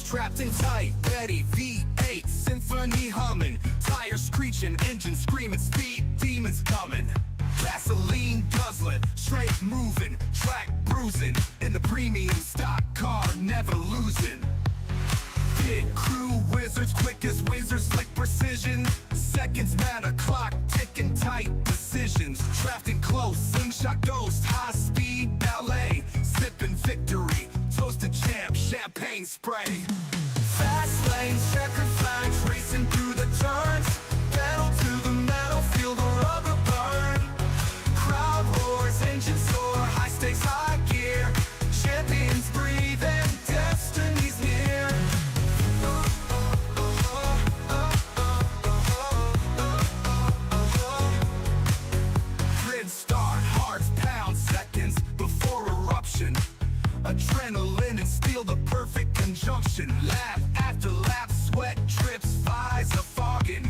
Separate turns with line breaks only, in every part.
strapped in tight, ready, V8 symphony humming, tires screeching, engine screaming, speed demons coming. Gasoline guzzling, straight moving, track bruising, in the premium stock car, never losing. Pit crew wizards, quick as wizards, slick precision. Seconds matter, clock ticking, tight decisions. Drafting close, slingshot ghost, high speed ballet. Sipping victory, toasted champ, champagne spray. Fast lanes, checkered flags, racing through the turns. Pedal to the metal, feel the rubber burn. Crowd roars, engine soar, high stakes, high gear. Champions breathe and destiny's near. Grid start, hearts pound, seconds before eruption. Adrenaline and steel, the perfect conjunction. Lap after lap, sweat drips, visor fogging.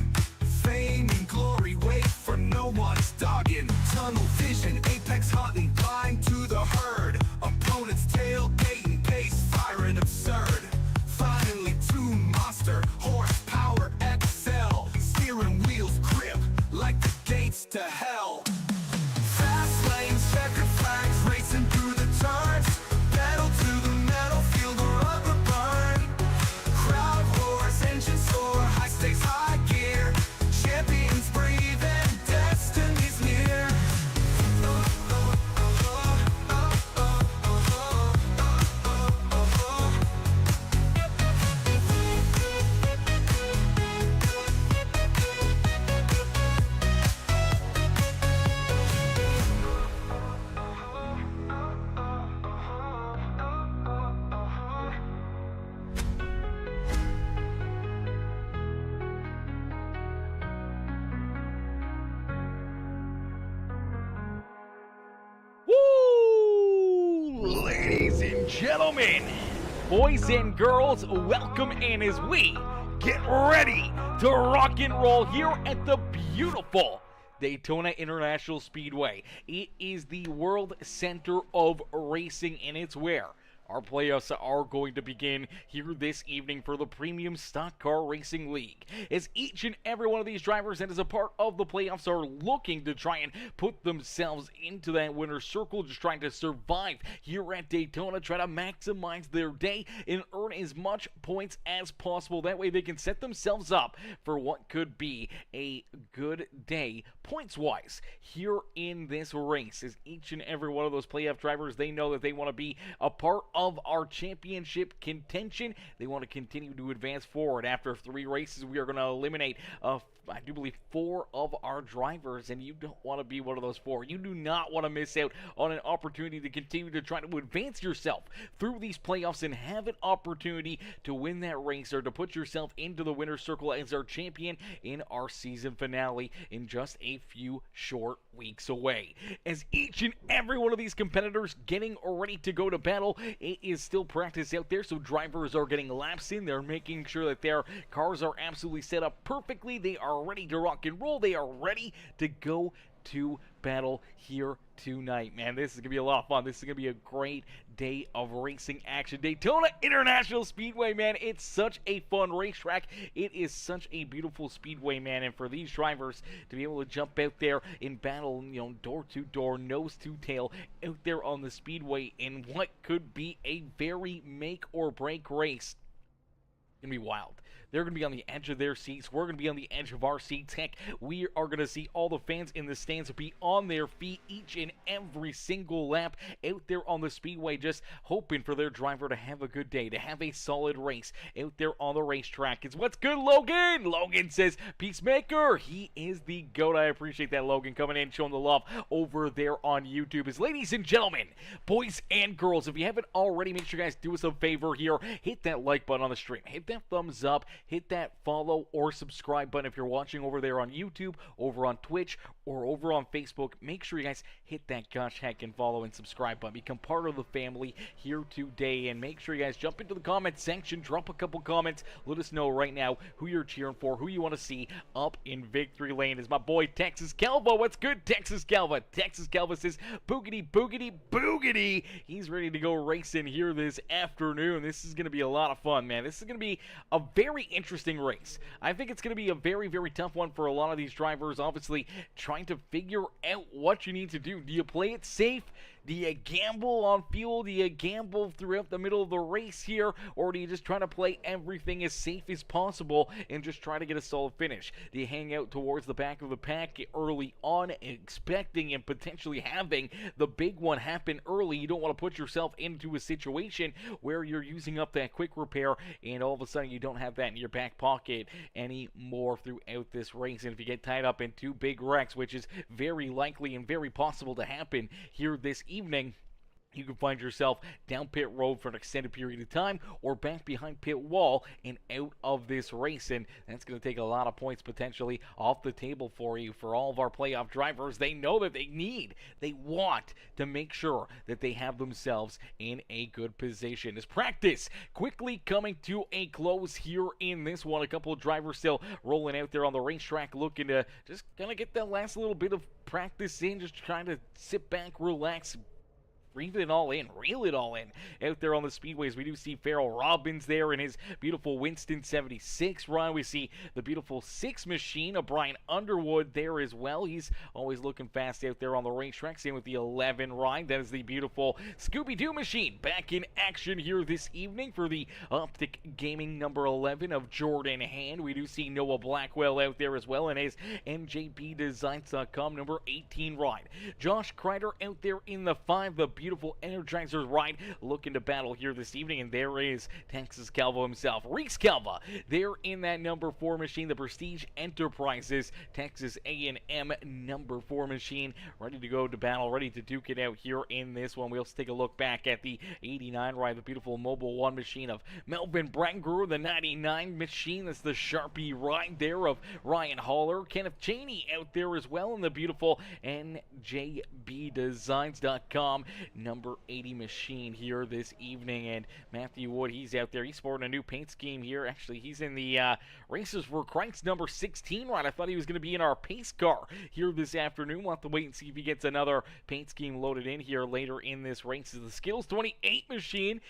Fame and glory wait for no one's dogging. Tunnel vision, apex hunting, blind to the herd. Opponent's tailgating, pace firing absurd. Finally tuned monster, horsepower XL. Steering wheels grip like the gates to hell. Fast lanes, checkered flags, racing through the turns. Pedal to the metal, feel the rubber burn. Crowd roars, engine soar, high stakes, high gear. Champions breathe and destiny's near.
Woo! Ladies and gentlemen, boys and girls, welcome in as we get ready to rock and roll here at the beautiful Daytona International Speedway. It is the world center of racing, and it's where our playoffs are going to begin here this evening for the Premium Stock Car Racing League. As each and every one of these drivers that is a part of the playoffs are looking to try and put themselves into that winner's circle, just trying to survive here at Daytona, try to maximize their day and earn as much points as possible. That way they can set themselves up for what could be a good day points-wise here in this race. As each and every one of those playoff drivers, they know that they want to be a part of our championship contention. They want to continue to advance forward. After 3 races, we are going to eliminate, I do believe, 4 of our drivers, and you don't want to be one of those 4. You do not want to miss out on an opportunity to continue to try to advance yourself through these playoffs and have an opportunity to win that race or to put yourself into the winner's circle as our champion in our season finale in just a few short weeks away. As each and every one of these competitors getting ready to go to battle, it is still practice out there, so drivers are getting laps in. They're making sure that their cars are absolutely set up perfectly. They are ready to rock and roll. They are ready to go to battle here tonight. Man, this is going to be a lot of fun. This is going to be a great day of racing action. Daytona International Speedway, man, it's such a fun racetrack. It is such a beautiful speedway, man, and for these drivers to be able to jump out there in battle, you know, door to door, nose to tail, out there on the speedway in what could be a very make or break race, it's going to be wild. They're going to be on the edge of their seats. We're going to be on the edge of our seats. Heck, we are going to see all the fans in the stands be on their feet each and every single lap out there on the speedway, just hoping for their driver to have a good day, to have a solid race out there on the racetrack. It's what's good, Logan? Logan says, Peacemaker. He is the GOAT. I appreciate that, Logan, coming in, showing the love over there on YouTube. As ladies and gentlemen, boys and girls, if you haven't already, make sure you guys do us a favor here. Hit that like button on the stream. Hit that thumbs up. Hit that follow or subscribe button if you're watching over there on YouTube, over on Twitch, or over on Facebook, make sure you guys hit that gosh heck and follow and subscribe button. Become part of the family here today, and make sure you guys jump into the comment section, drop a couple comments, let us know right now who you're cheering for, who you want to see up in victory lane. Is my boy Texas Calvo. What's good, Texas Calvo? Texas Calvo says boogity, boogity, boogity. He's ready to go racing here this afternoon. This is going to be a lot of fun, man. This is going to be a very interesting race. I think it's going to be a very, very tough one for a lot of these drivers. Obviously, trying to figure out what you need to do. Do you play it safe? Do you gamble on fuel? Do you gamble throughout the middle of the race here? Or do you just try to play everything as safe as possible and just try to get a solid finish? Do you hang out towards the back of the pack early on, expecting and potentially having the big one happen early? You don't want to put yourself into a situation where you're using up that quick repair and all of a sudden you don't have that in your back pocket anymore throughout this race. And if you get tied up in two big wrecks, which is very likely and very possible to happen here this evening, you can find yourself down pit road for an extended period of time or back behind pit wall and out of this race. And that's going to take a lot of points potentially off the table for you. For all of our playoff drivers, they know that they want to make sure that they have themselves in a good position. As practice quickly coming to a close here in this one, a couple of drivers still rolling out there on the racetrack, looking to just kind of get that last little bit of practice in, just trying to sit back, relax, breathe it all in, reel it all in out there on the speedways. We do see Farrell Robbins there in his beautiful Winston 76 run. We see the beautiful 6 machine of Brian Underwood there as well. He's always looking fast out there on the racetrack. Same with the 11 ride. That is the beautiful Scooby-Doo machine back in action here this evening for the Optic Gaming number 11 of Jordan Hand. We do see Noah Blackwell out there as well in his MJBDesigns.com number 18 ride. Josh Crider out there in the 5, the beautiful Energizers ride, looking to battle here this evening. And there is Texas Calvo himself, Reese Calva, there in that number 4 machine, the Prestige Enterprises Texas A&M number 4 machine, ready to go to battle, ready to duke it out here in this one. We'll take a look back at the 89 ride, the beautiful Mobile 1 machine of Melvin Brangrew, the 99 machine, that's the Sharpie ride there of Ryan Haller. Kenneth Cheney out there as well in the beautiful NJBDesigns.com number 80 machine here this evening. And Matthew Wood, he's out there. He's sporting a new paint scheme here. Actually, he's in the Races for Christ number 16 ride. I thought he was going to be in our pace car here this afternoon. We'll have to wait and see if he gets another paint scheme loaded in here later in this race. This is the Skills 28 machine.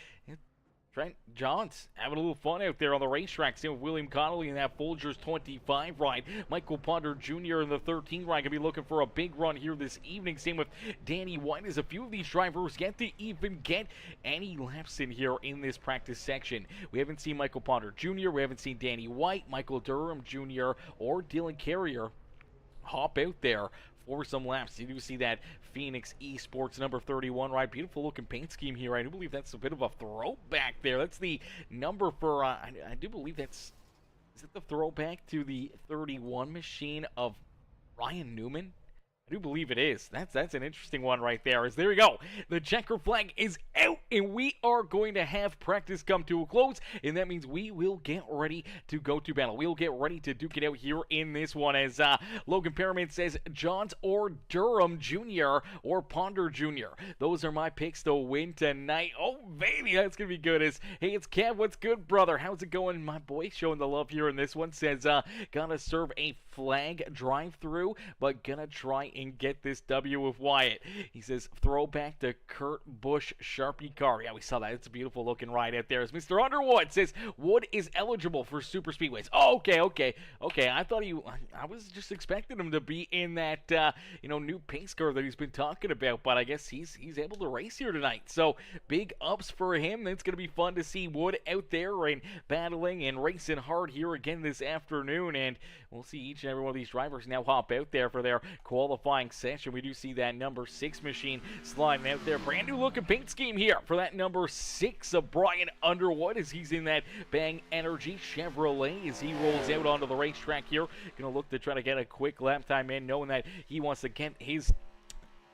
Trent Johns having a little fun out there on the racetrack. Same with William Connolly in that Folgers 25 ride. Michael Ponder Jr. in the 13 ride. Gonna be looking for a big run here this evening. Same with Danny White, as a few of these drivers yet to even get any laps in here in this practice section. We haven't seen Michael Ponder Jr. We haven't seen Danny White, Michael Durham Jr. or Dylan Carrier hop out there for some laps. You do see that Phoenix Esports number 31 ride. Beautiful looking paint scheme here. I do believe that's a bit of a throwback there. That's the number for, I do believe that's, is it the throwback to the 31 machine of Ryan Newman? I do believe it is. That's an interesting one right there. As there we go. The checker flag is out, and we are going to have practice come to a close, and that means we will get ready to go to battle. We'll get ready to duke it out here in this one, as Logan Perriman says Johns or Durham Jr. or Ponder Jr. Those are my picks to win tonight. Oh, baby, that's going to be good. Hey, it's Kev. What's good, brother? How's it going? My boy showing the love here in this one. Says, gonna serve a flag drive-through, but gonna try and get this W with Wyatt. He says, throwback to Kurt Busch Sharpie car. Yeah, we saw that. It's a beautiful looking ride out there. As Mr. Underwood says, Wood is eligible for super speedways. Oh, okay. I thought I was just expecting him to be in that, new pace car that he's been talking about, but I guess he's able to race here tonight. So big ups for him. It's going to be fun to see Wood out there and battling and racing hard here again this afternoon. And we'll see each and every one of these drivers now hop out there for their qualifying session. We do see that number 6 machine sliding out there. Brand new looking paint scheme here for that number 6 of Brian Underwood, as he's in that Bang Energy Chevrolet as he rolls out onto the racetrack here. Gonna look to try to get a quick lap time in, knowing that he wants to get his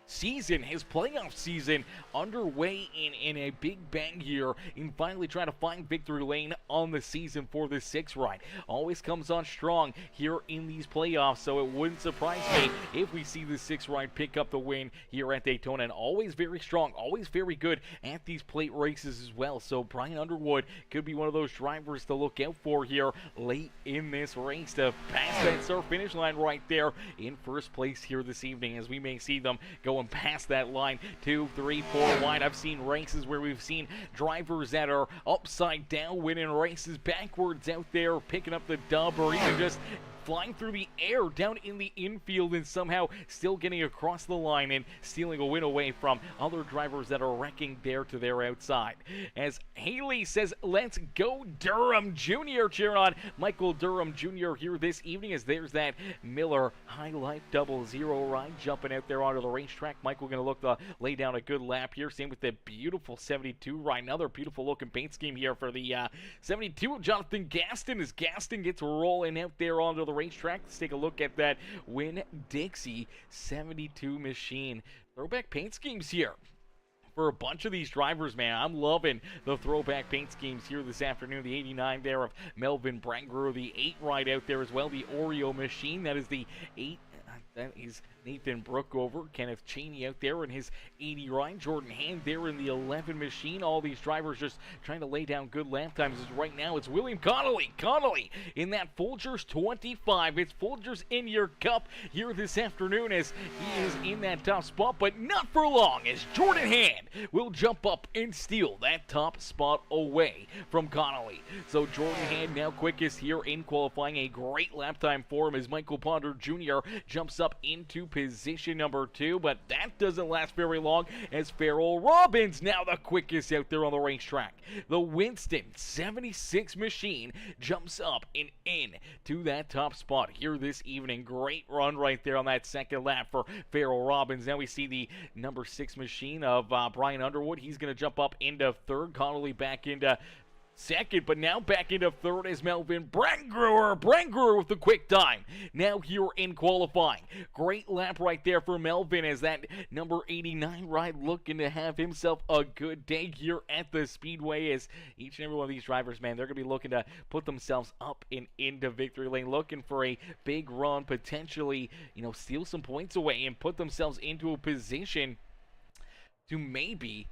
season, his playoff season, underway in a big bang here in finally trying to find victory lane on the season for this 6 ride. Always comes on strong here in these playoffs, so it wouldn't surprise me if we see the 6 ride pick up the win here at Daytona. And always very strong, always very good at these plate races as well. So Brian Underwood could be one of those drivers to look out for here late in this race to pass that start finish line right there in first place here this evening, as we may see them going past that line 2, 3, 4 wide. I've seen races where we've seen drivers that are upside down winning races backwards out there picking up the dub, or even just flying through the air down in the infield and somehow still getting across the line and stealing a win away from other drivers that are wrecking there to their outside. As Haley says, let's go Durham Jr. cheering on Michael Durham Jr. here this evening, as there's that Miller High Life 00 ride jumping out there onto the racetrack. Michael going to look to lay down a good lap here. Same with the beautiful 72 ride. Another beautiful looking paint scheme here for the 72. Jonathan Gaston, as Gaston gets rolling out there onto the racetrack. Let's take a look at that Winn-Dixie 72 machine. Throwback paint schemes here for a bunch of these drivers, man. I'm loving the throwback paint schemes here this afternoon. The 89 there of Melvin Brangrew, the 8 ride out there as well, the Oreo machine. That is the 8. That is Nathan Brookover, Kenneth Cheney out there in his 80 ride, Jordan Hand there in the 11 machine. All these drivers just trying to lay down good lap times. As right now it's William Connolly in that Folgers 25. It's Folgers in your cup here this afternoon, as he is in that top spot, but not for long, as Jordan Hand will jump up and steal that top spot away from Connolly. So Jordan Hand now quickest here in qualifying. A great lap time for him as Michael Ponder Jr. jumps up into position number 2, but that doesn't last very long, as Farrell Robbins now the quickest out there on the racetrack. The Winston 76 machine jumps up and in to that top spot here this evening. Great run right there on that second lap for Farrell Robbins. Now we see the number 6 machine of Brian Underwood. He's going to jump up into third. Connolly back into second, but now back into third as Melvin Brangrew with the quick time. Now here in qualifying. Great lap right there for Melvin, as that number 89 ride looking to have himself a good day here at the Speedway, as each and every one of these drivers, man, they're going to be looking to put themselves up and into victory lane, looking for a big run, potentially, steal some points away and put themselves into a position to maybe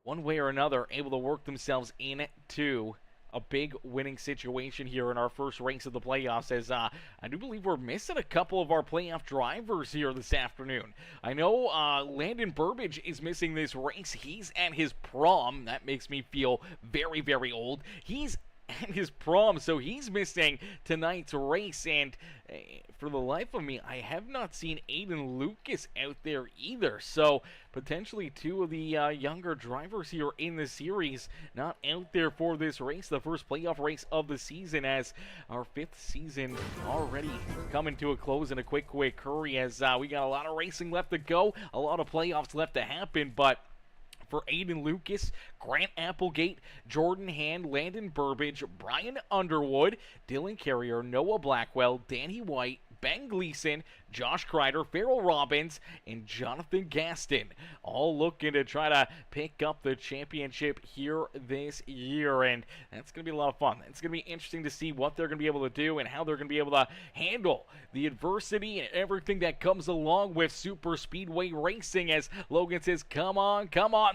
one way or another able to work themselves into a big winning situation here in our first race of the playoffs, as I do believe we're missing a couple of our playoff drivers here this afternoon. I know Landon Burbage is missing this race. He's at his prom. That makes me feel very, very old. He's at his prom, so he's missing tonight's race, and for the life of me, I have not seen Aiden Lucas out there either, so potentially 2 of the younger drivers here in the series not out there for this race, the first playoff race of the season, as our 5th season already coming to a close in a quick hurry, as we got a lot of racing left to go, a lot of playoffs left to happen. But for Aiden Lucas, Grant Applegate, Jordan Hand, Landon Burbage, Brian Underwood, Dylan Carrier, Noah Blackwell, Danny White, Ben Gleason, Josh Crider, Farrell Robbins, and Jonathan Gaston, all looking to try to pick up the championship here this year, and that's going to be a lot of fun. It's going to be interesting to see what they're going to be able to do and how they're going to be able to handle the adversity and everything that comes along with super speedway racing, as Logan says, come on,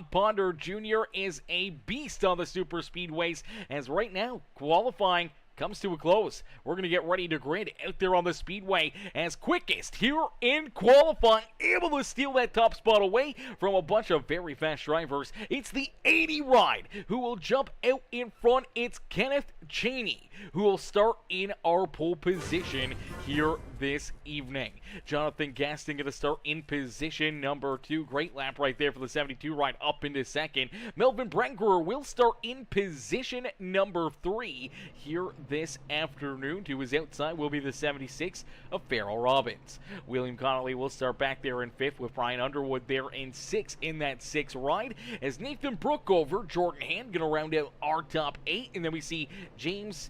Ponder Jr. is a beast on the super speedways, as right now, qualifying comes to a close. We're going to get ready to grid out there on the Speedway, as quickest here in qualifying, able to steal that top spot away from a bunch of very fast drivers. It's the 80 ride who will jump out in front. It's Kenneth Cheney who will start in our pole position here this evening. Jonathan Gaston going to start in position number 2. Great lap right there for the 72 ride up into second. Melvin Brangrew will start in position number 3 here this afternoon. To his outside will be the 76 of Farrell Robbins. William Connolly will start back there in 5th, with Brian Underwood there in 6th in that 6 ride, as Nathan Brookover, Jordan Hand going to round out our top 8, and then we see James,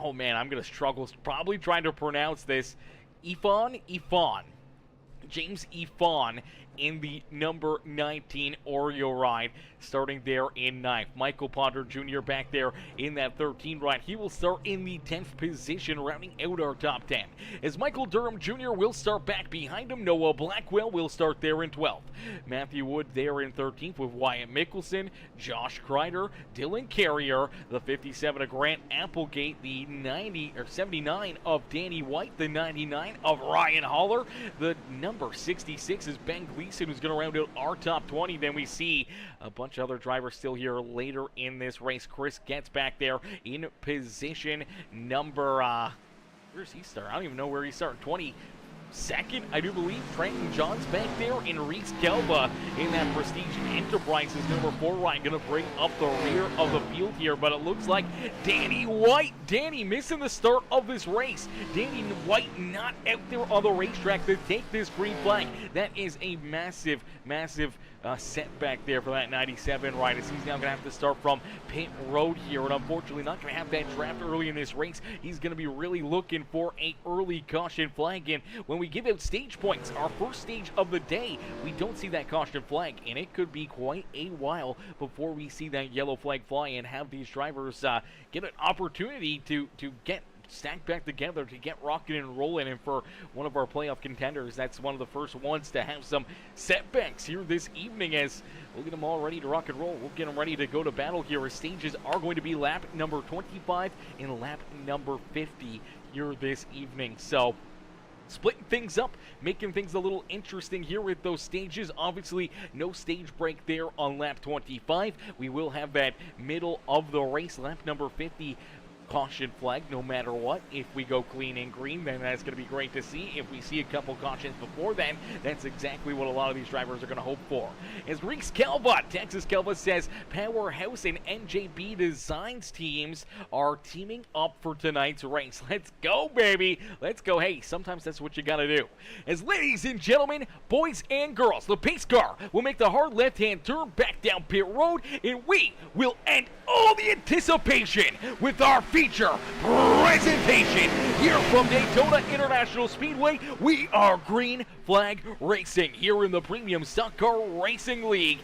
oh man, I'm going to struggle probably trying to pronounce this, Ifan James E. Fawn in the number 19 Oreo ride, starting there in 9th. Michael Potter Jr. back there in that 13 ride. He will start in the 10th position, rounding out our top 10. As Michael Durham Jr. will start back behind him, Noah Blackwell will start there in 12th. Matthew Wood there in 13th with Wyatt Mickelson, Josh Crider, Dylan Carrier, the 57 of Grant Applegate, the 79 of Danny White, the 99 of Ryan Haller, the number 66 is Ben Gleason, who's going to round out our top 20. Then we see a bunch of other drivers still here later in this race. Chris gets back there in position number, where's he start? I don't even know where he started. 22nd, I do believe. Trenton Johns back there in Reese Kelba in that Prestige Enterprises number 4 ride. Going to bring up the rear of the field here, but it looks like Danny White. Danny missing the start of this race. Danny White not out there on the racetrack to take this green flag. That is a massive, massive setback there for that 97 ride, as he's now going to have to start from pit road here, and unfortunately not going to have that draft early in this race. He's going to be really looking for a early caution flag, and when we give out stage points, our first stage of the day, we don't see that caution flag, and it could be quite a while before we see that yellow flag fly and have these drivers get an opportunity to get stacked back together to get rocking and rolling. And for one of our playoff contenders, that's one of the first ones to have some setbacks here this evening, as we'll get them all ready to rock and roll. We'll get them ready to go to battle here. Our stages are going to be lap number 25 and lap number 50 here this evening. So splitting things up, making things a little interesting here with those stages. Obviously, no stage break there on lap 25. We will have that middle of the race, lap number 50, caution flag no matter what. If we go clean and green, then that's going to be great to see. If we see a couple cautions before then, that's exactly what a lot of these drivers are going to hope for. As Reese Calva, Texas Calva, says Powerhouse and NJB Designs teams are teaming up for tonight's race. Let's go, baby. Let's go. Hey, sometimes that's what you got to do. As ladies and gentlemen, boys and girls, the pace car will make the hard left-hand turn back down pit road, and we will end all the anticipation with our feature presentation here from Daytona International Speedway. We are Green Flag Racing here in the Premium Stock Car Racing League.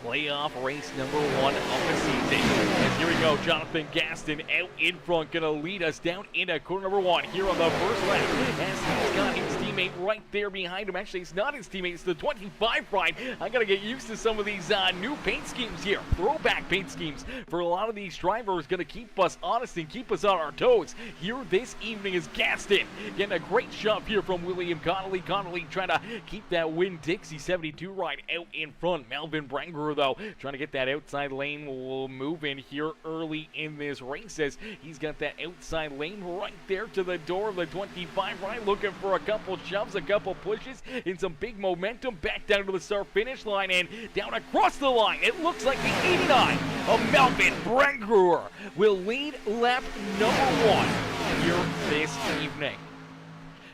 Playoff race number 1 of the season. And here we go, Jonathan Gaston out in front, gonna lead us down into corner number 1 here on the first lap, as he's got his teammate right there behind him. Actually, it's not his teammate, it's the 25 ride. I gotta get used to some of these new paint schemes here, throwback paint schemes for a lot of these drivers, gonna keep us honest and keep us on our toes. Here this evening is Gaston getting a great shove here from William Connolly. Connolly trying to keep that Winn-Dixie 72 ride out in front. Melvin Brenger, though, trying to get that outside lane. Will move in here early in this race, as he's got that outside lane right there to the door of the 25 ride, looking for a couple shoves, a couple pushes, and some big momentum back down to the start finish line and down across the line. It looks like the 89 of Melvin Brenger will lead lap number 1 here this evening.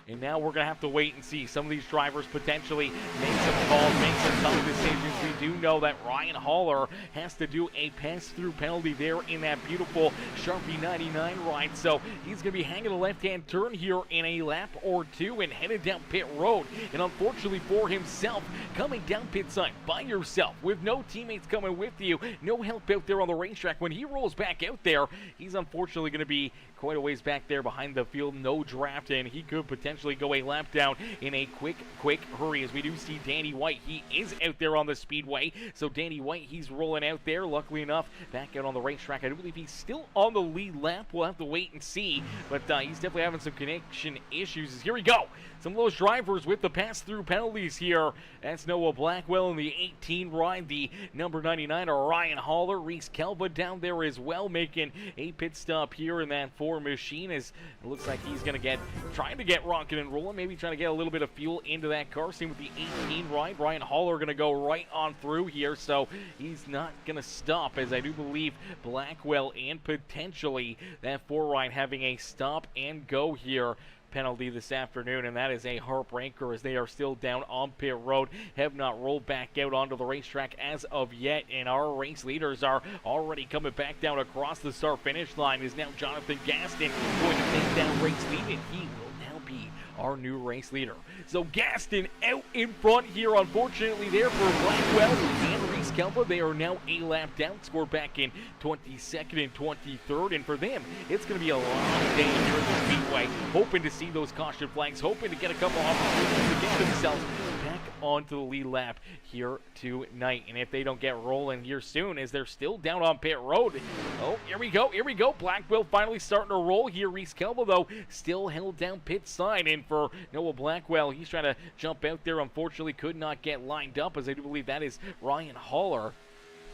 And now we're going to have to wait and see. Some of these drivers potentially make some calls, make some tough decisions. We do know that Ryan Haller has to do a pass-through penalty there in that beautiful Sharpie 99 ride. So he's going to be hanging a left-hand turn here in a lap or two and headed down pit road. And unfortunately for himself, coming down pit side by yourself with no teammates coming with you, no help out there on the racetrack. When he rolls back out there, he's unfortunately going to be quite a ways back there behind the field, no draft, and he could potentially go a lap down in a quick hurry, as we do see Danny White. He is out there on the speedway, so Danny White, he's rolling out there. Luckily enough, back out on the racetrack. I do believe he's still on the lead lap. We'll have to wait and see, but he's definitely having some connection issues. Here we go. Some of those drivers with the pass-through penalties here. That's Noah Blackwell in the 18 ride, the number 99, Ryan Haller. Reese Kelba down there as well, making a pit stop here in that 4 machine, as it looks like he's going to trying to get rocking and rolling, maybe trying to get a little bit of fuel into that car. Same with the 18 ride. Ryan Haller going to go right on through here, so he's not going to stop, as I do believe Blackwell and potentially that 4 ride having a stop and go here penalty this afternoon, and that is a heartbreaker, as they are still down on pit road, have not rolled back out onto the racetrack as of yet, and our race leaders are already coming back down across the start finish line. Is now Jonathan Gaston going to take down race lead, and he will now be our new race leader. So Gaston out in front here, unfortunately there for Blackwell and Heyitskevcustoms. They are now a lap down, scored back in 22nd and 23rd, and for them, it's going to be a long day here at the Speedway, hoping to see those caution flags, hoping to get a couple opportunities to get themselves back onto the lead lap here tonight. And if they don't get rolling here soon, as they're still down on pit road. Oh, here we go. Blackwell finally starting to roll here. Heyitskevcustoms, though, still held down pit side. And for Noah Blackwell, he's trying to jump out there. Unfortunately, could not get lined up, as I do believe that is Ryan Haller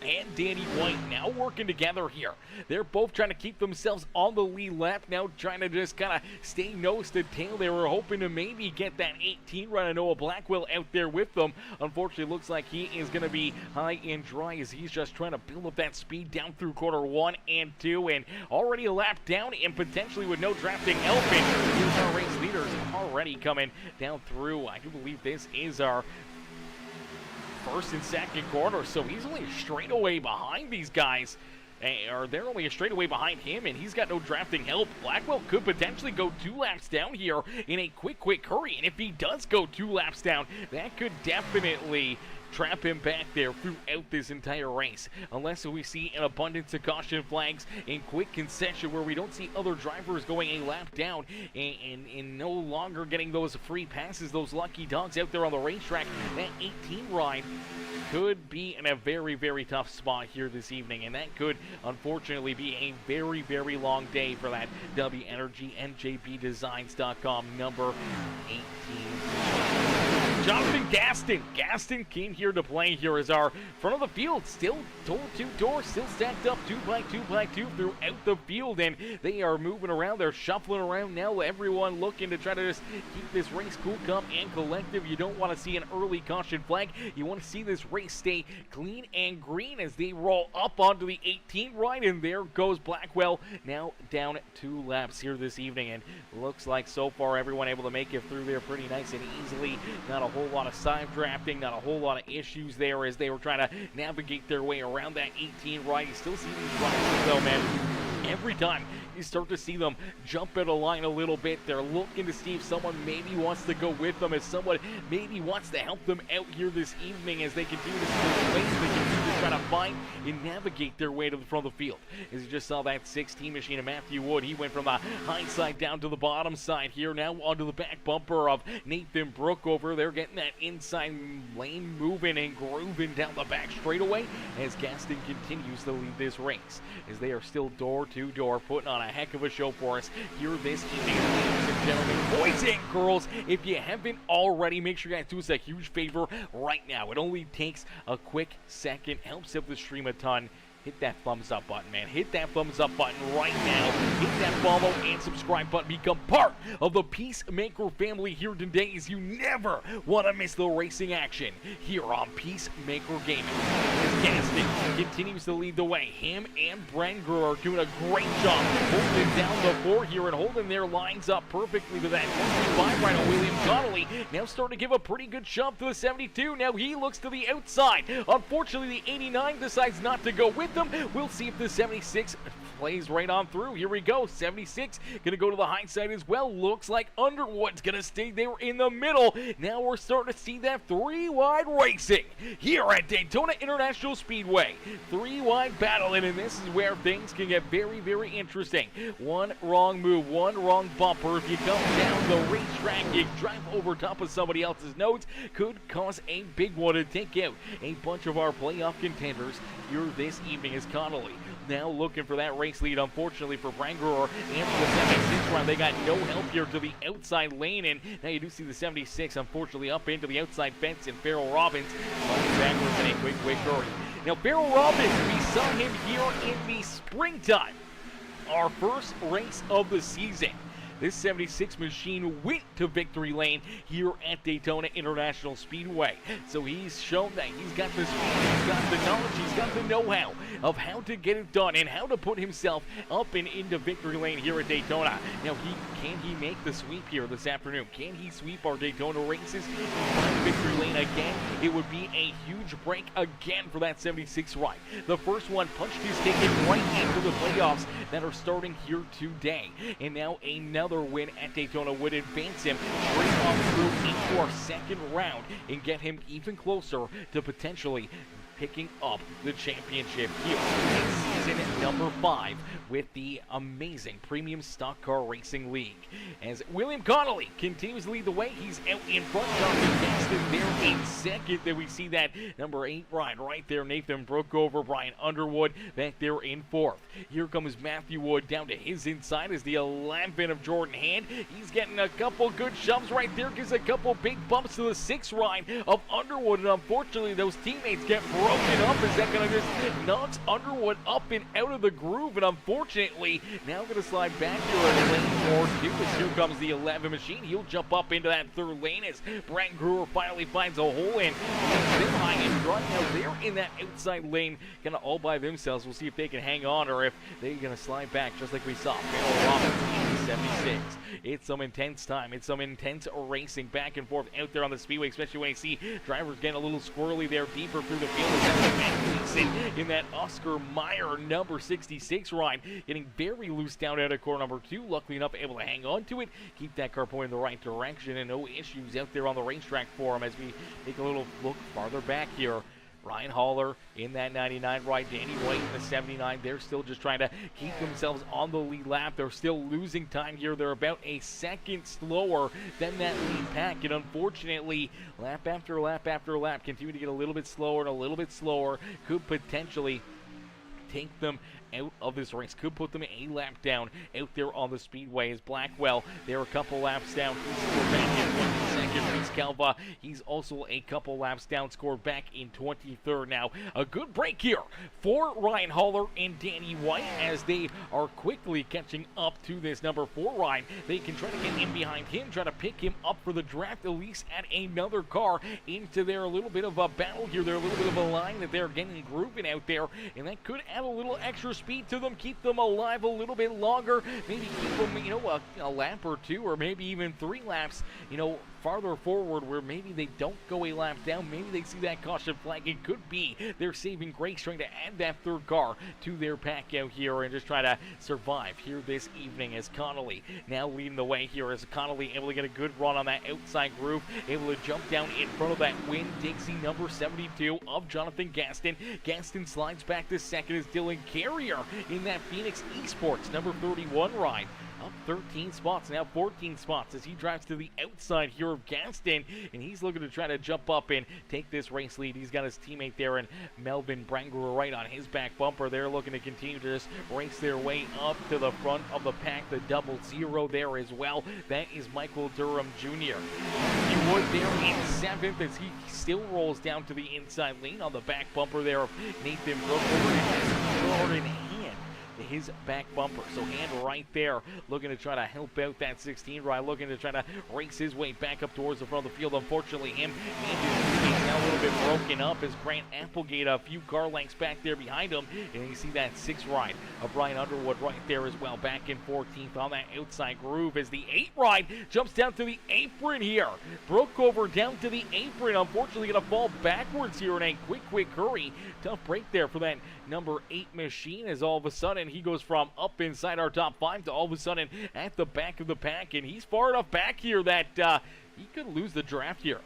and Danny White now working together here. They're both trying to keep themselves on the lead lap, now trying to just kind of stay nose to tail. They were hoping to maybe get that 18 run of Noah Blackwell out there with them. Unfortunately, looks like he is going to be high and dry, as he's just trying to build up that speed down through quarter 1 and 2, and already a lap down and potentially with no drafting help. And here's our race leaders already coming down through. I do believe this is our first and second corner, so he's only a straightaway behind these guys, or they're only a straightaway behind him, and he's got no drafting help. Blackwell could potentially go 2 laps down here in a quick hurry, and if he does go 2 laps down, that could definitely trap him back there throughout this entire race, unless we see an abundance of caution flags in quick concession where we don't see other drivers going a lap down and no longer getting those free passes, those lucky dogs out there on the racetrack. That 18 ride could be in a very tough spot here this evening, and that could unfortunately be a very long day for that W Energy NJBDesigns.com number 18. Jonathan Gaston came here to play here as our front of the field, still door-to-door, still stacked up 2x2 throughout the field, and they are moving around, they're shuffling around now, everyone looking to try to just keep this race cool, calm, and collective. You don't want to see an early caution flag, you want to see this race stay clean and green as they roll up onto the 18 ride, and there goes Blackwell, now down 2 laps here this evening, and looks like so far everyone able to make it through there pretty nice and easily. Not a whole lot of side drafting, not a whole lot of issues there as they were trying to navigate their way around that 18 right. You still see these riders though, man. Every time you start to see them jump out of line a little bit, they're looking to see if someone maybe wants to go with them, if someone maybe wants to help them out here this evening as they continue to split ways, they continue to try to find and navigate their way to the front of the field. As you just saw that 16 machine of Matthew Wood, he went from the high side down to the bottom side here, now onto the back bumper of Nathan Brook over there, getting that inside lane moving and grooving down the back straightaway as Gaston continues to lead this race, as they are still door-to-door, putting on a heck of a show for us here this evening. Ladies and gentlemen, boys and girls, if you haven't already, make sure you guys do us a huge favor right now. It only takes a quick second, helps out the stream a ton. Hit that thumbs up button, man. Hit that thumbs up button right now. Hit that follow and subscribe button. Become part of the Peacemaker family here today, as you never want to miss the racing action here on Peacemaker Gaming. As Gaston continues to lead the way, him and Brenger are doing a great job holding down the 4 here and holding their lines up perfectly to that 25 right on William Connolly. Now starting to give a pretty good shove to the 72. Now he looks to the outside. Unfortunately, the 89 decides not to go with them. We'll see if the 76 plays right on through. Here we go. 76 gonna go to the high side as well. Looks like Underwood's gonna stay there in the middle. Now we're starting to see that 3 wide racing here at Daytona International Speedway. 3 wide battling, and this is where things can get very interesting. One wrong move, one wrong bumper, if you come down the racetrack, you drive over top of somebody else's notes, could cause a big one to take out a bunch of our playoff contenders here this evening. As Connolly now looking for that race lead, unfortunately for Branguer and for the 76 run. They got no help here to the outside lane, and now you do see the 76 unfortunately up into the outside fence, and Farrell Robbins backwards in a quick hurry. Now Farrell Robbins, we saw him here in the springtime, our first race of the season. This 76 machine went to victory lane here at Daytona International Speedway. So he's shown that he's got the speed, he's got the knowledge, he's got the know-how of how to get it done and how to put himself up and into victory lane here at Daytona. Now, can he make the sweep here this afternoon? Can he sweep our Daytona races in victory lane again? It would be a huge break again for that 76 ride. The first one punched his ticket right into the playoffs that are starting here today. And now another another win at Daytona would advance him straight off through into our second round and get him even closer to potentially picking up the championship here in season number 5 with the amazing Premium Stock Car Racing League. As William Connolly continues to lead the way, he's out in front. Jonathan Gaston there in second. Then we see that number 8 ride right there. Nathan Brookover, Brian Underwood back there in 4th. Here comes Matthew Wood down to his inside as the 11 of Jordan Hand. He's getting a couple good shoves right there. Gives a couple big bumps to the 6th ride of Underwood. And unfortunately, those teammates get broken up as that kind of just knocks Underwood up and out of the groove. And unfortunately, now going to slide back here in lane 4-2 as here comes the 11 machine. He'll jump up into that 3rd lane as Brent Brewer finally finds a hole in. They're high and dry now. They're in that outside lane kind of all by themselves. We'll see if they can hang on or if they're going to slide back just like we saw. Farrell Robbins in 76. It's some intense time. It's some intense racing back and forth out there on the Speedway, especially when you see drivers getting a little squirrely there deeper through the field. In that Oscar Meyer number 66 ride, getting very loose down out of corner number 2. Luckily enough, able to hang on to it, keep that car pointing in the right direction, and no issues out there on the racetrack for him as we take a little look farther back here. Ryan Haller in that 99 ride, Danny White in the 79. They're still just trying to keep themselves on the lead lap. They're still losing time here. They're about a second slower than that lead pack. And unfortunately, lap after lap after lap, continue to get a little bit slower and a little bit slower. Could potentially take them out of this race, could put them a lap down out there on the Speedway. As Blackwell, they're a couple laps down. He's scored back in 22nd. Reese Calva, he's also a couple laps down, scored back in 23rd. Now, a good break here for Ryan Haller and Danny White as they are quickly catching up to this number 4 ride. They can try to get in behind him, try to pick him up for the draft, at least add another car into their little bit of a battle here. They're a little bit of a line that they're getting grooving out there, and that could add a little extra speed to them, keep them alive a little bit longer, maybe keep them, a lap or 2, or maybe even 3 laps, farther forward where maybe they don't go a lap down. Maybe they see that caution flag. It could be their saving grace, trying to add that 3rd car to their pack out here and just try to survive here this evening as Connolly now leading the way here as Connolly able to get a good run on that outside groove, able to jump down in front of that Winn-Dixie number 72 of Jonathan Gaston. Gaston slides back to 2nd as Dylan Carrier in that Phoenix Esports number 31 ride. Up 13 spots, now 14 spots as he drives to the outside here of Gaston, and he's looking to try to jump up and take this race lead. He's got his teammate there and Melvin Brangler right on his back bumper. They're looking to continue to just race their way up to the front of the pack. The 00 there as well. That is Michael Durham Jr. He would there in 7th as he still rolls down to the inside lane on the back bumper there of Nathan Brookover and his back bumper. So Hand right there looking to try to help out that 16 ride, looking to try to race his way back up towards the front of the field. Unfortunately, him and his teammates now a little bit broken up as Grant Applegate a few car lengths back there behind him. And you see that 6 ride of Brian Underwood right there as well, back in 14th on that outside groove as the 8 ride jumps down to the apron here. Brookover down to the apron, unfortunately going to fall backwards here in a quick hurry. Tough break there for that number 8 machine as all of a sudden he goes from up inside our top 5 to all of a sudden at the back of the pack, and he's far enough back here that he could lose the draft here.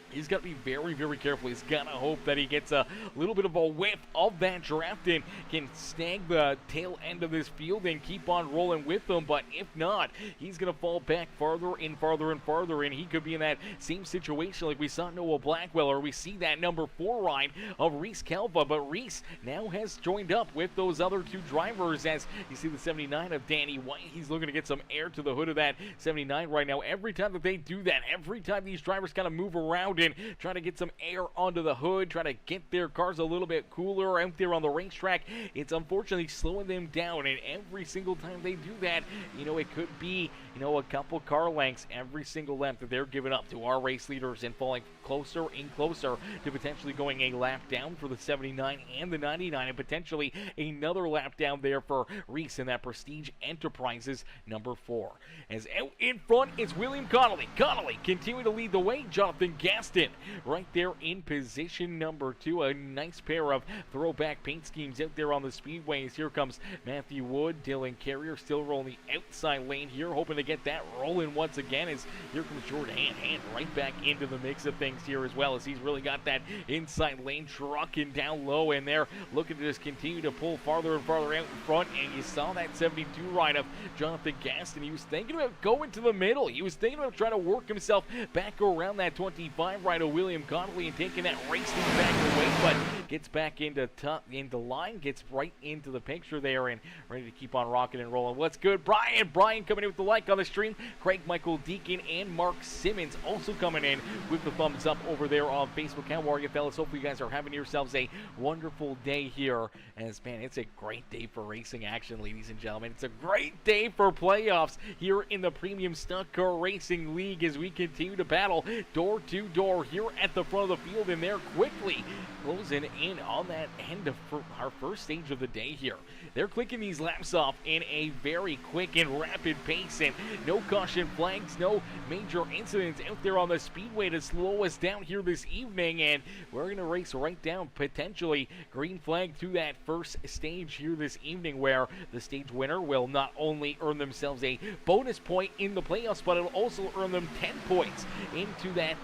He's got to be very careful. He's got to hope that he gets a little bit of a whiff of that draft and can snag the tail end of this field and keep on rolling with them. But if not, he's going to fall back farther and farther, and he could be in that same situation like we saw Noah Blackwell, or we see that number 4 ride of Reese Calva. But Reese now has joined up with those other 2 drivers as you see the 79 of Danny White. He's looking to get some air to the hood of that 79 right now. Every time that they do that, every time these drivers kind of move around and try to get some air onto the hood, try to get their cars a little bit cooler out there on the racetrack, it's unfortunately slowing them down. And every single time they do that, it could be, a couple car lengths every single lap that they're giving up to our race leaders and falling closer and closer to potentially going a lap down for the 79 and the 99, and potentially another lap down there for Reese in that Prestige Enterprises number 4. As out in front is William Connolly. Connolly continuing to lead the way. Jonathan Gaston right there in position number 2. A nice pair of throwback paint schemes out there on the Speedways. Here comes Matthew Wood. Dylan Carrier still rolling the outside lane here, hoping to get that rolling once again as here comes Jordan Hand right back into the mix of things here as well, as he's really got that inside lane trucking down low, and they're looking to just continue to pull farther and farther out in front. And you saw that 72 ride of Jonathan Gaston. He was thinking about going to the middle. He was thinking about trying to work himself back around that 25 ride of William Connolly and taking that race lead back away, but gets back into line, gets right into the picture there, and ready to keep on rocking and rolling. What's good, Brian? Brian coming in with the like on the stream. Craig Michael Deacon and Mark Simmons also coming in with the thumbs up over there on Facebook. How are you, fellas? Hopefully you guys are having yourselves a wonderful day here. As, man, it's a great day for racing action, ladies and gentlemen. It's a great day for playoffs here in the Premium Stock Car Racing League as we continue to battle door to door here at the front of the field, and they're quickly closing in on that end of our first stage of the day here. They're clicking these laps off in a very quick and rapid pace, and no caution flags, no major incidents out there on the speedway to slow us down here this evening, and we're going to race right down potentially green flag through that first stage here this evening, where the stage winner will not only earn themselves a bonus point in the playoffs, but it'll also earn them 10 points into that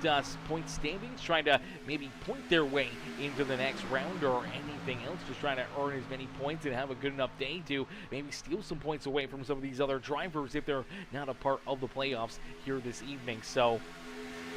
point standings, trying to maybe point their way into the next round or anything else, just trying to earn as many points and have a good enough day to maybe steal some points away from some of these other drivers if they're not a part of the playoffs here this evening. So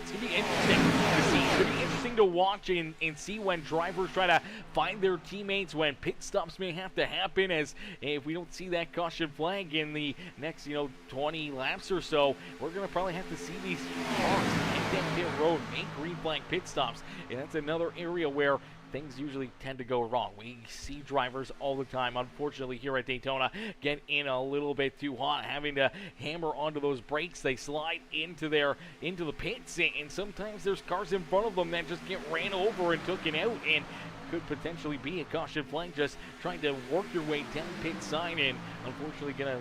it's going to be interesting to see. It's going to be interesting to watch and see when drivers try to find their teammates, when pit stops may have to happen, as if we don't see that caution flag in the next, 20 laps or so, we're going to probably have to see these cars head down pit road, make green flag pit stops, and that's another area where things usually tend to go wrong. We see drivers all the time, unfortunately, here at Daytona get in a little bit too hot, having to hammer onto those brakes. They slide into the pits, and sometimes there's cars in front of them that just get ran over and taken out, and could potentially be a caution flag, just trying to work your way down pit side, and unfortunately gonna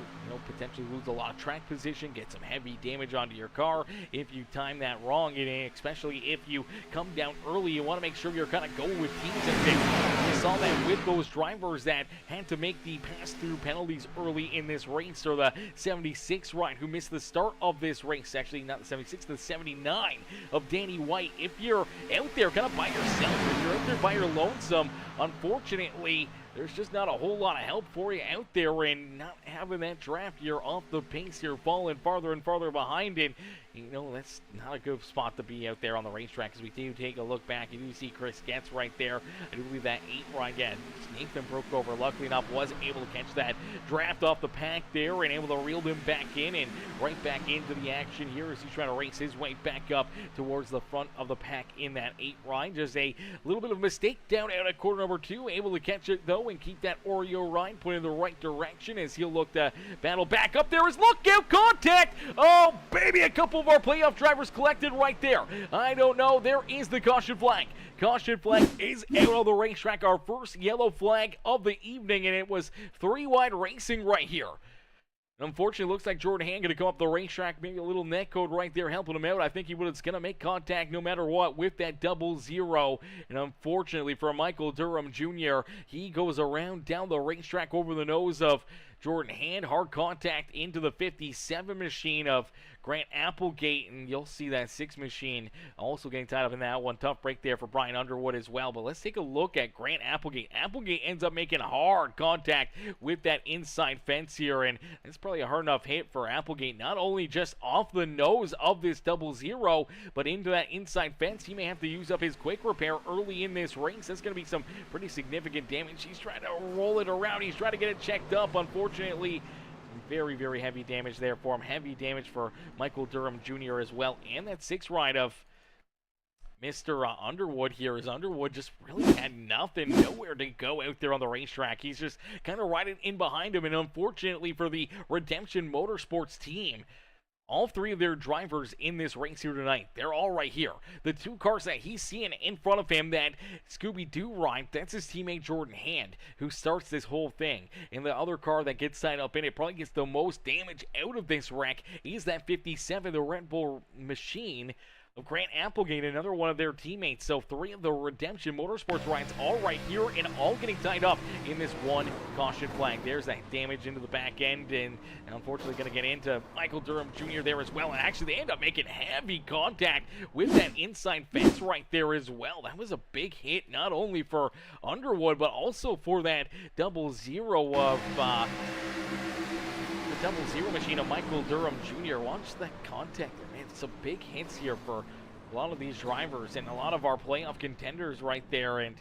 potentially lose a lot of track position, get some heavy damage onto your car if you time that wrong, and especially if you come down early. You want to make sure you're kind of going with teams and things. We saw that with those drivers that had to make the pass-through penalties early in this race, or the 76 ride who missed the start of this race, actually not the 76, the 79 of Danny White. If you're out there kind of by yourself, if you're out there by your lonesome, unfortunately there's just not a whole lot of help for you out there, and not having that draft, you're off the pace, you're falling farther and farther behind, and that's not a good spot to be out there on the racetrack. As we do take a look back, you do see Chris Getz right there. I do believe that 8 ride, again, Nathan broke over, luckily enough, was able to catch that draft off the pack there and able to reel them back in and right back into the action here as he's trying to race his way back up towards the front of the pack in that 8 ride. Just a little bit of a mistake down out at quarter number 2, able to catch it though and keep that Oreo ride put in the right direction as he'll look to battle back up there. Is look out, contact! Oh baby, a couple of our playoff drivers collected right there. I don't know, there is the caution flag. Caution flag is out of the racetrack, our first yellow flag of the evening, and it was 3 wide racing right here. Unfortunately, looks like Jordan Hand going to come up the racetrack, maybe a little net code right there helping him out. I think he was going to make contact no matter what with that 00. And unfortunately for Michael Durham Jr., he goes around down the racetrack over the nose of Jordan Hand. Hard contact into the 57 machine of Grant Applegate, and you'll see that 6 machine also getting tied up in that one. Tough break there for Brian Underwood as well. But let's take a look at Grant Applegate. Applegate ends up making hard contact with that inside fence here, and it's probably a hard enough hit for Applegate, not only just off the nose of this 00, but into that inside fence. He may have to use up his quick repair early in this race. That's going to be some pretty significant damage. He's trying to roll it around. He's trying to get it checked up. Unfortunately, very, very heavy damage there for him. Heavy damage for Michael Durham Jr. as well. And that 6 ride of Mr. Underwood here, as Underwood just really had nothing, nowhere to go out there on the racetrack. He's just kind of riding in behind him. And unfortunately for the Redemption Motorsports team, all 3 of their drivers in this race here tonight, they're all right here. The 2 cars that he's seeing in front of him, that Scooby-Doo ride, that's his teammate Jordan Hand, who starts this whole thing. And the other car that gets tied up in it, probably gets the most damage out of this wreck, is that 57, the Red Bull machine Grant Applegate, another one of their teammates. So 3 of the Redemption Motorsports rides all right here and all getting tied up in this one caution flag. There's that damage into the back end, and unfortunately going to get into Michael Durham Jr. there as well. And actually they end up making heavy contact with that inside fence right there as well. That was a big hit, not only for Underwood, but also for that 0-0 of the 0-0 machine of Michael Durham Jr. Watch that contact there, man. Some big hits here for a lot of these drivers and a lot of our playoff contenders right there. And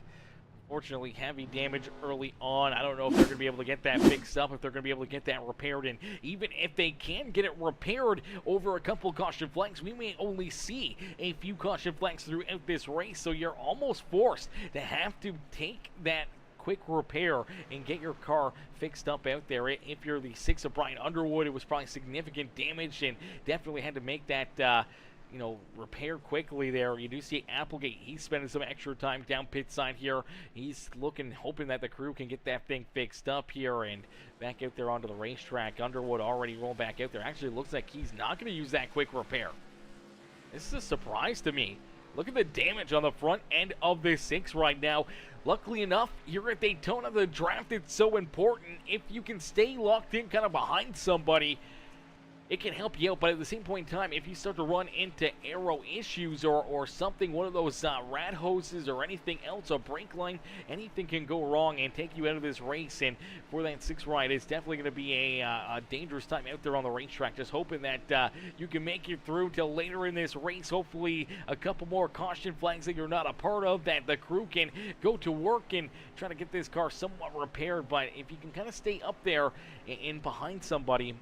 unfortunately, heavy damage early on. I don't know if they're going to be able to get that fixed up, if they're going to be able to get that repaired. And even if they can get it repaired over a couple caution flags, we may only see a few caution flags throughout this race. So you're almost forced to have to take that quick repair and get your car fixed up out there. If you're the 6 of Brian Underwood, it was probably significant damage and definitely had to make that repair quickly there. You do see Applegate, he's spending some extra time down pit side here. He's hoping that the crew can get that thing fixed up here and back out there onto the racetrack. Underwood already rolled back out there. Actually, it looks like he's not going to use that quick repair. This is a surprise to me. Look at the damage on the front end of this 6 right now. Luckily enough, here at Daytona, the draft is so important. If you can stay locked in kind of behind somebody, it can help you out. But at the same point in time, if you start to run into aero issues or something, one of those rat hoses or anything else, a brake line, anything can go wrong and take you out of this race. And for that 6 ride, it's definitely going to be a dangerous time out there on the racetrack. Just hoping that you can make it through till later in this race. Hopefully a couple more caution flags that you're not a part of, that the crew can go to work and try to get this car somewhat repaired. But if you can kind of stay up there and behind somebody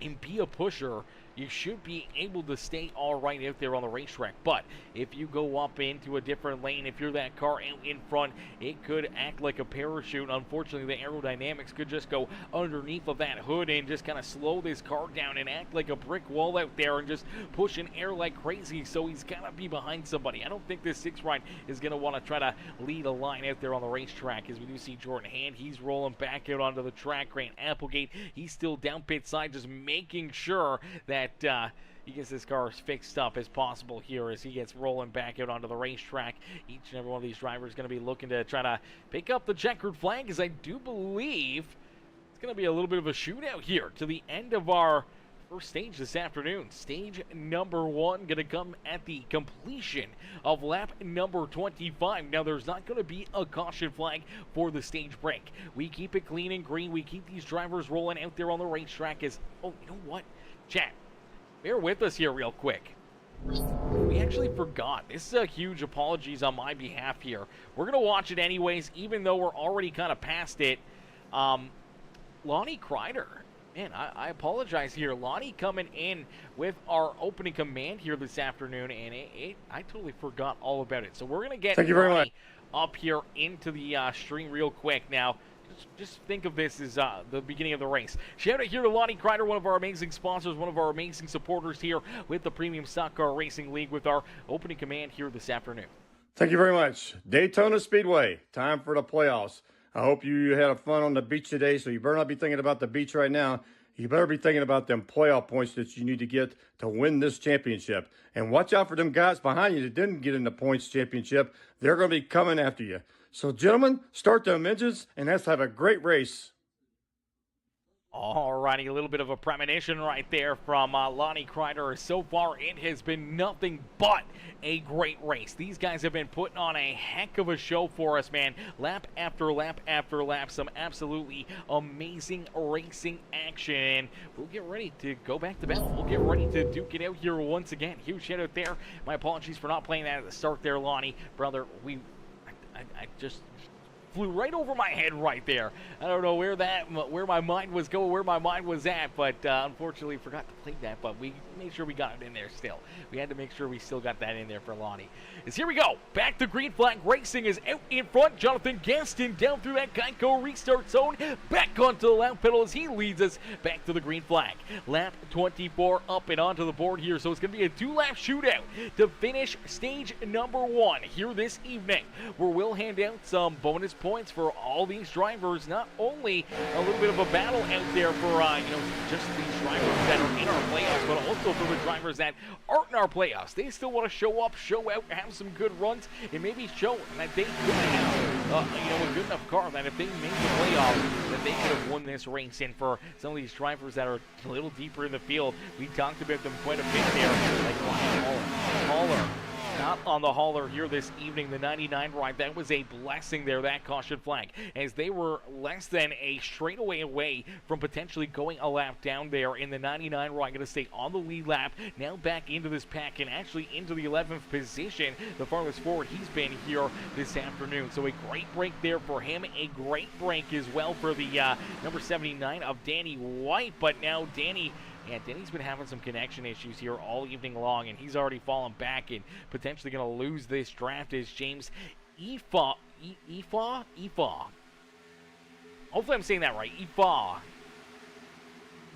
and be a pusher, you should be able to stay all right out there on the racetrack. But if you go up into a different lane, if you're that car in front, it could act like a parachute. Unfortunately, the aerodynamics could just go underneath of that hood and just kind of slow this car down and act like a brick wall out there and just push in air like crazy. So he's got to be behind somebody. I don't think this 6 ride is going to want to try to lead a line out there on the racetrack. As we do see Jordan Hand, he's rolling back out onto the track. Grant Applegate, he's still down pit side, just making sure that he gets this car as fixed up as possible here as he gets rolling back out onto the racetrack. Each and every one of these drivers is going to be looking to try to pick up the checkered flag, as I do believe it's going to be a little bit of a shootout here to the end of our first stage this afternoon. Stage number 1 going to come at the completion of lap number 25. Now, there's not going to be a caution flag for the stage break. We keep it clean and green. We keep these drivers rolling out there on the racetrack as, oh, you know what? Chat, bear with us here real quick. We actually forgot. This is a huge apologies on my behalf here. We're going to watch it anyways, even though we're already kind of past it. Lonnie Crider. Man, I apologize here. Lonnie coming in with our opening command here this afternoon, and I totally forgot all about it. So we're going to get
Thank you very much.
up here into the stream real quick. Now, just think of this as the beginning of the race. Shout out here to Lonnie Crider, one of our amazing sponsors, one of our amazing supporters here with the Premium Stock Car Racing League, with our opening command here this afternoon.
Thank you very much. Daytona Speedway, time for the playoffs. I hope you had fun on the beach today, so you better not be thinking about the beach right now. You better be thinking about them playoff points that you need to get to win this championship. And watch out for them guys behind you that didn't get in the points championship. They're going to be coming after you. So, gentlemen, start them engines, and let's have a great race.
Alrighty, a little bit of a premonition right there from Lonnie Crider. So far, it has been nothing but a great race. These guys have been putting on a heck of a show for us, man. Lap after lap after lap, some absolutely amazing racing action. We'll get ready to go back to battle. We'll get ready to duke it out here once again. Huge shout out there. My apologies for not playing that at the start there, Lonnie. Brother, I just flew right over my head right there. I don't know where my mind was going, where my mind was at, but unfortunately forgot to play that, but we made sure we got it in there still. We had to make sure we still got that in there for Lonnie. As here we go. Back to green flag racing is out in front. Jonathan Gaston down through that Geico restart zone. Back onto the lap pedal as he leads us back to the green flag. Lap 24 up and onto the board here, so it's going to be a 2-lap shootout to finish stage number 1 here this evening, where we'll hand out some bonus points for all these drivers. Not only a little bit of a battle out there for, just these drivers that are in our playoffs, but also for the drivers that aren't in our playoffs. They still want to show up, show out, have some good runs, and maybe show that they could have, a good enough car that if they make the playoffs, that they could have won this race. And for some of these drivers that are a little deeper in the field, we talked about them quite a bit there, like Ryan Hauler. Not on the hauler here this evening, the 99 ride. That was a blessing there, that caution flag, as they were less than a straightaway away from potentially going a lap down there in the 99 ride. Going to stay on the lead lap, now back into this pack and actually into the 11th position, the farthest forward he's been here this afternoon. So a great break there for him, a great break as well for the number 79 of Danny White, but now Danny's been having some connection issues here all evening long, and he's already fallen back and potentially going to lose this draft as James Ifa. Hopefully I'm saying that right. Ifa.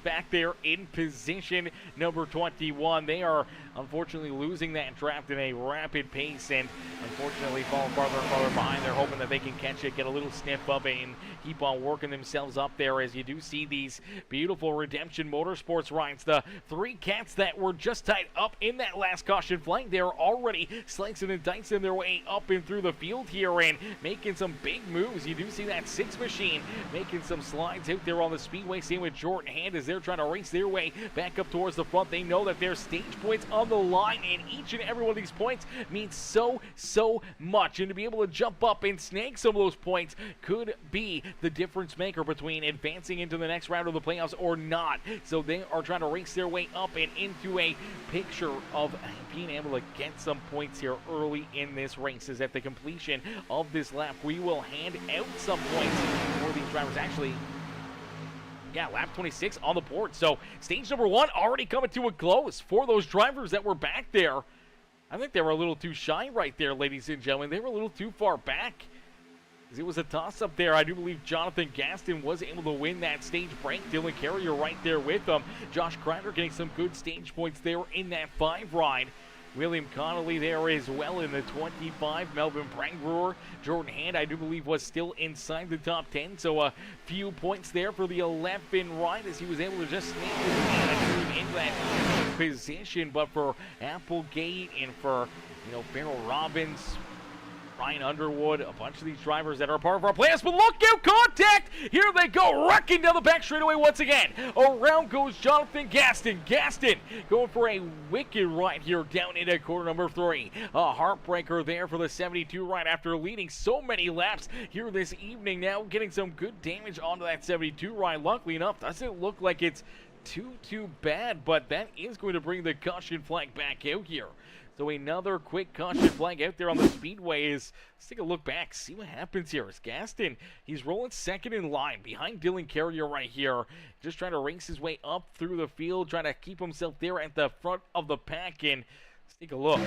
Back there in position number 21. They are unfortunately losing that draft in a rapid pace and unfortunately falling farther and farther behind. They're hoping that they can catch it, get a little sniff of it, and keep on working themselves up there as you do see these beautiful Redemption Motorsports rides. The three cats that were just tied up in that last caution flag, they're already slicing and dicing their way up and through the field here and making some big moves. You do see that 6 machine making some slides out there on the speedway. Same with Jordan Hand as they're trying to race their way back up towards the front. They know that there's stage points on the line, and each and every one of these points means so much, and to be able to jump up and snag some of those points could be the difference maker between advancing into the next round of the playoffs or not. So they are trying to race their way up and into a picture of being able to get some points here early in this race, as at the completion of this lap we will hand out some points for these drivers. Actually, yeah, lap 26 on the board. So stage number 1 already coming to a close for those drivers that were back there. I think they were a little too shy right there, ladies and gentlemen. They were a little too far back. It was a toss-up there. I do believe Jonathan Gaston was able to win that stage break. Dylan Carrier right there with him. Josh Crider getting some good stage points there in that 5 ride. William Connolly there as well in the 25. Melvin Brangruer, Jordan Hand, I do believe, was still inside the top 10. So a few points there for the 11 ride as he was able to just sneak into that position. But for Applegate and for, Farrell Robbins, Ryan Underwood, a bunch of these drivers that are part of our playoffs, but look out, contact! Here they go, wrecking down the back straightaway once again. Around goes Jonathan Gaston. Gaston going for a wicked ride here down into corner number 3. A heartbreaker there for the 72 ride after leading so many laps here this evening. Now getting some good damage onto that 72 ride. Luckily enough, doesn't look like it's too bad, but that is going to bring the caution flag back out here. So another quick caution flag out there on the speedway let's take a look back, see what happens here. It's Gaston. He's rolling second in line behind Dylan Carrier right here. Just trying to race his way up through the field, trying to keep himself there at the front of the pack. And let's take a look.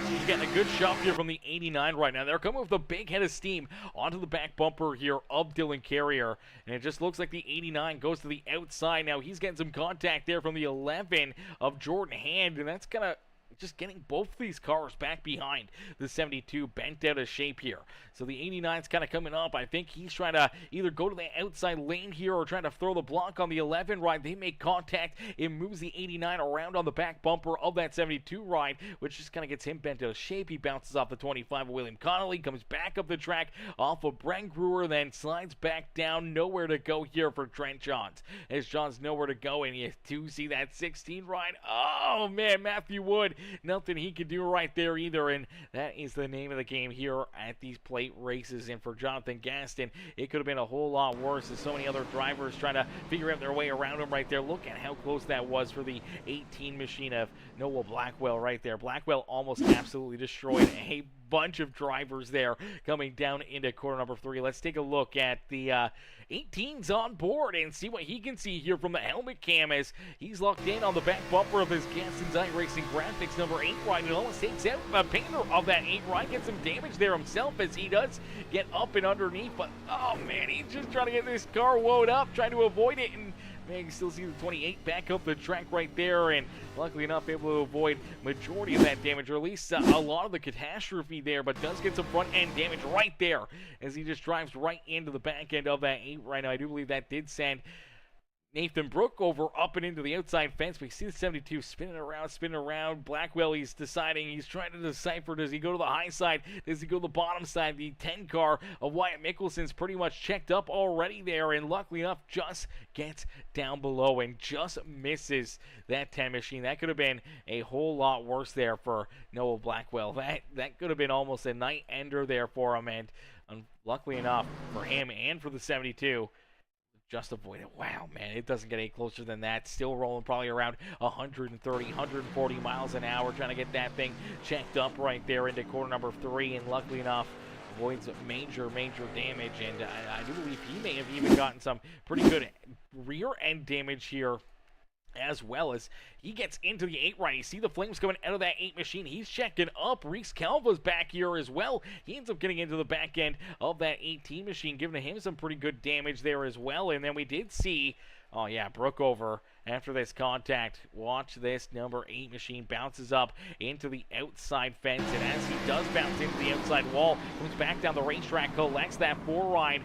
He's getting a good shot here from the 89 right now. They're coming with a big head of steam onto the back bumper here of Dylan Carrier. And it just looks like the 89 goes to the outside. Now he's getting some contact there from the 11 of Jordan Hand. And that's kind of just getting both of these cars back behind the 72, bent out of shape here. So the 89's kind of coming up. I think he's trying to either go to the outside lane here or trying to throw the block on the 11 ride. They make contact. It moves the 89 around on the back bumper of that 72 ride, which just kind of gets him bent out of shape. He bounces off the 25 of William Connolly, comes back up the track off of Brangruer, then slides back down. Nowhere to go here for Trent Johns, as Johns nowhere to go, and you do see that 16 ride. Oh man, Matthew Wood, nothing he can do right there either, and that is the name of the game here at these plate races. And for Jonathan Gaston, it could have been a whole lot worse, as so many other drivers trying to figure out their way around him right there. Look at how close that was for the 18 machine of Noah Blackwell right there. Blackwell almost absolutely destroyed a bunch of drivers there coming down into corner number 3. Let's take a look at the 18's on board and see what he can see here from the helmet cam as he's locked in on the back bumper of his Gaston's iRacing Graphics number 8 ride. It almost takes out the painter of that 8 ride, gets some damage there himself as he does get up and underneath, but oh man, he's just trying to get this car wound up, trying to avoid it, and Man, you can still see the 28 back up the track right there, and luckily enough able to avoid majority of that damage, or at least a lot of the catastrophe there, but does get some front end damage right there as he just drives right into the back end of that 8 right now. I do believe that did send Nathan Brookover up and into the outside fence. We see the 72 spinning around. Blackwell, he's deciding, he's trying to decipher, does he go to the high side? Does he go to the bottom side? The 10 car of Wyatt Mickelson's pretty much checked up already there, and luckily enough just gets down below and just misses that 10 machine. That could have been a whole lot worse there for Noah Blackwell. That could have been almost a night ender there for him, and luckily enough for him and for the 72, just avoid it. Wow, man, it doesn't get any closer than that. Still rolling probably around 130, 140 miles an hour, trying to get that thing checked up right there into corner number 3, and luckily enough avoids major damage, and I do believe he may have even gotten some pretty good rear end damage here, as well as he gets into the 8 right. You see the flames coming out of that 8 machine. He's checking up. Reese Calva's back here as well. He ends up getting into the back end of that 18 machine, giving him some pretty good damage there as well. And then we did see, oh yeah, Brookover after this contact. Watch this, number 8 machine bounces up into the outside fence, and as he does bounce into the outside wall, comes back down the racetrack, collects that 4 ride.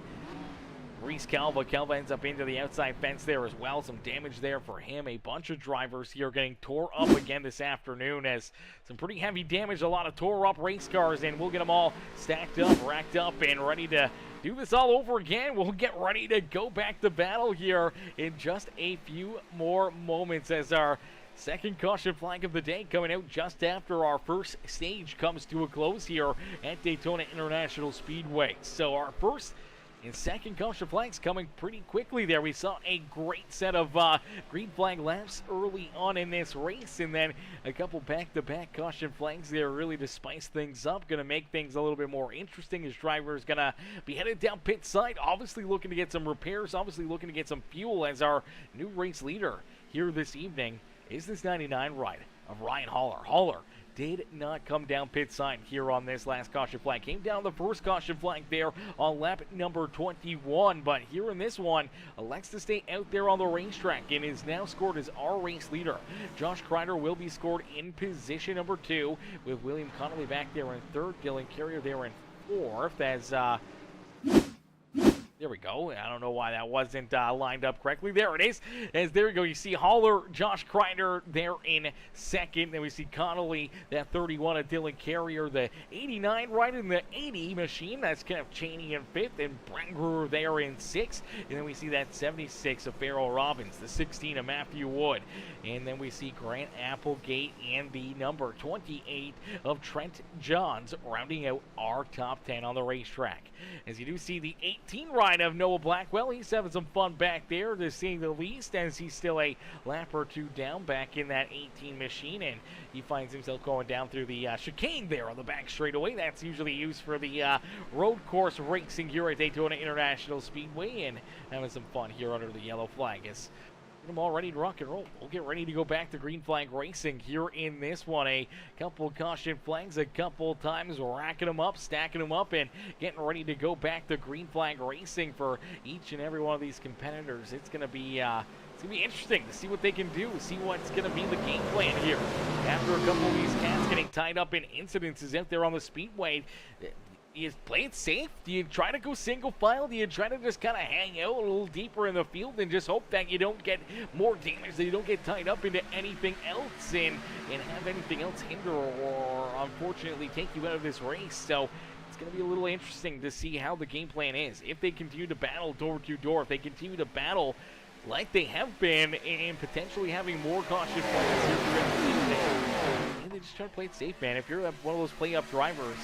Reese Calva ends up into the outside fence there as well. Some damage there for him. A bunch of drivers here getting tore up again this afternoon, as some pretty heavy damage, a lot of tore up race cars, and we'll get them all stacked up, racked up, and ready to do this all over again. We'll get ready to go back to battle here in just a few more moments, as our second caution flag of the day coming out just after our first stage comes to a close here at Daytona International Speedway. So our first and second caution flags coming pretty quickly there. We saw a great set of green flag laps early on in this race, and then a couple back-to-back caution flags there really to spice things up. Going to make things a little bit more interesting as drivers going to be headed down pit side, obviously looking to get some repairs, obviously looking to get some fuel, as our new race leader here this evening is this 99 ride of Ryan Haller. Haller did not come down pit side here on this last caution flag. Came down the first caution flag there on lap number 21, but here in this one, elects to stay out there on the racetrack and is now scored as our race leader. Josh Crider will be scored in position number 2, with William Connolly back there in 3rd, Dylan Carrier there in 4th, as there we go. I don't know why that wasn't lined up correctly. There it is. As there we go. You see Haller, Josh Crider there in 2nd. Then we see Connolly, that 31 of Dylan Carrier, the 89 right in the 80 machine. That's kind of Cheney in 5th, and Brangruer there in 6th. And then we see that 76 of Farrell Robbins, the 16 of Matthew Wood. And then we see Grant Applegate and the number 28 of Trent Johns rounding out our top 10 on the racetrack. As you do see the 18 right of Noah Blackwell, he's having some fun back there, to say the least, as he's still a lap or 2 down back in that 18 machine, and he finds himself going down through the chicane there on the back straightaway. That's usually used for the road course racing here at Daytona International Speedway, and having some fun here under the yellow flag. As them all ready to rock and roll. We'll get ready to go back to green flag racing here in this one. A couple caution flags a couple times, racking them up, stacking them up, and getting ready to go back to green flag racing for each and every one of these competitors. It's going to be interesting to see what they can do, see what's going to be the game plan here. After a couple of these cats getting tied up in incidences out there on the speedway, do you play it safe? Do you try to go single file? Do you try to just kind of hang out a little deeper in the field and just hope that you don't get more damage, that you don't get tied up into anything else and have anything else hinder or unfortunately take you out of this race? So it's going to be a little interesting to see how the game plan is. If they continue to battle door to door, if they continue to battle like they have been, and potentially having more caution flags here throughout the season, and they just try to play it safe, man. If you're one of those play-up drivers,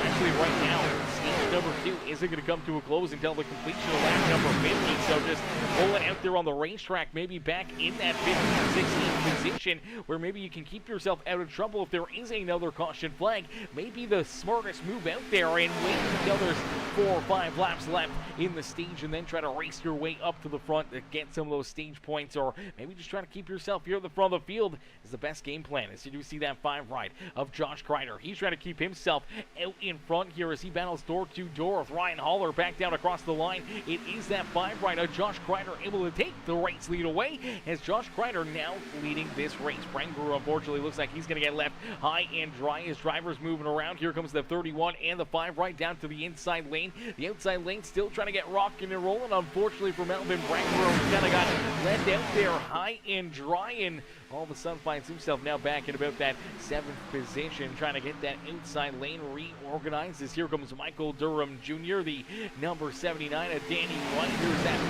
actually right now, stage number 2 isn't going to come to a close until the completion of lap number 50, so just roll it out there on the racetrack, maybe back in that 15th, 16th position, where maybe you can keep yourself out of trouble if there is another caution flag. Maybe the smartest move out there and wait until there's 4 or 5 laps left in the stage, and then try to race your way up to the front to get some of those stage points, or maybe just try to keep yourself here at the front of the field is the best game plan. As you do see that 5 ride of Josh Crider, he's trying to keep himself out in front here as he battles door to door with Ryan Haller back down across the line. It is that 5 rider, Josh Crider, able to take the race lead away as Josh Crider now leading this race. Frank Brewer, unfortunately, looks like he's going to get left high and dry as drivers moving around. Here comes the 31 and the 5 right down to the inside lane. The outside lane still trying to get rocking and rolling. Unfortunately for Melvin, Frank Brewer kind of got left out there high and dry, and all of a sudden finds himself now back in about that 7th position, trying to get that outside lane reorganized. As here comes Michael Durham Jr., the number 79 of Danny White. Here's that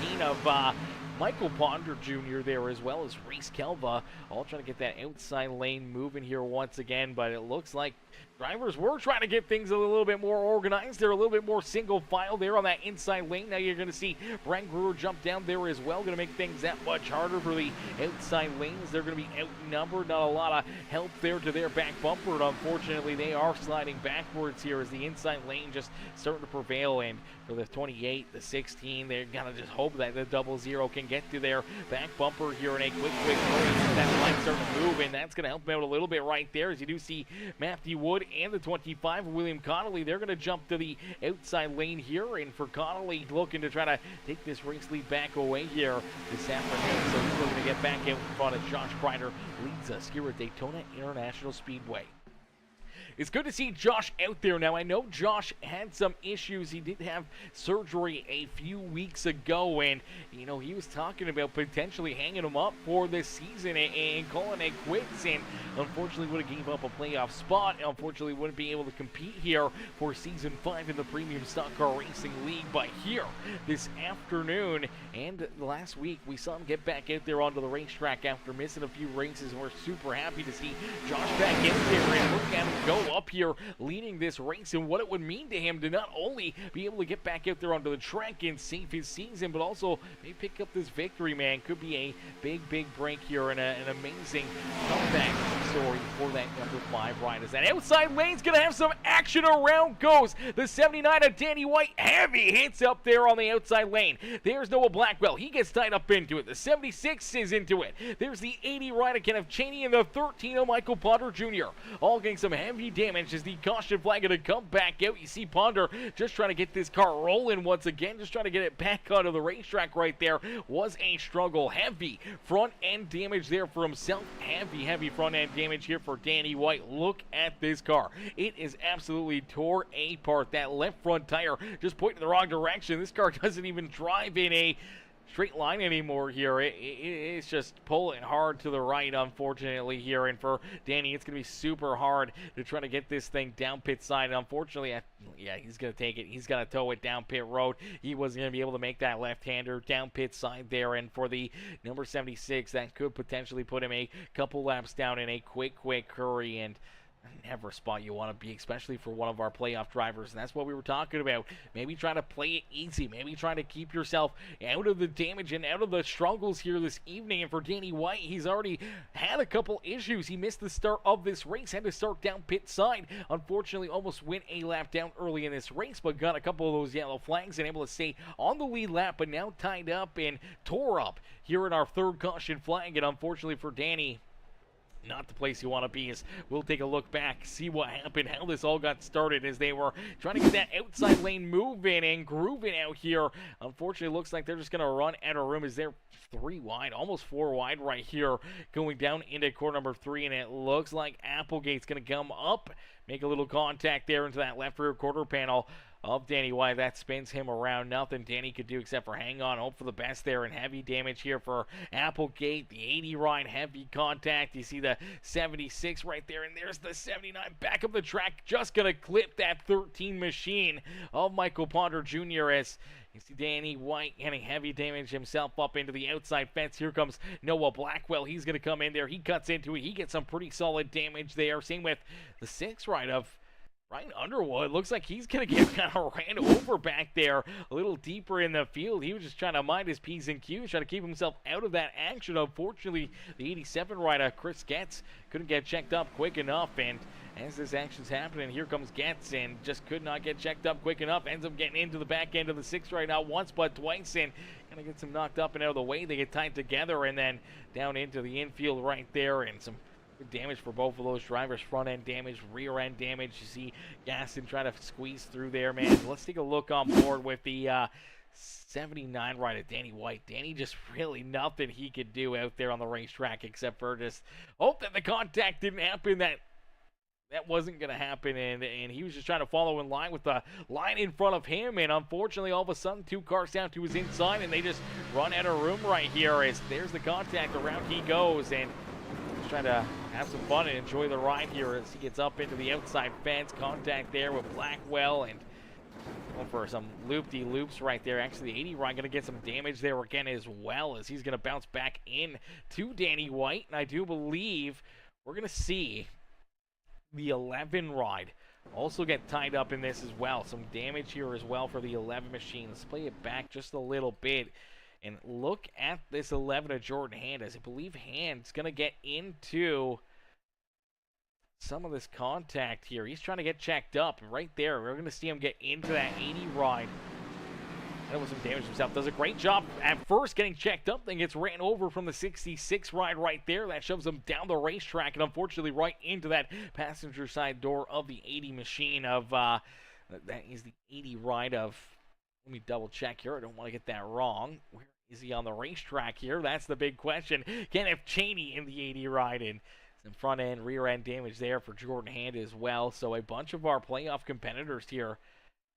13 of Michael Ponder Jr. there, as well as Reese Kelva, all trying to get that outside lane moving here once again, but it looks like drivers were trying to get things a little bit more organized. They're a little bit more single file there on that inside lane. Now you're going to see Frank Brewer jump down there as well. Going to make things that much harder for the outside lanes. They're going to be outnumbered. Not a lot of help there to their back bumper. And unfortunately, they are sliding backwards here as the inside lane just starting to prevail. And for the 28, the 16, they're going to just hope that the 00 can get to their back bumper here in a quick hurry. That line starting to move, and that's going to help them out a little bit right there as you do see Matthew Wood and the 25, William Connolly. They're going to jump to the outside lane here, and for Connolly looking to try to take this race lead back away here this afternoon. So he's looking to get back out in front as Josh Crider leads us here at Daytona International Speedway. It's good to see Josh out there now. I know Josh had some issues. He did have surgery a few weeks ago, and, you know, he was talking about potentially hanging him up for this season and calling it quits, and unfortunately would have gave up a playoff spot. Unfortunately wouldn't be able to compete here for Season 5 in the Premium Stock Car Racing League. But here, this afternoon and last week, we saw him get back out there onto the racetrack after missing a few races, and we're super happy to see Josh back out there and look at him go up here leading this race and what it would mean to him to not only be able to get back out there onto the track and save his season, but also maybe pick up this victory, man. Could be a big break here and an amazing comeback story for that number 5 rider. That outside lane's going to have some action. Around goes the 79 of Danny White. Heavy hits up there on the outside lane. There's Noah Blackwell. He gets tied up into it. The 76 is into it. There's the 80 rider, Kenneth Cheney, and the 13 of Michael Ponder Jr. All getting some heavy damage as the caution flag going to come back out. You see Ponder just trying to get this car rolling once again, just trying to get it back onto the racetrack right there. Was a struggle. Heavy front end damage there for himself. Heavy front end damage here for Danny White. Look at this car. It is absolutely tore apart. That left front tire just pointing in the wrong direction. This car doesn't even drive in a straight line anymore here. It's just pulling hard to the right, unfortunately, here. And for Danny, it's going to be super hard to try to get this thing down pit side. And unfortunately, yeah, he's going to take it. He's going to tow it down pit road. He wasn't going to be able to make that left-hander down pit side there. And for the number 76, that could potentially put him a couple laps down in a quick hurry. And never a spot you want to be, especially for one of our playoff drivers. And that's what we were talking about. Maybe try to play it easy. Maybe try to keep yourself out of the damage and out of the struggles here this evening. And for Danny White, he's already had a couple issues. He missed the start of this race, had to start down pit side. Unfortunately, almost went a lap down early in this race, but got a couple of those yellow flags and able to stay on the lead lap, but now tied up and tore up here in our third caution flag. And unfortunately for Danny, not the place you want to be. As we'll take a look back, see what happened, how this all got started as they were trying to get that outside lane moving and grooving out here. Unfortunately, looks like they're just going to run out of room as they're 3 wide, almost 4 wide right here, going down into corner number 3, and it looks like Applegate's going to come up, make a little contact there into that left rear quarter panel of Danny White. That spins him around. Nothing Danny could do except for hang on, hope for the best there, and heavy damage here for Applegate. The 80 ride, heavy contact. You see the 76 right there, and there's the 79 back of the track, just going to clip that 13 machine of Michael Ponder Jr. as you see Danny White getting heavy damage himself up into the outside fence. Here comes Noah Blackwell. He's going to come in there. He cuts into it. He gets some pretty solid damage there. Same with the 6 ride of Ryan Underwood. Looks like he's going to get kind of ran over back there a little deeper in the field. He was just trying to mind his P's and Q's, trying to keep himself out of that action. Unfortunately, the 87 rider, Chris Getz, couldn't get checked up quick enough. And as this action's happening, here comes Getz and just could not get checked up quick enough. Ends up getting into the back end of the 6 right now once but twice, and kind of gets him knocked up and out of the way. They get tied together and then down into the infield right there, and some Good damage for both of those drivers. Front end damage, rear end damage. You see Gaston trying to squeeze through there, man. Let's take a look on board with the 79 rider, Danny White. Danny just really nothing he could do out there on the racetrack except for just hope that the contact didn't happen. That wasn't going to happen, and he was just trying to follow in line with the line in front of him, and unfortunately, all of a sudden, 2 cars down to his inside, and they just run out of room right here as there's the contact. Around he goes, and he's trying to have some fun and enjoy the ride here as he gets up into the outside fence. Contact there with Blackwell, and going for some loop-de-loops right there. Actually, the 80 ride going to get some damage there again as well as he's going to bounce back in to Danny White, and I do believe we're going to see the 11 ride also get tied up in this as well. Some damage here as well for the 11 machine. Let's play it back just a little bit and look at this 11 of Jordan Hand, as I believe Hand's going to get into some of this contact here. He's trying to get checked up right there. We're going to see him get into that 80 ride. That was some damage himself. Does a great job at first getting checked up, then gets ran over from the 66 ride right there. That shoves him down the racetrack and unfortunately right into that passenger side door of the 80 machine of, that is the 80 ride of, let me double check here. I don't want to get that wrong. Where is he on the racetrack here? That's the big question. Kenneth Cheney in the 80 ride, and some front end, rear end damage there for Jordan Hand as well. So a bunch of our playoff competitors here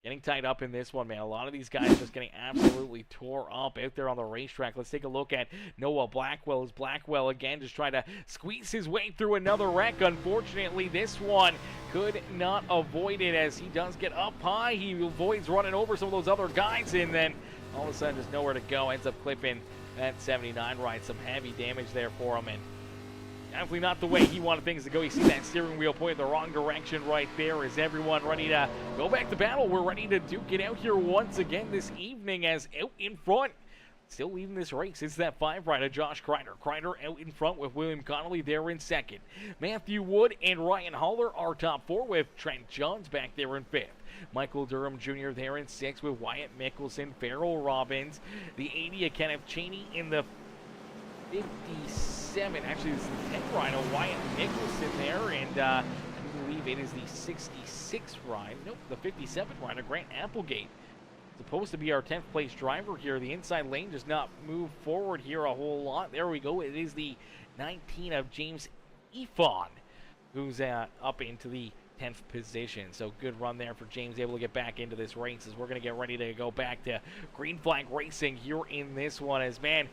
getting tied up in this one, man. A lot of these guys just getting absolutely tore up out there on the racetrack. Let's take a look at Noah Blackwell. As Blackwell again just trying to squeeze his way through another wreck. Unfortunately, this one could not avoid it as he does get up high. He avoids running over some of those other guys, and then all of a sudden just nowhere to go. Ends up clipping that 79 ride. Some heavy damage there for him, and definitely not the way he wanted things to go. You see that steering wheel pointing the wrong direction right there. Is everyone ready to go back to battle? We're ready to duke it out here once again this evening, as out in front, still leading this race, it's that 5 rider, Josh Crider. Crider out in front with William Connolly there in second. Matthew Wood and Ryan Haller are top 4 with Trent Johns back there in 5th. Michael Durham Jr. there in 6th with Wyatt Mickelson, Farrell Robbins. The 80 of Kenneth Cheney in the 57, actually this is the 10 ride of Wyatt Mickelson there, and I believe it is the 66 ride, nope, the 57 ride of Grant Applegate. Supposed to be our 10th place driver here. The inside lane does not move forward here a whole lot. There we go. It is the 19 of James Efon, who's up into the 10th position. So good run there for James, able to get back into this race as we're going to get ready to go back to green flag racing here in this one. As man,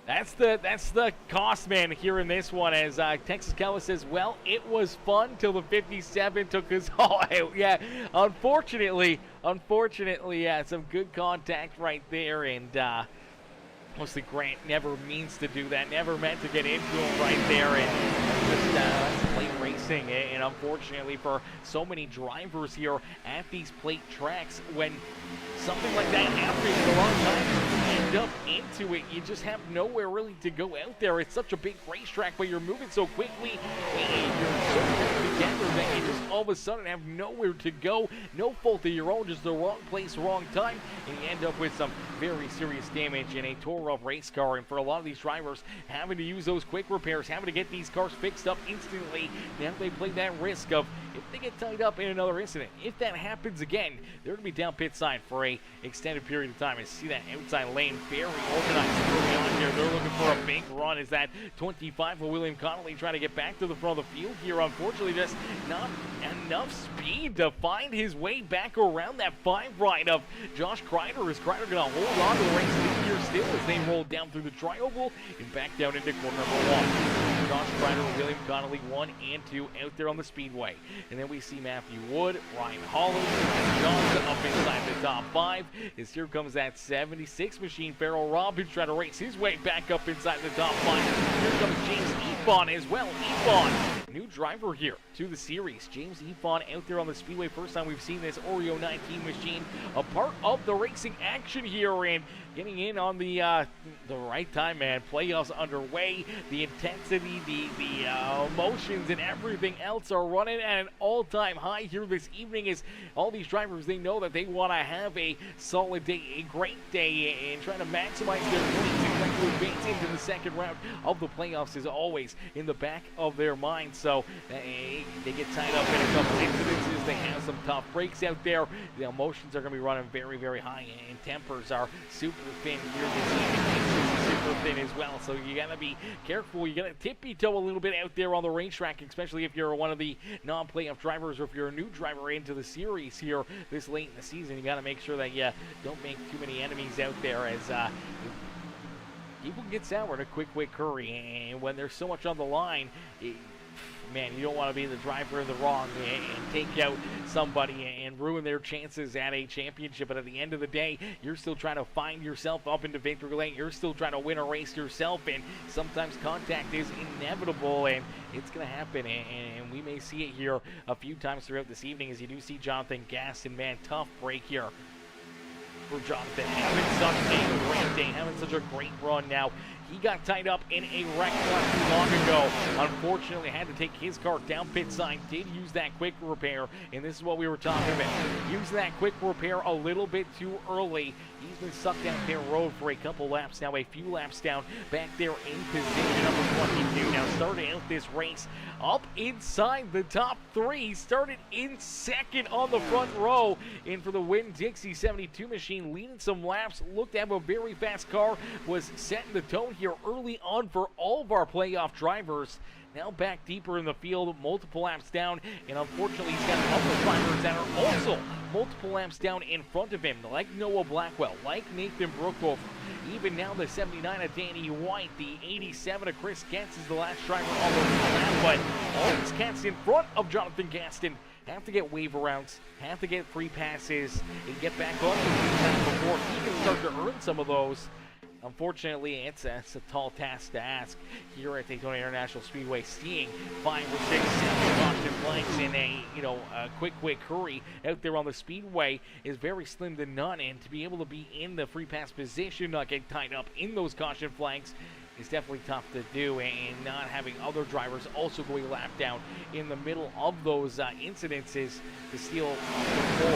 that's the cost, man, here in this one, as Texas Kelly says, well, it was fun till the 57 took us all out. Yeah, unfortunately, yeah, some good contact right there, and mostly Grant never means to do that, never meant to get into him right there, and just plate racing. And unfortunately for so many drivers here at these plate tracks, when something like that happens a lot of times, you end up into it. You just have nowhere really to go out there. It's such a big racetrack, but you're moving so quickly, and you're so close together that you just all of a sudden have nowhere to go. No fault of your own, just the wrong place, wrong time, and you end up with some very serious damage in a tore-up race car. And for a lot of these drivers, having to use those quick repairs, having to get these cars fixed up instantly, now they play that risk of, if they get tied up in another incident, if that happens again, they're going to be down pit side for a extended period of time. I see that outside lane very organized early on here. They're looking for a big run. Is that 25 for William Connolly trying to get back to the front of the field here? Unfortunately, just not enough speed to find his way back around that 5 ride of Josh Crider. Is Crider going to hold on to the race lead here still as they roll down through the tri-oval and back down into corner number 1? Josh Crider, William Connolly 1 and 2 out there on the Speedway. And then we see Matthew Wood, Ryan Holler, and Johnson up inside the top 5. As here comes that 76 machine, Farrell Robbins trying to race his way back up inside the top 5. Here comes James Efon as well. Efon, new driver here to the series. James Efon out there on the Speedway. First time we've seen this Oreo 19 machine a part of the racing action here, and getting in on the right time, man. Playoffs underway. The intensity, the emotions, and everything else are running at an all-time high here this evening. As all these drivers, they know that they want to have a solid day, a great day, and trying to maximize their points trying to advance into the second round of the playoffs is always in the back of their mind. So they get tied up in a couple incidences. They have some tough breaks out there. The emotions are going to be running very, very high, and tempers are super thin here this evening. Super thin as well. So you got to be careful. You got to tippy-toe a little bit out there on the racetrack, especially if you're one of the non-playoff drivers or if you're a new driver into the series here this late in the season. You got to make sure that you don't make too many enemies out there, as people get sour in a quick hurry, and when there's so much on the line, man, you don't want to be the driver in the wrong and take out somebody and ruin their chances at a championship. But at the end of the day, you're still trying to find yourself up into victory lane. You're still trying to win a race yourself, and sometimes contact is inevitable, and it's going to happen. And we may see it here a few times throughout this evening, as you do see Jonathan Gaston. Man, tough break here for Jonathan. Having such a great run now. He got tied up in a wreck not too long ago. Unfortunately, had to take his car down pit side. Did use that quick repair, and this is what we were talking about. Using that quick repair a little bit too early. He's been sucked down pit road for a couple laps now, a few laps down, back there in position number 22. Now starting out this race up inside the top three. Started in second on the front row. In for the Winn-Dixie 72 machine, leading some laps. Looked to have a very fast car. Was setting the tone here early on for all of our playoff drivers. Now back deeper in the field, multiple laps down, and unfortunately he's got other drivers that are also multiple laps down in front of him, like Noah Blackwell, like Nathan Brookover. Even now the 79 of Danny White, the 87 of Chris Getz is the last driver on the lap, but all these cats in front of Jonathan Gaston have to get wave arounds, have to get free passes, and get back on the track before he can start to earn some of those. Unfortunately, it's a tall task to ask here at Daytona International Speedway, seeing 5 or 6, 7 caution flags in a quick hurry out there on the speedway is very slim to none, and to be able to be in the free pass position, not get tied up in those caution flags, is definitely tough to do, and not having other drivers also going lap down in the middle of those incidences to steal 4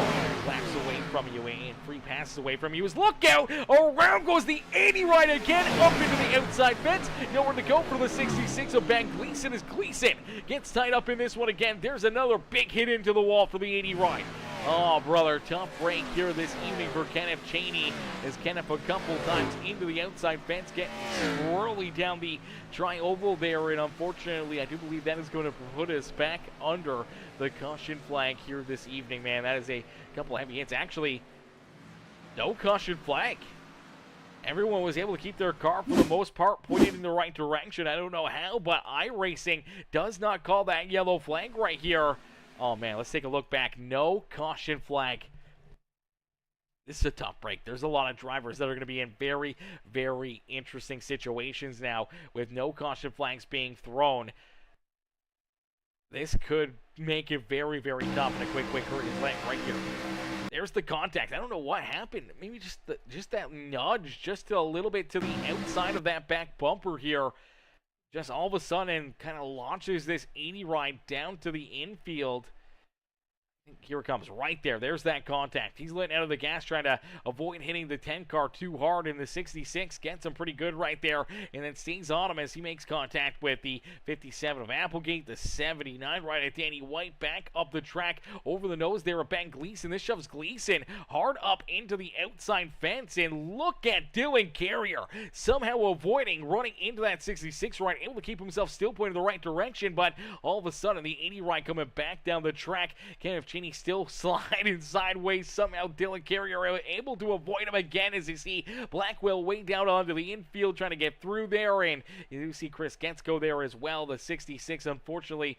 laps away from you and free passes away from you. Is look out! Around goes the 80 right again, up into the outside fence. Nowhere to go for the 66 of Ben Gleason, as Gleason gets tied up in this one again. There's another big hit into the wall for the 80 right. Oh, brother, tough break here this evening for Kenneth Cheney, as Kenneth a couple times into the outside fence, getting swirly down the tri-oval there, and unfortunately, I do believe that is going to put us back under the caution flag here this evening, man. That is a couple heavy hits. Actually, no caution flag. Everyone was able to keep their car, for the most part, pointed in the right direction. I don't know how, but iRacing does not call that yellow flag right here. Oh, man, let's take a look back. No caution flag. This is a tough break. There's a lot of drivers that are going to be in very, very interesting situations now with no caution flags being thrown. This could make it very, very tough in a quick hurry flag right here. There's the contact. I don't know what happened. Maybe just that nudge, just a little bit to the outside of that back bumper here. Just all of a sudden kind of launches this 80 ride down to the infield. Here it comes right there. There's that contact. He's letting out of the gas, trying to avoid hitting the 10 car too hard, and the 66 gets him pretty good right there, and then stays on him as he makes contact with the 57 of Applegate, the 79 right at Danny White, back up the track over the nose there of Ben Gleason. This shoves Gleason hard up into the outside fence, and look at Dylan Carrier somehow avoiding running into that 66 right, able to keep himself still pointing in the right direction, but all of a sudden the 80 right coming back down the track. Kenneth Cheney still sliding sideways. Somehow Dylan Carrier able to avoid him again, as you see Blackwell way down onto the infield trying to get through there, and you do see Chris Getz go there as well. The 66 unfortunately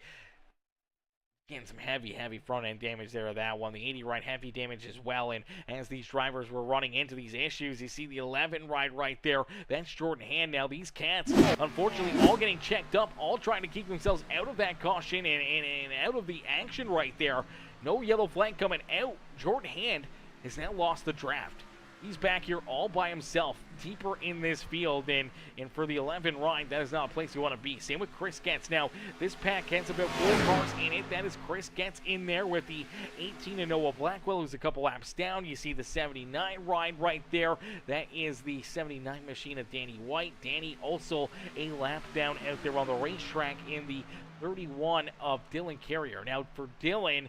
getting some heavy front end damage there of that one. The 80 right heavy damage as well, and as these drivers were running into these issues, you see the 11 right there. That's Jordan Hand. Now these cats unfortunately all getting checked up, all trying to keep themselves out of that caution and out of the action right there. No yellow flag coming out. Jordan Hand has now lost the draft. He's back here all by himself, deeper in this field, and for the 11 ride, that is not a place you want to be. Same with Chris Getz. Now, this pack has about 4 cars in it. That is Chris Getz in there with the 18 and Noah Blackwell, who's a couple laps down. You see the 79 ride right there. That is the 79 machine of Danny White. Danny also a lap down out there on the racetrack in the 31 of Dylan Carrier. Now, for Dylan,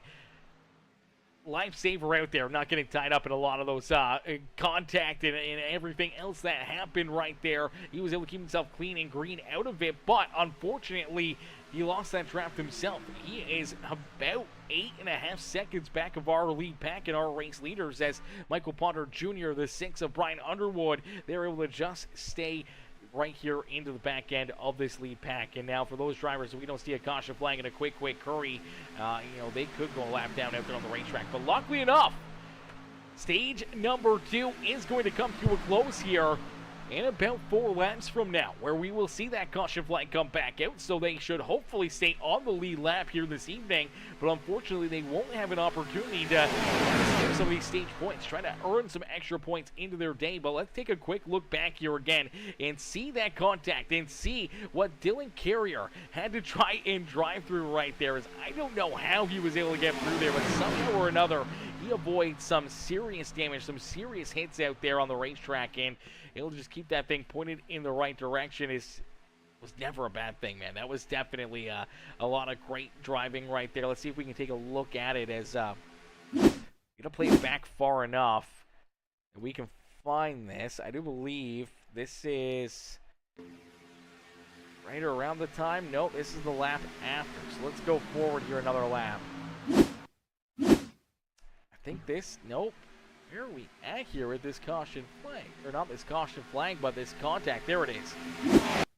lifesaver out there, not getting tied up in a lot of those contact and everything else that happened right there. He was able to keep himself clean and green out of it, but unfortunately, he lost that draft himself. He is about 8.5 seconds back of our lead pack and our race leaders as Michael Potter Jr., the 6 of Brian Underwood, they're able to just stay right here into the back end of this lead pack. And now for those drivers, we don't see a caution flag in a quick hurry. They could go a lap down out there on the racetrack. But luckily enough, stage number 2 is going to come to a close here in about 4 laps from now, where we will see that caution flag come back out, so they should hopefully stay on the lead lap here this evening, but unfortunately they won't have an opportunity to steal some of these stage points, try to earn some extra points into their day. But let's take a quick look back here again and see that contact and see what Dylan Carrier had to try and drive through right there. As I don't know how he was able to get through there, but somehow or another he avoids some serious damage, some serious hits out there on the racetrack, and he'll just keep that thing pointed in the right direction. Was never a bad thing, man. That was definitely a lot of great driving right there. Let's see if we can take a look at it as gonna play it back far enough and we can find this. I do believe this is right around the time. Nope, this is the lap after. So let's go forward here another lap. I think this, nope. Where are we at here with this caution flag? Or not this caution flag, but this contact. There it is.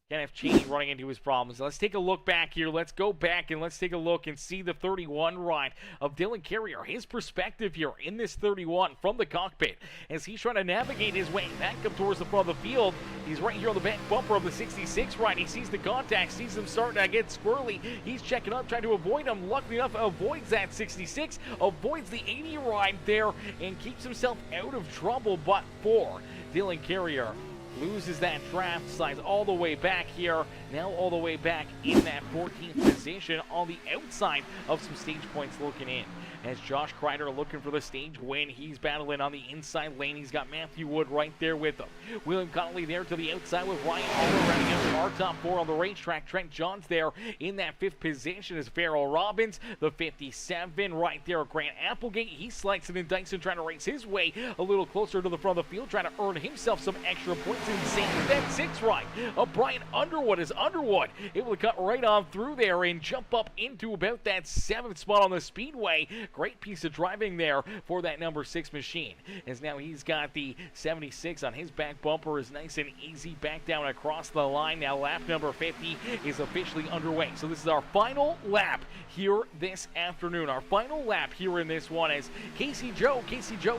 Kenneth Cheney running into his problems. Let's take a look back here. Let's go back and let's take a look and see the 31 ride of Dylan Carrier. His perspective here in this 31 from the cockpit as he's trying to navigate his way back up towards the front of the field. He's right here on the back bumper of the 66 ride. He sees the contact, sees them starting to get squirrely. He's checking up, trying to avoid them. Luckily enough, avoids that 66, avoids the 80 ride there, and keeps himself out of trouble. But for Dylan Carrier, loses that draft, slides all the way back here, now all the way back in that 14th position on the outside of some stage points looking in. As Josh Crider looking for the stage win, he's battling on the inside lane. He's got Matthew Wood right there with him. William Connolly there to the outside with Ryan Aller running out our top 4 on the racetrack. Trent Johns there in that 5th position is Farrell Robbins, the 57 right there. Grant Applegate, he slides it in Dyson trying to race his way a little closer to the front of the field, trying to earn himself some extra points. Insane with that 6 right of Brian Underwood is Underwood able to cut right on through there and jump up into about that 7th spot on the Speedway. Great piece of driving there for that number 6 machine, as now he's got the 76 on his back bumper, is nice and easy back down across the line. Now lap number 50 is officially underway. So this is our final lap here this afternoon. Our final lap here in this one as Casey Joe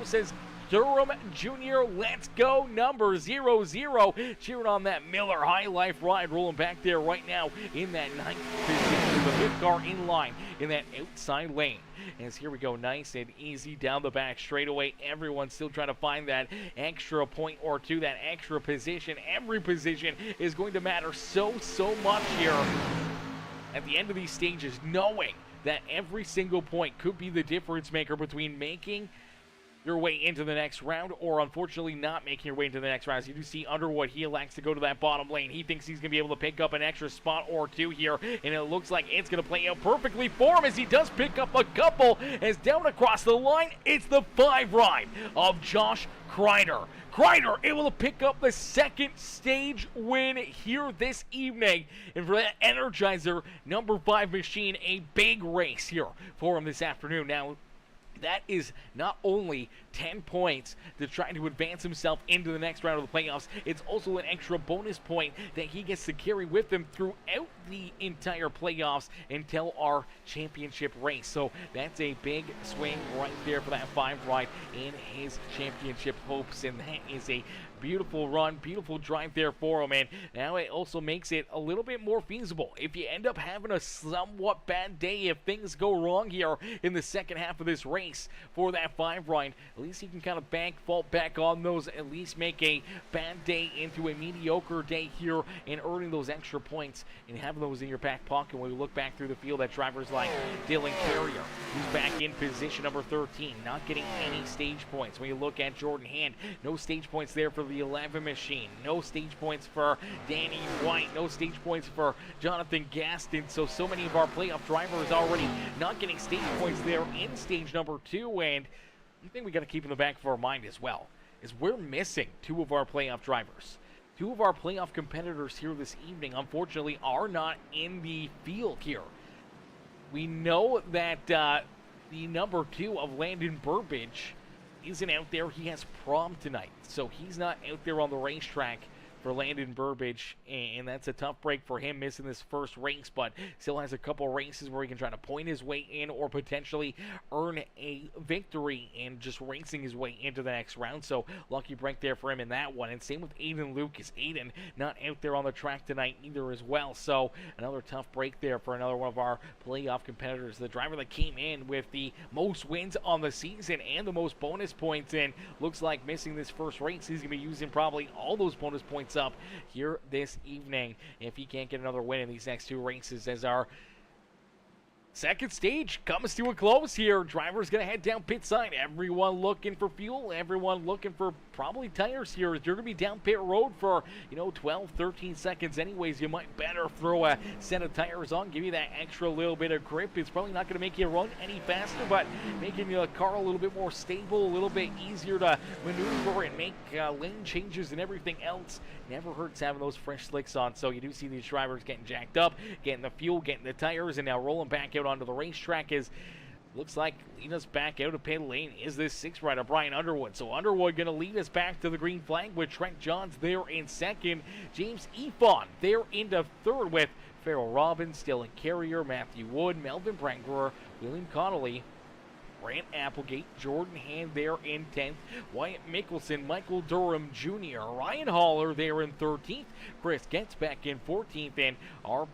says, Durham Jr., let's go, number 00. Cheering on that Miller High Life ride, rolling back there right now in that 9th position. The 5th car in line in that outside lane. As here we go, nice and easy down the back straightaway. Everyone's still trying to find that extra point or two, that extra position. Every position is going to matter so much here at the end of these stages, knowing that every single point could be the difference maker between making your way into the next round or unfortunately not making your way into the next round. As you do see Underwood, he elects to go to that bottom lane. He thinks he's going to be able to pick up an extra spot or two here, and it looks like it's going to play out perfectly for him as he does pick up a couple. As down across the line, it's the 5 ride of Josh Crider. Crider able to pick up the 2nd stage win here this evening. And for that Energizer number 5 machine, a big race here for him this afternoon. Now, that is not only 10 points to try to advance himself into the next round of the playoffs, it's also an extra bonus point that he gets to carry with him throughout the entire playoffs until our championship race. So that's a big swing right there for that 5 ride in his championship hopes, and that is a beautiful run, beautiful drive there for him, and now it also makes it a little bit more feasible. If you end up having a somewhat bad day, if things go wrong here in the second half of this race for that 5 ride, at least you can kind of fall back on those, at least make a bad day into a mediocre day here and earning those extra points and having those in your back pocket. When we look back through the field at drivers like Dylan Carrier, who's back in position number 13, not getting any stage points. When you look at Jordan Hand, no stage points there for the 11 machine, no stage points for Danny White, no stage points for Jonathan Gaston. So many of our playoff drivers already not getting stage points there in stage number 2, and one thing we got to keep in the back of our mind as well is we're missing 2 of our playoff drivers. 2 of our playoff competitors here this evening, unfortunately, are not in the field here. We know that the number 2 of Landon Burbage isn't out there. He has prom tonight, so he's not out there on the racetrack for Landon Burbage, and that's a tough break for him, missing this first race, but still has a couple races where he can try to point his way in or potentially earn a victory and just racing his way into the next round. So lucky break there for him in that one. And same with Aiden Lucas. Aiden not out there on the track tonight either as well, so another tough break there for another one of our playoff competitors, the driver that came in with the most wins on the season and the most bonus points, and looks like missing this first race, he's going to be using probably all those bonus points up here this evening if he can't get another win in these next 2 races, as our second stage comes to a close here. Driver's going to head down pit side. Everyone looking for fuel. Everyone looking for probably tires here. You're going to be down pit road for, 12, 13 seconds anyways. You might better throw a set of tires on, give you that extra little bit of grip. It's probably not going to make you run any faster, but making your car a little bit more stable, a little bit easier to maneuver and make lane changes and everything else. Never hurts having those fresh slicks on. So you do see these drivers getting jacked up, getting the fuel, getting the tires, and now rolling back out onto the racetrack. Is looks like leading us back out of pit lane is this 6 rider, Brian Underwood. So Underwood going to lead us back to the green flag with Trent Johns there in second. James Efon there into third with Farrell Robbins, Dylan Carrier, Matthew Wood, Melvin Brangler, William Connolly, Grant Applegate, Jordan Hand there in 10th, Wyatt Mickelson, Michael Durham Jr., Ryan Haller there in 13th, Chris gets back in 14th, and our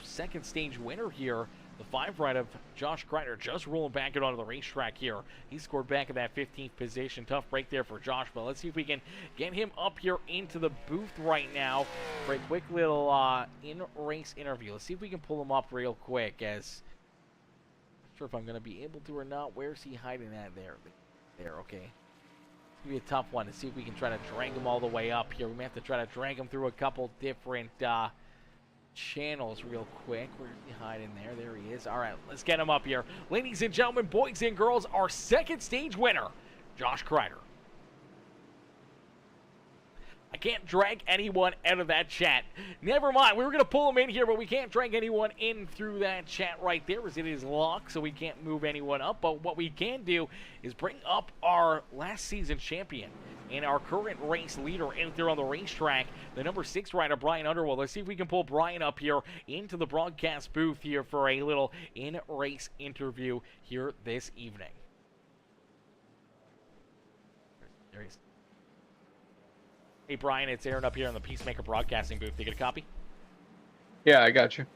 second stage winner here, the 5 ride of Josh Crider, just rolling back out onto the racetrack here. He scored back in that 15th position. Tough break there for Josh, but let's see if we can get him up here into the booth right now for a quick little in-race interview. Let's see if we can pull him up real quick, as sure if I'm going to be able to or not. Where's he hiding at? There, okay. It's going to be a tough one to see if we can try to drag him all the way up here. We may have to try to drag him through a couple different channels real quick. Where's he hiding there? There he is. All right, let's get him up here. Ladies and gentlemen, boys and girls, our second stage winner, Josh Crider. I can't drag anyone out of that chat. Never mind. We were going to pull him in here, but we can't drag anyone in through that chat right there, as it is locked, so we can't move anyone up. But what we can do is bring up our last season champion and our current race leader out there on the racetrack, the number 6 rider, Brian Underwood. Let's see if we can pull Brian up here into the broadcast booth here for a little in-race interview here this evening. There he is. Hey, Brian, it's Aaron up here in the Peacemaker Broadcasting booth. You get a copy?
Yeah, I got you.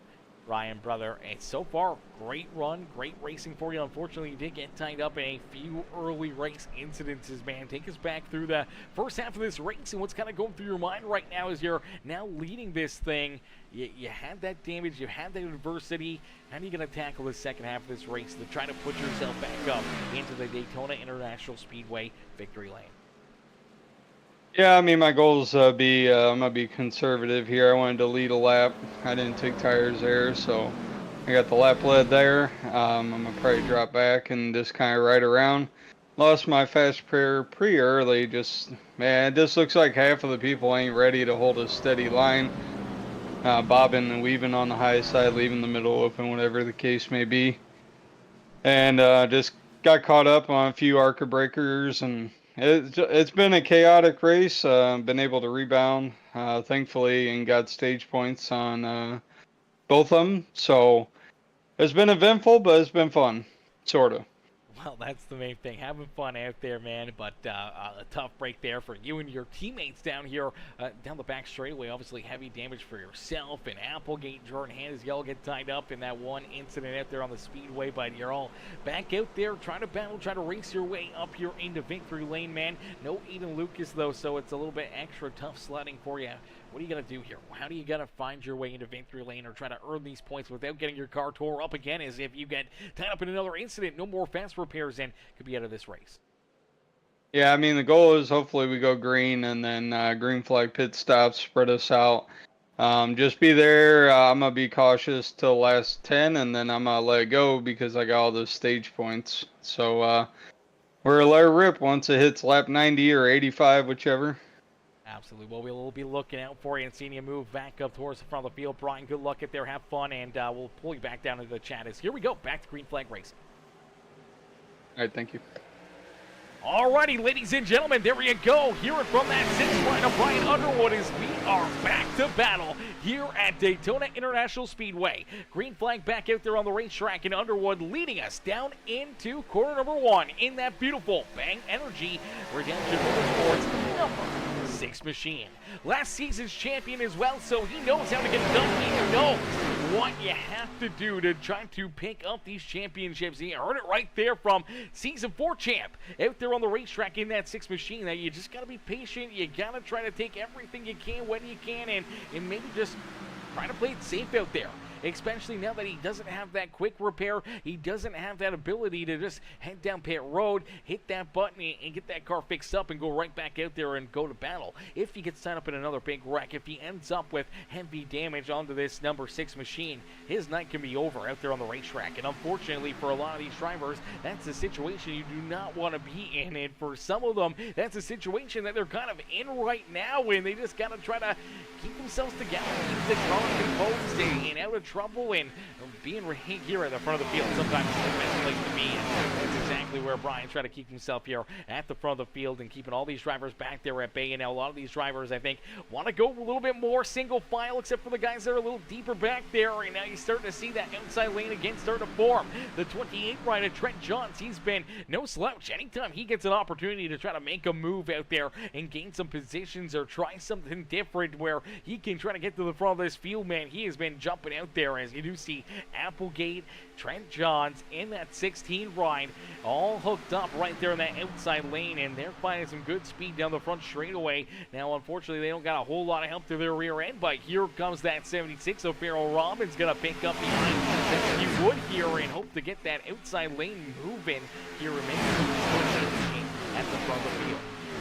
Ryan, brother, and so far, great run, great racing for you. Unfortunately, you did get tied up in a few early race incidences, man. Take us back through the first half of this race, and what's kind of going through your mind right now as you're now leading this thing. You had that damage, you had that adversity. How are you going to tackle the second half of this race to try to put yourself back up into the Daytona International Speedway victory lane?
Yeah, I mean, my goals I'm gonna be conservative here. I wanted to lead a lap. I didn't take tires there, so I got the lap lead there. I'm gonna probably drop back and just kind of ride around. Lost my fast pretty early. Just, man, this looks like half of the people ain't ready to hold a steady line. Bobbing and weaving on the high side, leaving the middle open, whatever the case may be. And just got caught up on a few ARCA breakers and It's been a chaotic race. Been able to rebound, thankfully, and got stage points on both of them. So it's been eventful, but it's been fun, sort of.
Well, that's the main thing. Having fun out there, man. But a tough break there for you and your teammates down here, down the back straightaway. Obviously, heavy damage for yourself and Applegate. Jordan Hannes, y'all get tied up in that one incident out there on the Speedway. But you're all back out there trying to battle, trying to race your way up here into victory lane, man. No Eden Lucas, though, so it's a little bit extra tough sledding for you. What are you going to do here? How do you got to find your way into victory lane or try to earn these points without getting your car tore up again? As if you get tied up in another incident, no more fast repairs, and could be out of this race.
Yeah, I mean, the goal is hopefully we go green and then green flag pit stops, spread us out. Just be there. I'm going to be cautious till last 10, and then I'm going to let it go because I got all those stage points. So we're let it rip once it hits lap 90 or 85, whichever.
Absolutely. Well, we'll be looking out for you and seeing you move back up towards the front of the field. Brian, good luck out there. Have fun, and we'll pull you back down into the chat. Here we go. Back to green flag racing.
All right, thank you.
Alrighty, ladies and gentlemen, there you go. Hearing from that sixth line of Brian Underwood as we are back to battle here at Daytona International Speedway. Green flag back out there on the racetrack, and Underwood leading us down into quarter number 1 in that beautiful Bang Energy Redemption Motorsports number 6 machine. Last season's champion as well, so he knows how to get it done. He knows what you have to do to try to pick up these championships. You heard it right there from season 4 champ out there on the racetrack in that 6 machine, that you just got to be patient. You got to try to take everything you can when you can, and maybe just try to play it safe out there. Especially now that he doesn't have that quick repair. He doesn't have that ability to just head down pit road, hit that button, and get that car fixed up and go right back out there and go to battle. If he gets tied up in another big wreck, if he ends up with heavy damage onto this number 6 machine, his night can be over out there on the racetrack. And unfortunately for a lot of these drivers, that's a situation you do not want to be in. And for some of them, that's a situation that they're kind of in right now, and they just got to try to keep themselves together, keep the car composed and out of trouble, and being here at the front of the field sometimes is the best place to be. And that's exactly where Brian's trying to keep himself here at the front of the field and keeping all these drivers back there at bay. And now a lot of these drivers, I think, want to go a little bit more single file, except for the guys that are a little deeper back there. And now you're starting to see that outside lane again start to form. The 28 rider, Trent Johns, he's been no slouch. Anytime he gets an opportunity to try to make a move out there and gain some positions or try something different where he can try to get to the front of this field, man, he has been jumping out there. As you do see Applegate, Trent Johns in that 16 ride, all hooked up right there in that outside lane, and they're finding some good speed down the front straightaway. Now, unfortunately, they don't got a whole lot of help to their rear end, but here comes that 76, so Farrell Robbins going to pick up behind Matthew Wood here and hope to get that outside lane moving here at the front of the field.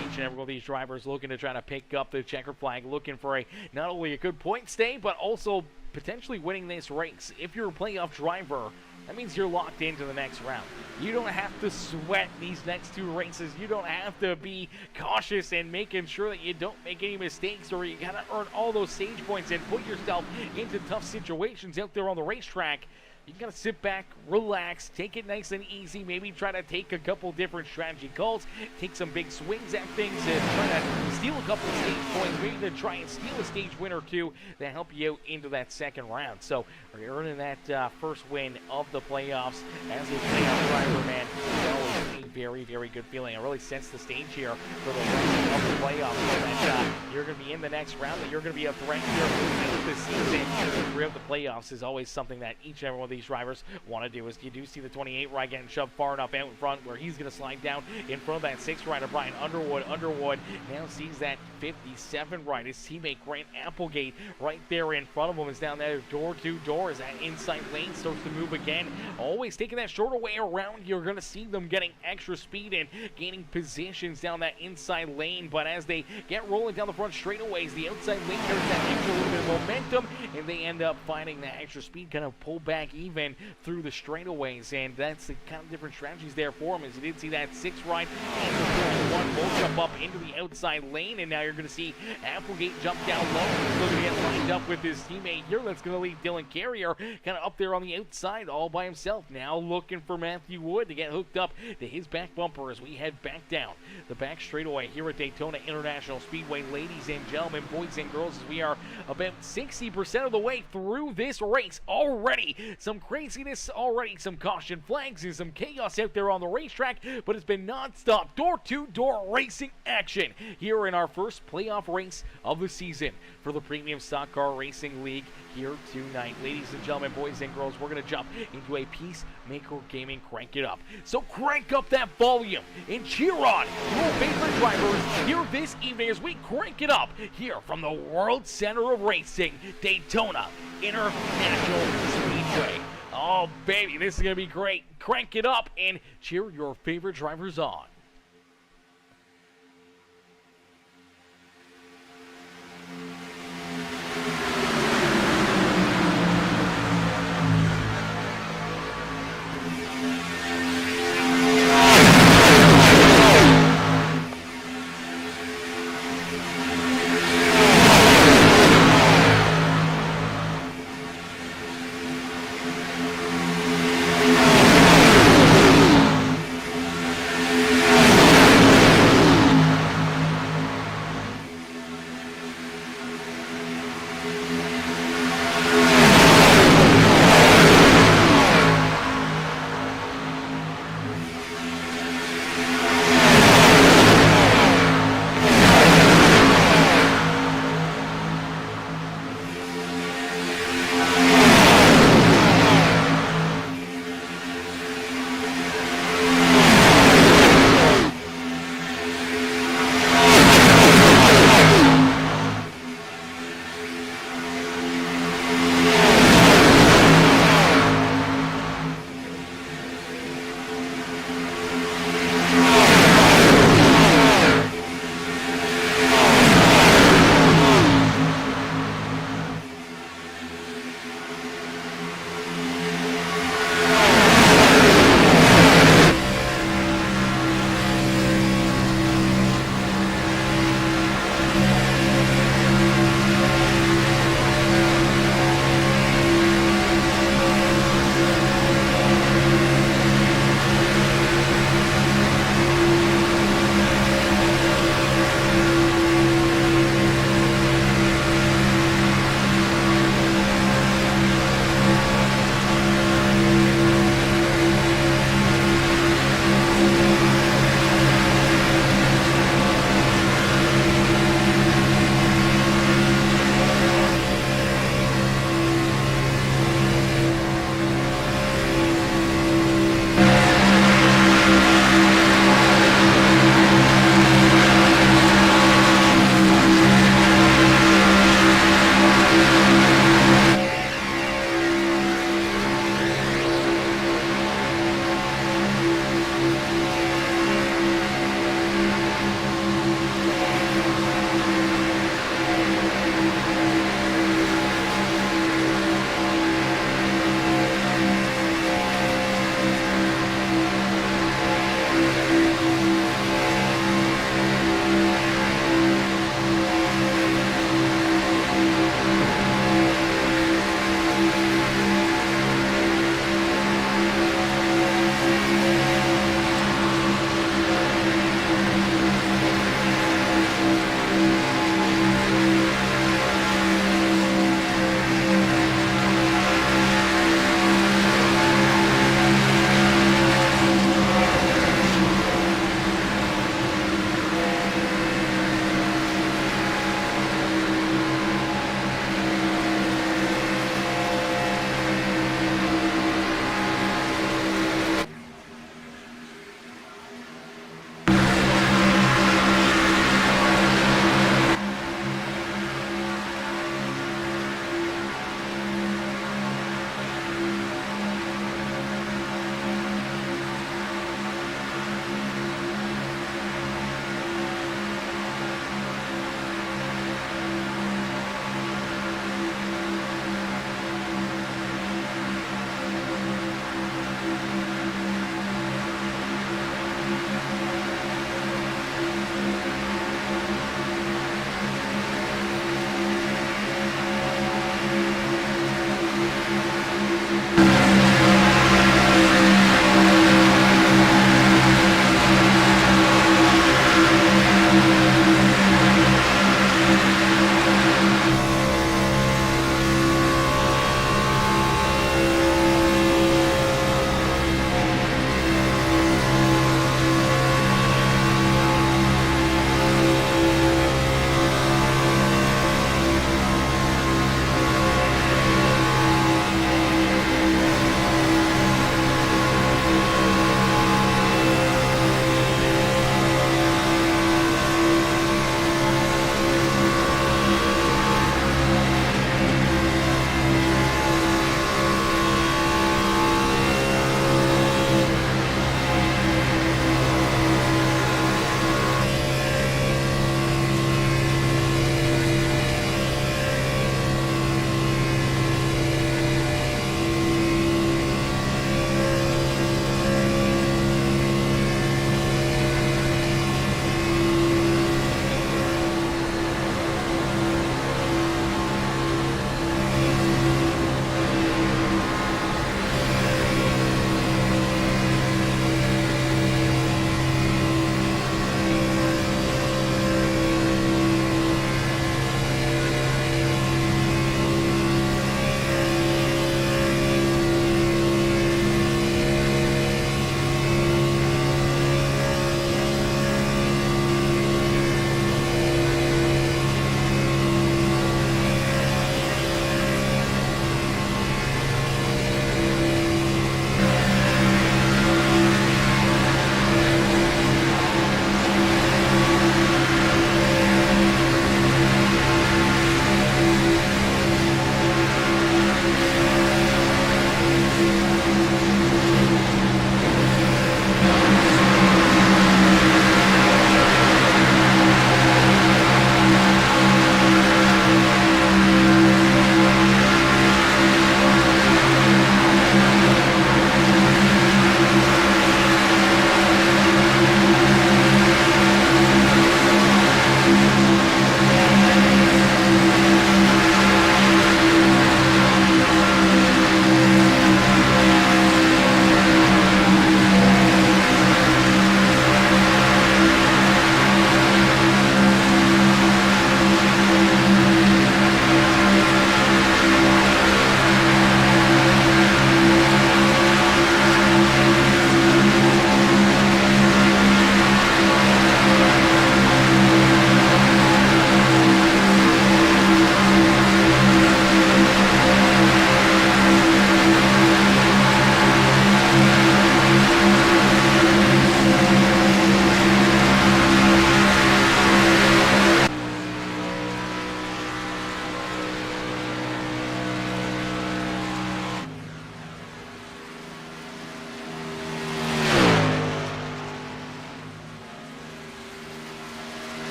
Each and every one of these drivers looking to try to pick up the checker flag, looking for not only a good point stay, but also potentially winning this race. If you're a playoff driver, that means you're locked into the next round. You don't have to sweat these next 2 races. You don't have to be cautious and making sure that you don't make any mistakes, or you got to earn all those stage points and put yourself into tough situations out there on the racetrack. You gotta sit back, relax, take it nice and easy, maybe try to take a couple different strategy calls, take some big swings at things, and try to steal a couple of stage points, maybe to try and steal a stage win or 2 that help you out into that second round. So, we're earning that first win of the playoffs as a playoff driver, man. It's always a very, very good feeling. It really sets the stage here for the rest of the playoffs, so that you're going to be in the next round, that you're going to be a threat here throughout the season. Throughout the playoffs is always something that each and every one of these drivers want to do. As you do see the 28 ride getting shoved far enough out in front where he's going to slide down in front of that 6 rider, Brian Underwood. Underwood now sees that 57 ride. His teammate Grant Applegate right there in front of him is down there door to door as that inside lane starts to move again. Always taking that shorter way around. You're going to see them getting extra speed and gaining positions down that inside lane, but as they get rolling down the front straightaways, the outside lane carries that extra little bit of momentum, and they end up finding that extra speed kind of pull back even through the straightaways, and that's the kind of different strategies there for him. As you did see that 6 ride and the 1 both jump up into the outside lane, and now you're going to see Applegate jump down low. He's looking to get lined up with his teammate here. That's going to leave Dylan Carrier kind of up there on the outside all by himself. Now looking for Matthew Wood to get hooked up to his back bumper as we head back down the back straightaway here at Daytona International Speedway. Ladies and gentlemen, boys and girls, as we are about 60% of the way through this race already. Some craziness already, some caution flags and some chaos out there on the racetrack, but it's been non-stop door-to-door racing action here in our first playoff race of the season for the Premium Stock Car Racing League here tonight. Ladies and gentlemen, boys and girls, we're going to jump into a Peacemaker Gaming Crank It Up. So crank up that volume and cheer on your favorite drivers here this evening as we crank it up here from the World Center of Racing, Daytona International Speedway. Oh, baby, this is going to be great. Crank it up and cheer your favorite drivers on.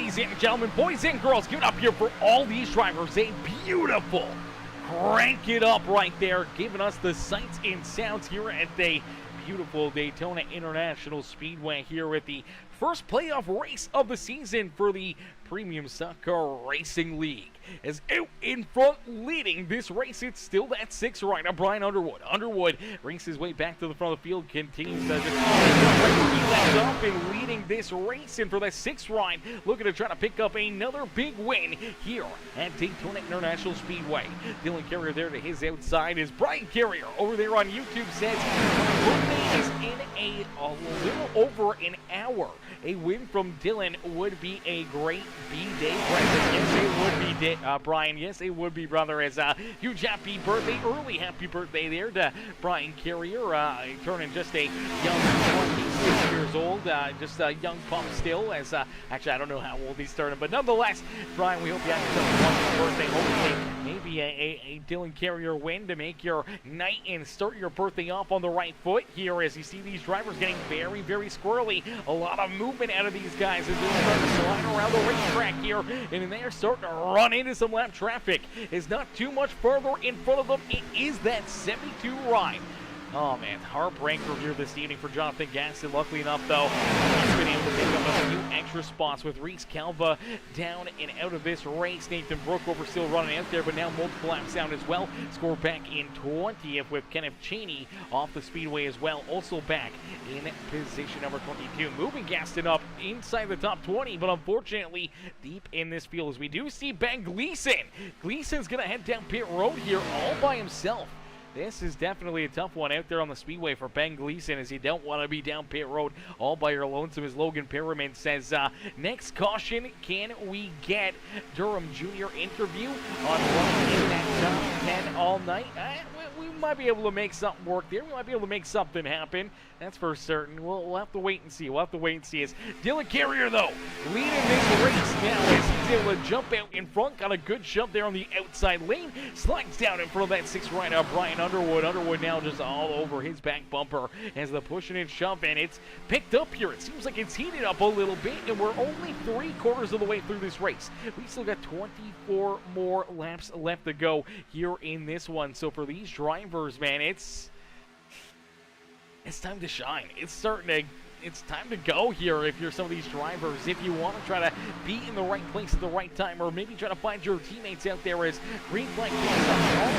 ladies and gentlemen, boys and girls, give it up here for all these drivers. A beautiful crank it up right there, giving us the sights and sounds here at the beautiful Daytona International Speedway here with the first playoff race of the season for the Premium Stock Car Racing League. As out in front leading this race, it's still that 6th rider, Brian Underwood. Underwood rings his way back to the front of the field, continues to just left up and leading this race. And for the 6th ride, looking to try to pick up another big win here at Daytona International Speedway. Dylan Carrier there to his outside is Brian Carrier over there on YouTube says birthday is in a little over an hour. A win from Dylan would be a great B-Day present. Yes, it would be, Brian. Yes, it would be, brother. As huge happy birthday, early happy birthday there to Brian Carrier, turning just a young 26 years old, just a young pump still. As actually, I don't know how old he's turning, but nonetheless, Brian, we hope you have yourself a wonderful birthday. Hopefully, maybe a Dylan Carrier win to make your night and start your birthday off on the right foot here. As you see these drivers getting very, very squirrely. A lot of movement out of these guys as they're starting to slide around the racetrack here, and they're starting to run into some lap traffic. It's not too much further in front of them. It is that 72 ride. Oh, man, heartbreaker here this evening for Jonathan Gaston. Luckily enough, though, he's been able to pick up a few extra spots with Reese Calva down and out of this race. Nathan Brookover still running out there, but now multiple laps down as well. Score back in 20th with Kenneth Cheney off the speedway as well, also back in position number 22. Moving Gaston up inside the top 20, but unfortunately deep in this field as we do see Ben Gleason. Gleason's going to head down pit road here all by himself. This is definitely a tough one out there on the speedway for Ben Gleason, as you don't want to be down pit road all by your lonesome. As Logan Perriman says, next caution, can we get Durham Jr. interview on running in that top 10 all night? We might be able to make something work there. We might be able to make something happen. That's for certain. We'll have to wait and see. We'll have to wait and see. As Dylan Carrier, though, leading this race now as he's able to jump out in front. Got a good shove there on the outside lane. Slides down in front of that 6th rider, Brian Underwood. Underwood now just all over his back bumper as the pushing and shoving. It's picked up here. It seems like it's heated up a little bit, and we're only 3/4 of the way through this race. We still got 24 more laps left to go here in this one. So for these drivers, man, it's time to shine. It's time to go here if you're some of these drivers. If you want to try to be in the right place at the right time, or maybe try to find your teammates out there, as green flag all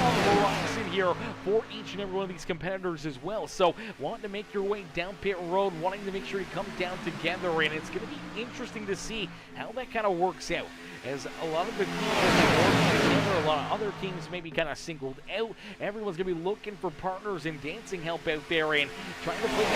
on the horizon here for each and every one of these competitors as well. So wanting to make your way down pit road, wanting to make sure you come down together, and it's going to be interesting to see how that kind of works out. As a lot of the teams are working together, a lot of other teams may be kind of singled out. Everyone's going to be looking for partners and dancing help out there and trying to play the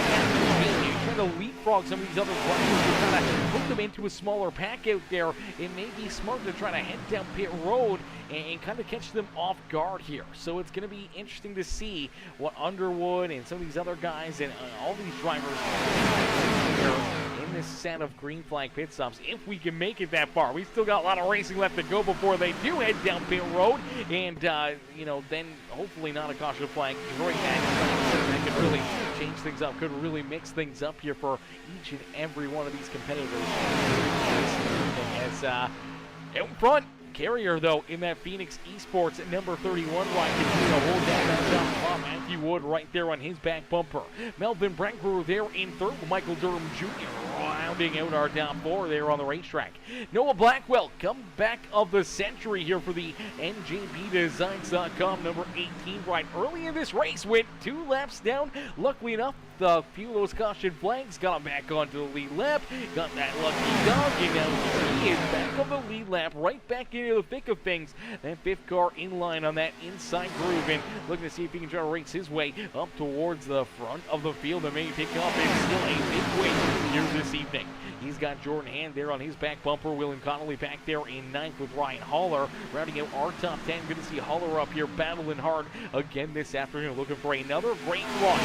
game, trying to leapfrog some of these other drivers and trying to put them into a smaller pack out there. It may be smart to try to head down pit road and kind of catch them off guard here. So it's going to be interesting to see what Underwood and some of these other guys and all these drivers in this set of green flag pit stops, if we can make it that far. We still got a lot of racing left to go before they do head down pit road, and then hopefully not a caution flag during that could really change things up, could really mix things up here for each and every one of these competitors. As out in front, Carrier, though, in that Phoenix Esports at number 31 ride, continuing to hold down that top spot. Matthew Wood right there on his back bumper. Melvin Brankruer there in third. Michael Durham Jr. rounding out our top 4 there on the racetrack. Noah Blackwell, comeback of the century here for the NJBDesigns.com number 18 ride. Early in this race, went 2 laps down. Luckily enough, the few of those caution flags got him back onto the lead lap. Got that lucky dog, and now he is back on the lead lap, right back into the thick of things. That 5th car in line on that inside groove, and looking to see if he can try to race his way up towards the front of the field and maybe pick up. It's still a big win here this evening. He's got Jordan Hand there on his back bumper. William Connolly back there in 9th with Ryan Haller. Rounding out our top 10. Good to see Haller up here battling hard again this afternoon. Looking for another great run.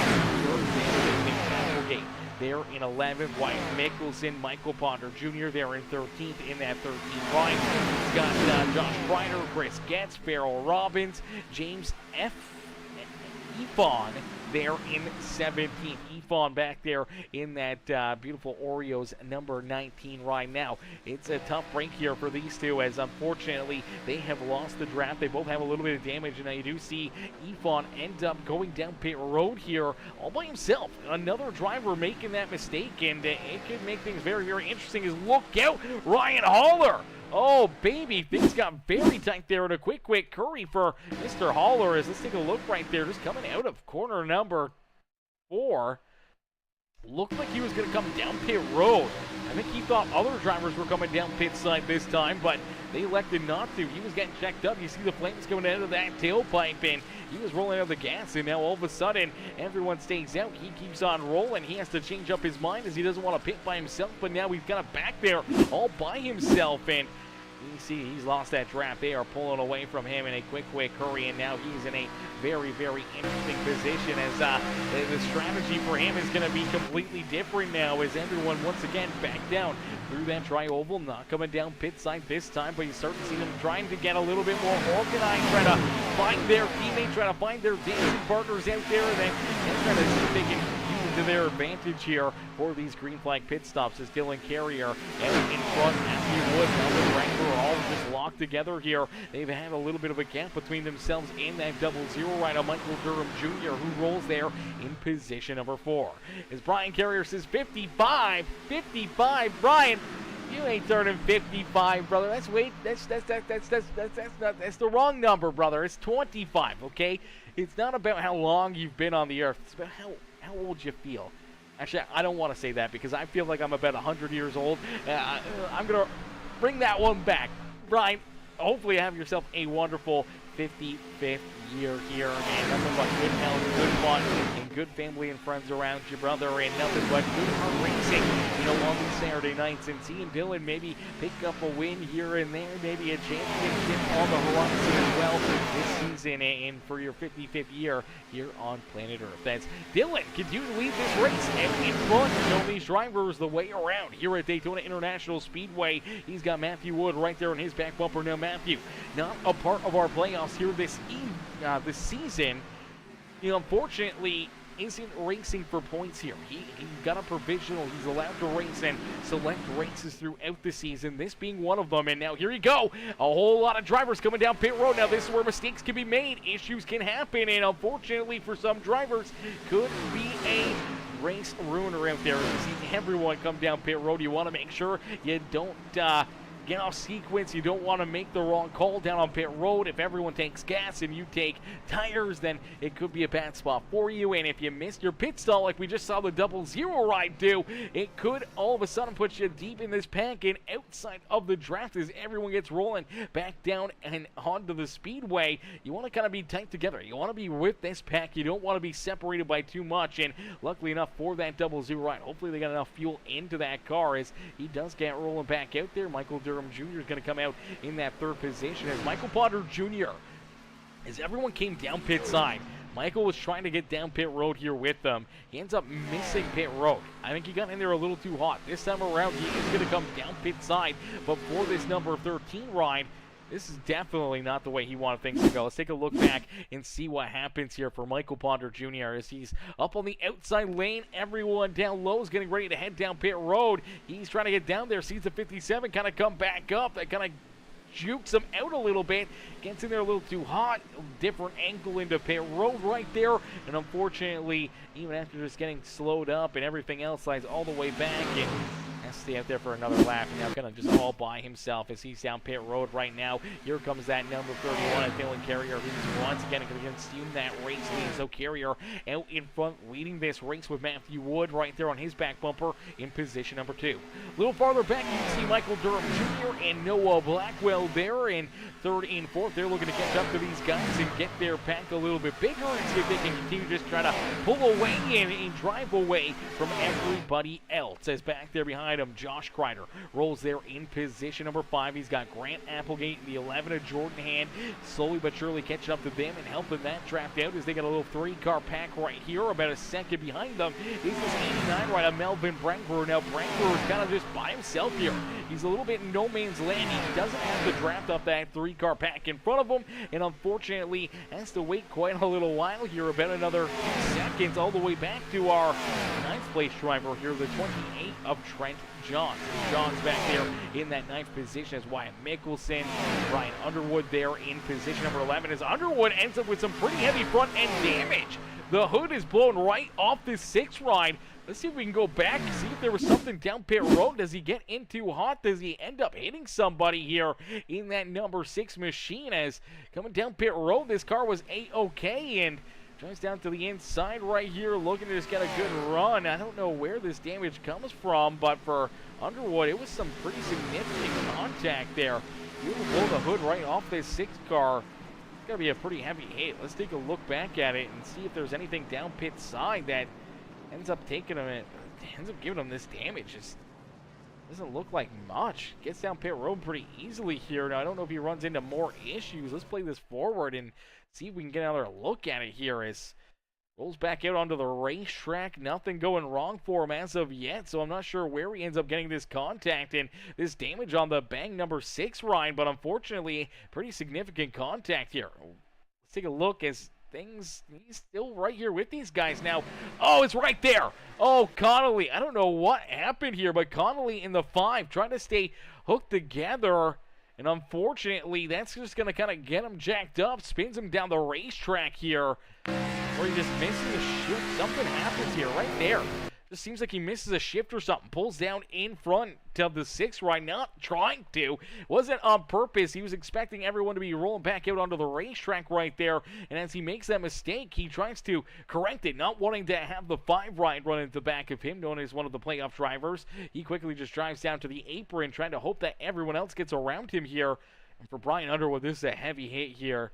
There in 11th, Wyatt Mickelson, Michael Ponder Jr. there in 13th in that 13th line. He's got Josh Ryder, Chris Getz, Farrell Robbins, James F. Efon there in 17th. Efon back there in that beautiful Oreos number 19 right now. It's a tough break here for these two, as unfortunately they have lost the draft. They both have a little bit of damage, and now you do see Efon end up going down pit road here all by himself. Another driver making that mistake, and it could make things very, very interesting. Is look out, Ryan Haller. Oh, baby, things got very tight there, and a quick curry for Mr. Haller. As let's take a look right there, just coming out of corner number 4. Looked like he was going to come down pit road. I think he thought other drivers were coming down pit side this time, but they elected not to. He was getting checked up. You see the flames coming out of that tailpipe, and he was rolling out of the gas, and now all of a sudden, everyone stays out. He keeps on rolling. He has to change up his mind as he doesn't want to pit by himself, but now he's got it back there all by himself, and you see he's lost that draft. They are pulling away from him in a quick hurry, and now he's in a very, very interesting position, as the strategy for him is going to be completely different now, as everyone once again back down through that tri-oval, not coming down pit side this time, but you start to see them trying to get a little bit more organized, trying to find their teammates, trying to find their dancing partners out there, and then trying to see if they can use it to their advantage here for these green flag pit stops, as Dylan Carrier out in front, Matthew Wood, Melvin Wrangler, all just locked together here. They've had a little bit of a gap between themselves in that 0-0 right on Michael Durham Jr., who rolls there in position number 4. As Brian Carrier says 55, Brian, you ain't turning 55, brother. That's the wrong number, brother. It's 25, okay? It's not about how long you've been on the earth. It's about how old you feel. Actually, I don't want to say that, because I feel like I'm about 100 years old. I'm going to bring that one back. Brian, hopefully have yourself a wonderful 55th year here, and nothing but good health, good fun, and good family and friends around you, brother, and nothing but good hard racing, on these Saturday nights, and seeing Dylan maybe pick up a win here and there, maybe a championship on the horizon as well this season, and for your 55th year here on planet Earth. That's Dylan continue to lead this race, and in front, these drivers the way around here at Daytona International Speedway. He's got Matthew Wood right there on his back bumper. Now Matthew, not a part of our playoffs here this season, unfortunately isn't racing for points here. He got a provisional. He's allowed to race and select races throughout the season, this being one of them. And now here you go, a whole lot of drivers coming down pit road. Now this is where mistakes can be made, issues can happen, and unfortunately for some drivers could be a race ruiner out there. You see everyone come down pit road. You want to make sure you don't get off sequence. You don't want to make the wrong call down on pit road. If everyone takes gas and you take tires, then it could be a bad spot for you. And if you missed your pit stall like we just saw the 0-0 ride do, it could all of a sudden put you deep in this pack and outside of the draft as everyone gets rolling back down and onto the speedway. You want to kind of be tight together. You want to be with this pack. You don't want to be separated by too much. And luckily enough for that 0-0 ride, hopefully they got enough fuel into that car as he does get rolling back out there. Michael Durham Jr. is going to come out in that 3rd position as Michael Potter Jr. As everyone came down pit side, Michael was trying to get down pit road here with them. He ends up missing pit road. I think he got in there a little too hot. This time around, he is going to come down pit side, but for this number 13 ride, this is definitely not the way he wanted things to go. Let's take a look back and see what happens here for Michael Ponder Jr. as he's up on the outside lane. Everyone down low is getting ready to head down pit road. He's trying to get down there. Sees the 57 kind of come back up. That kind of jukes him out a little bit. Gets in there a little too hot. Different angle into pit road right there. And unfortunately, even after just getting slowed up and everything else, slides all the way back and has to stay out there for another lap. And now kind of just all by himself as he's down pit road right now. Here comes that number 31, Dylan Carrier, who's once again going to consume that race lead. So Carrier out in front, leading this race with Matthew Wood right there on his back bumper in position number 2. A little farther back, you can see Michael Durham Jr. and Noah Blackwell there in 3rd and 4th. They're looking to catch up to these guys and get their pack a little bit bigger and see if they can continue just try to pull away and drive away from everybody else. As back there behind behind him. Josh Crider rolls there in position number 5. He's got Grant Applegate in the 11 of Jordan Hand, slowly but surely catching up to them and helping that draft out as they got a little 3-car pack right here. About a second behind them is this 89 right of Melvin Brankbrewer. Now Brankbrewer is kind of just by himself here. He's a little bit in no man's land. He doesn't have the draft off that 3-car pack in front of him, and unfortunately has to wait quite a little while here, about another 2 seconds, all the way back to our 9th place driver here, the 28 of Trent Johns. Johns back there in that 9th position as Wyatt Mickelson. Ryan Underwood there in position number 11 as Underwood ends up with some pretty heavy front end damage. The hood is blown right off this 6th ride. Let's see if we can go back and see if there was something down pit road. Does he get in too hot? Does he end up hitting somebody here in that number 6 machine? As coming down pit road, this car was A-OK and drives down to the inside right here, looking to just get a good run. I don't know where this damage comes from, but for Underwood, it was some pretty significant contact there. You will blow the hood right off this 6th car. It's got to be a pretty heavy hit. Let's take a look back at it and see if there's anything down pit side that ends up taking him, ends up giving him this damage. Just doesn't look like much. Gets down pit road pretty easily here. Now, I don't know if he runs into more issues. Let's play this forward and see if we can get another look at it here as rolls back out onto the racetrack. Nothing going wrong for him as of yet, so I'm not sure where he ends up getting this contact and this damage on the bang number 6 ride, but unfortunately, pretty significant contact here. Let's take a look as he's still right here with these guys now. Oh, it's right there. Oh, Connolly. I don't know what happened here, but Connolly in the 5 trying to stay hooked together. And unfortunately, that's just going to kind of get him jacked up, spins him down the racetrack here. Or he just misses a shift. Something happens here right there. Just seems like he misses a shift or something. Pulls down in front of the 6 right, not trying to. Wasn't on purpose. He was expecting everyone to be rolling back out onto the racetrack right there. And as he makes that mistake, he tries to correct it, not wanting to have the 5 ride run into the back of him, known as one of the playoff drivers. He quickly just drives down to the apron, trying to hope that everyone else gets around him here. And for Brian Underwood, this is a heavy hit here.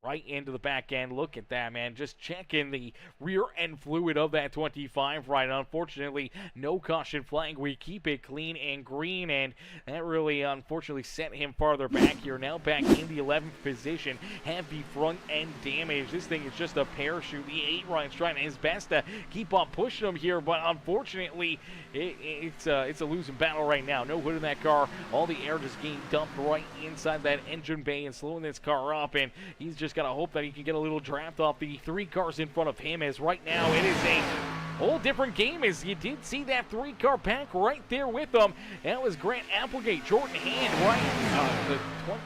Right into the back end. Look at that, man. Just checking the rear end fluid of that 25 right. Unfortunately, no caution flag. We keep it clean and green, and that really, unfortunately, sent him farther back here. Now back in the 11th position. Heavy front end damage. This thing is just a parachute. The 8 ride's trying his best to keep on pushing him here, but unfortunately, it's a losing battle right now. No hood in that car. All the air just getting dumped right inside that engine bay and slowing this car up, and he's just got to hope that he can get a little draft off the 3 cars in front of him, as right now it is a whole different game, as you did see that 3-car pack right there with them. That was Grant Applegate, Jordan Hand, right, the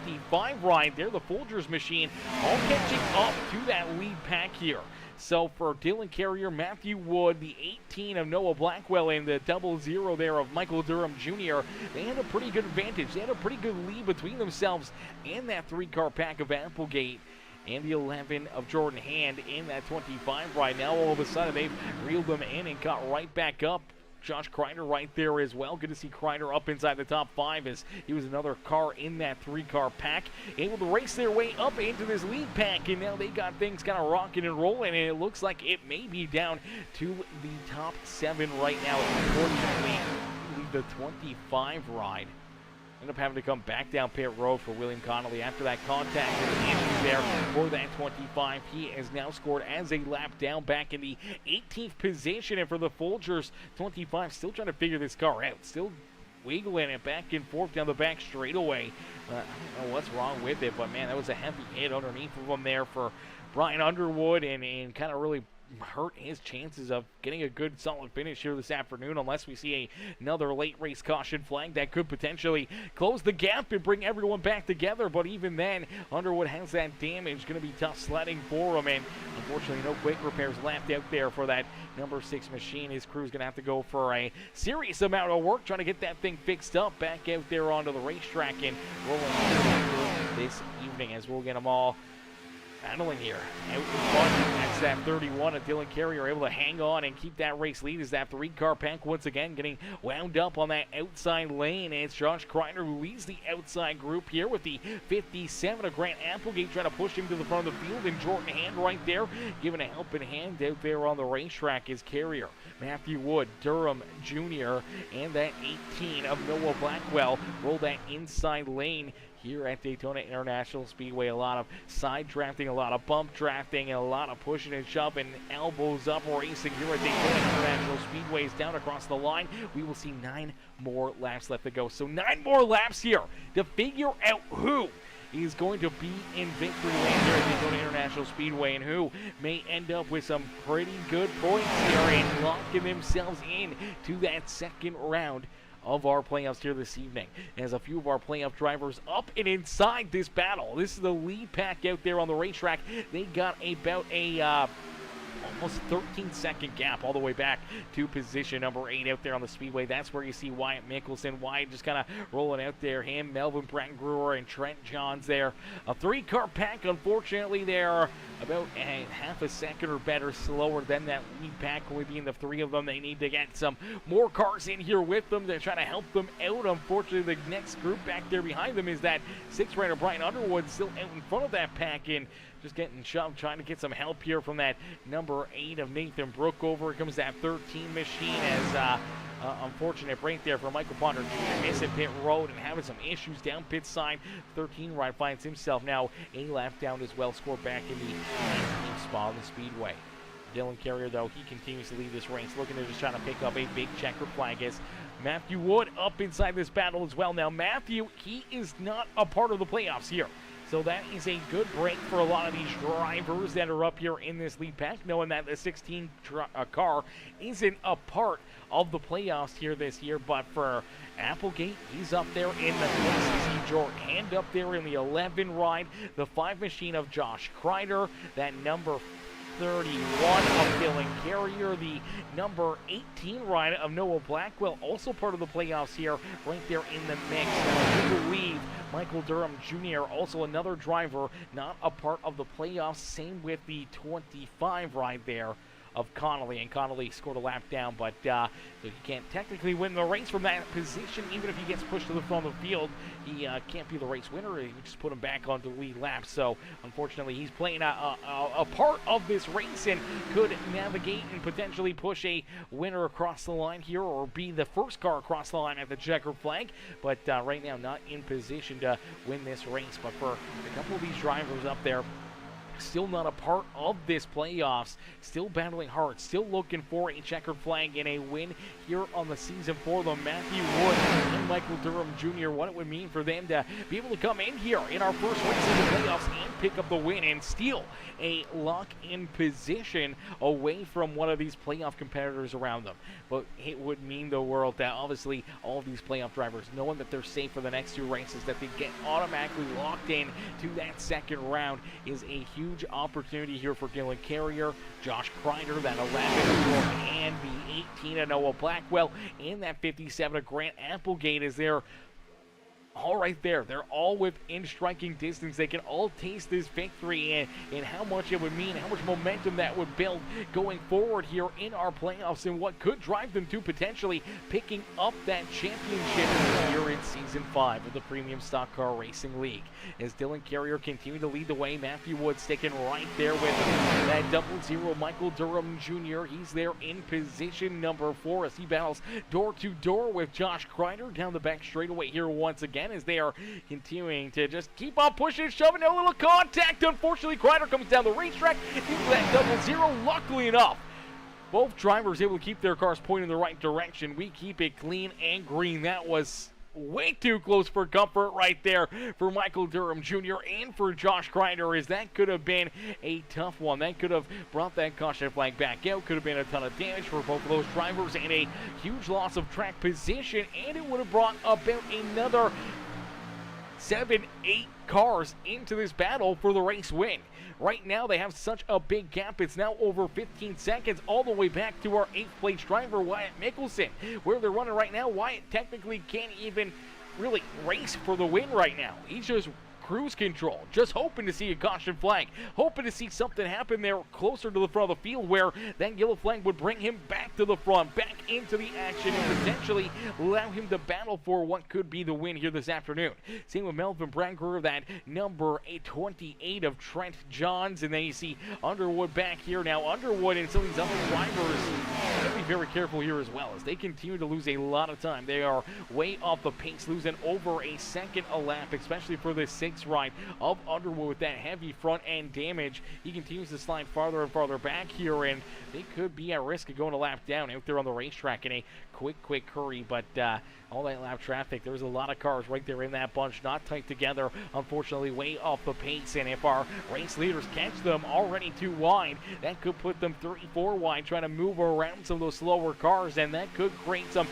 25 ride there, the Folgers machine, all catching up to that lead pack here. So for Dylan Carrier, Matthew Wood, the 18 of Noah Blackwell, and the 00 there of Michael Durham Jr., they had a pretty good advantage. They had a pretty good lead between themselves and that 3-car pack of Applegate and the 11 of Jordan Hand in that 25 right now. All of a sudden, they've reeled them in and got right back up. Josh Crider right there as well. Good to see Crider up inside the top 5 as he was another car in that 3-car pack. Able to race their way up into this lead pack, and now they got things kind of rocking and rolling, and it looks like it may be down to the top 7 right now. Unfortunately, the 25 ride end up having to come back down pit road for William Connolly after that contact and issues there for that 25. He has now scored as a lap down back in the 18th position, and for the Folgers 25, still trying to figure this car out, still wiggling it back and forth down the back straightaway. I don't know what's wrong with it, but man, that was a heavy hit underneath of him there for Brian Underwood, and kind of really hurt his chances of getting a good solid finish here this afternoon, unless we see another late race caution flag that could potentially close the gap and bring everyone back together. But even then, Underwood has that damage. Going to be tough sledding for him, and unfortunately no quick repairs left out there for that number 6 machine. His crew's going to have to go for a serious amount of work trying to get that thing fixed up back out there onto the racetrack and rolling this evening, as we'll get them all battling here. Out in front, that's that 31 of Dylan Carrier able to hang on and keep that race lead as that 3-car pack once again getting wound up on that outside lane. And it's Josh Crider who leads the outside group here with the 57 of Grant Applegate trying to push him to the front of the field. And Jordan Hand right there giving a helping hand out there on the racetrack is Carrier. Matthew Wood, Durham Jr., and that 18 of Noah Blackwell roll that inside lane here at Daytona International Speedway. A lot of side drafting, a lot of bump drafting, and a lot of pushing and shoving, elbows up racing here at Daytona International Speedway. Is down across the line. We will see 9 more laps left to go. So 9 more laps here to figure out who is going to be in victory lane here at Daytona International Speedway and who may end up with some pretty good points here and locking themselves in to that second round of our playoffs here this evening. As a few of our playoff drivers up and inside this battle. This is the lead pack out there on the racetrack. They got about a almost 13-second gap all the way back to position number 8 out there on the speedway. That's where you see Wyatt Mickelson. Wyatt just kind of rolling out there. Him, Melvin Brewer, and Trent Johns there. A 3-car pack, unfortunately, they're about a half a second or better slower than that lead pack, only being the 3 of them. They need to get some more cars in here with them to try to help them out. Unfortunately, the next group back there behind them is that 6th rider Brian Underwood still out in front of that pack and just getting shoved, trying to get some help here from that number 8 of Nathan Brookover. Here comes that 13 machine as unfortunate break there for Michael Ponder Jr. missing pit road and having some issues down pit side. 13 right finds himself now a lap down as well, scored back in the 19th spot on the speedway. Dylan Carrier, though, he continues to lead this race, looking to just trying to pick up a big checker flag as Matthew Wood up inside this battle as well. Now, Matthew, he is not a part of the playoffs here. So that is a good break for a lot of these drivers that are up here in this lead pack, knowing that the 16 car isn't a part of the playoffs here this year. But for Applegate, he's up there in the places. See Jordan Hand up there in the 11 ride, the 5 machine of Josh Crider, that number 31 of Dylan Carrier, the number 18 ride of Noah Blackwell, also part of the playoffs here, right there in the mix. Now, I do believe Michael Durham Jr., also another driver, not a part of the playoffs. Same with the 25 ride there of Connolly, and Connolly scored a lap down, but so he can't technically win the race from that position. Even if he gets pushed to the front of the field, he can't be the race winner. He just put him back onto the lead lap. So unfortunately, he's playing a part of this race and could navigate and potentially push a winner across the line here, or be the first car across the line at the checker flag. But right now, not in position to win this race. But for a couple of these drivers up there, still not a part of this playoffs, still battling hard, still looking for a checkered flag and a win here on the season for them. Matthew Wood and Michael Durham Jr., what it would mean for them to be able to come in here in our first race of the playoffs and pick up the win and steal a lock-in position away from one of these playoff competitors around them. But it would mean the world that obviously all of these playoff drivers, knowing that they're safe for the next 2 races, that they get automatically locked in to that second round, is a huge opportunity here for Dylan Carrier, Josh Crider, that 11 and the 18 of Noah Blackwell, and that 57 of Grant Applegate is there. All right there. They're all within striking distance. They can all taste this victory and how much it would mean, how much momentum that would build going forward here in our playoffs, and what could drive them to potentially picking up that championship here in Season 5 of the Premium Stock Car Racing League. As Dylan Carrier continued to lead the way, Matthew Wood sticking right there with that 00 Michael Durham Jr. He's there in position number 4 as he battles door-to-door with Josh Crider down the back straightaway here once again, as they are continuing to just keep on pushing and shoving. A little contact. Unfortunately, Crider comes down the racetrack into that 00. Luckily enough, both drivers able to keep their cars pointing in the right direction. We keep it clean and green. That was way too close for comfort right there for Michael Durham Jr. and for Josh Crider, as that could have been a tough one. That could have brought that caution flag back out. Could have been a ton of damage for both of those drivers and a huge loss of track position, and it would have brought about another 7-8 cars into this battle for the race win. Right now, they have such a big gap. It's now over 15 seconds, all the way back to our 8th place driver, Wyatt Mickelson. Where they're running right now, Wyatt technically can't even really race for the win right now. He's just cruise control, just hoping to see a caution flag, hoping to see something happen there closer to the front of the field where that yellow flag would bring him back to the front, back into the action, and potentially allow him to battle for what could be the win here this afternoon. Same with Melvin Branker, that number 28 of Trent Johns, and then you see Underwood back here. Now Underwood and some of these other drivers got to be very careful here as well, as they continue to lose a lot of time. They are way off the pace, losing over a second a lap, especially for this 6th ride of Underwood with that heavy front end damage. He continues to slide farther and farther back here, and they could be at risk of going a lap down out there on the racetrack in a quick hurry. But all that lap traffic, there's a lot of cars right there in that bunch, not tight together, unfortunately way off the pace. And if our race leaders catch them already too wide, that could put them 3-4 wide, trying to move around some of those slower cars, and that could create some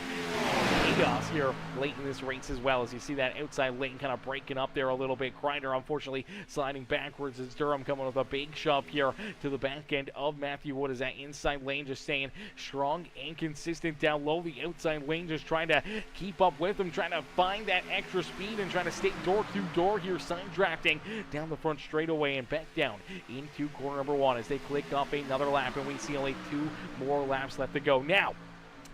chaos here late in this race as well, as you see that outside lane kind of breaking up there a little bit. Crider unfortunately sliding backwards as Durham coming with a big shove here to the back end of Matthew Wood, as that inside lane just staying strong and consistent down low. The outside lane just trying to keep up with him, trying to find that extra speed and trying to stay door to door here, side drafting down the front straightaway and back down into corner number 1 as they click off another lap, and we see only 2 more laps left to go. Now,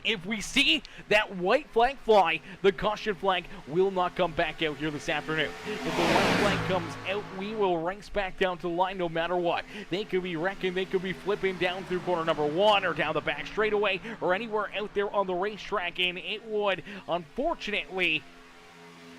if we see that white flag fly, the caution flag will not come back out here this afternoon. If the white flag comes out, we will race back down to the line no matter what. They could be wrecking, they could be flipping down through corner number 1 or down the back straightaway or anywhere out there on the racetrack, and it would, unfortunately,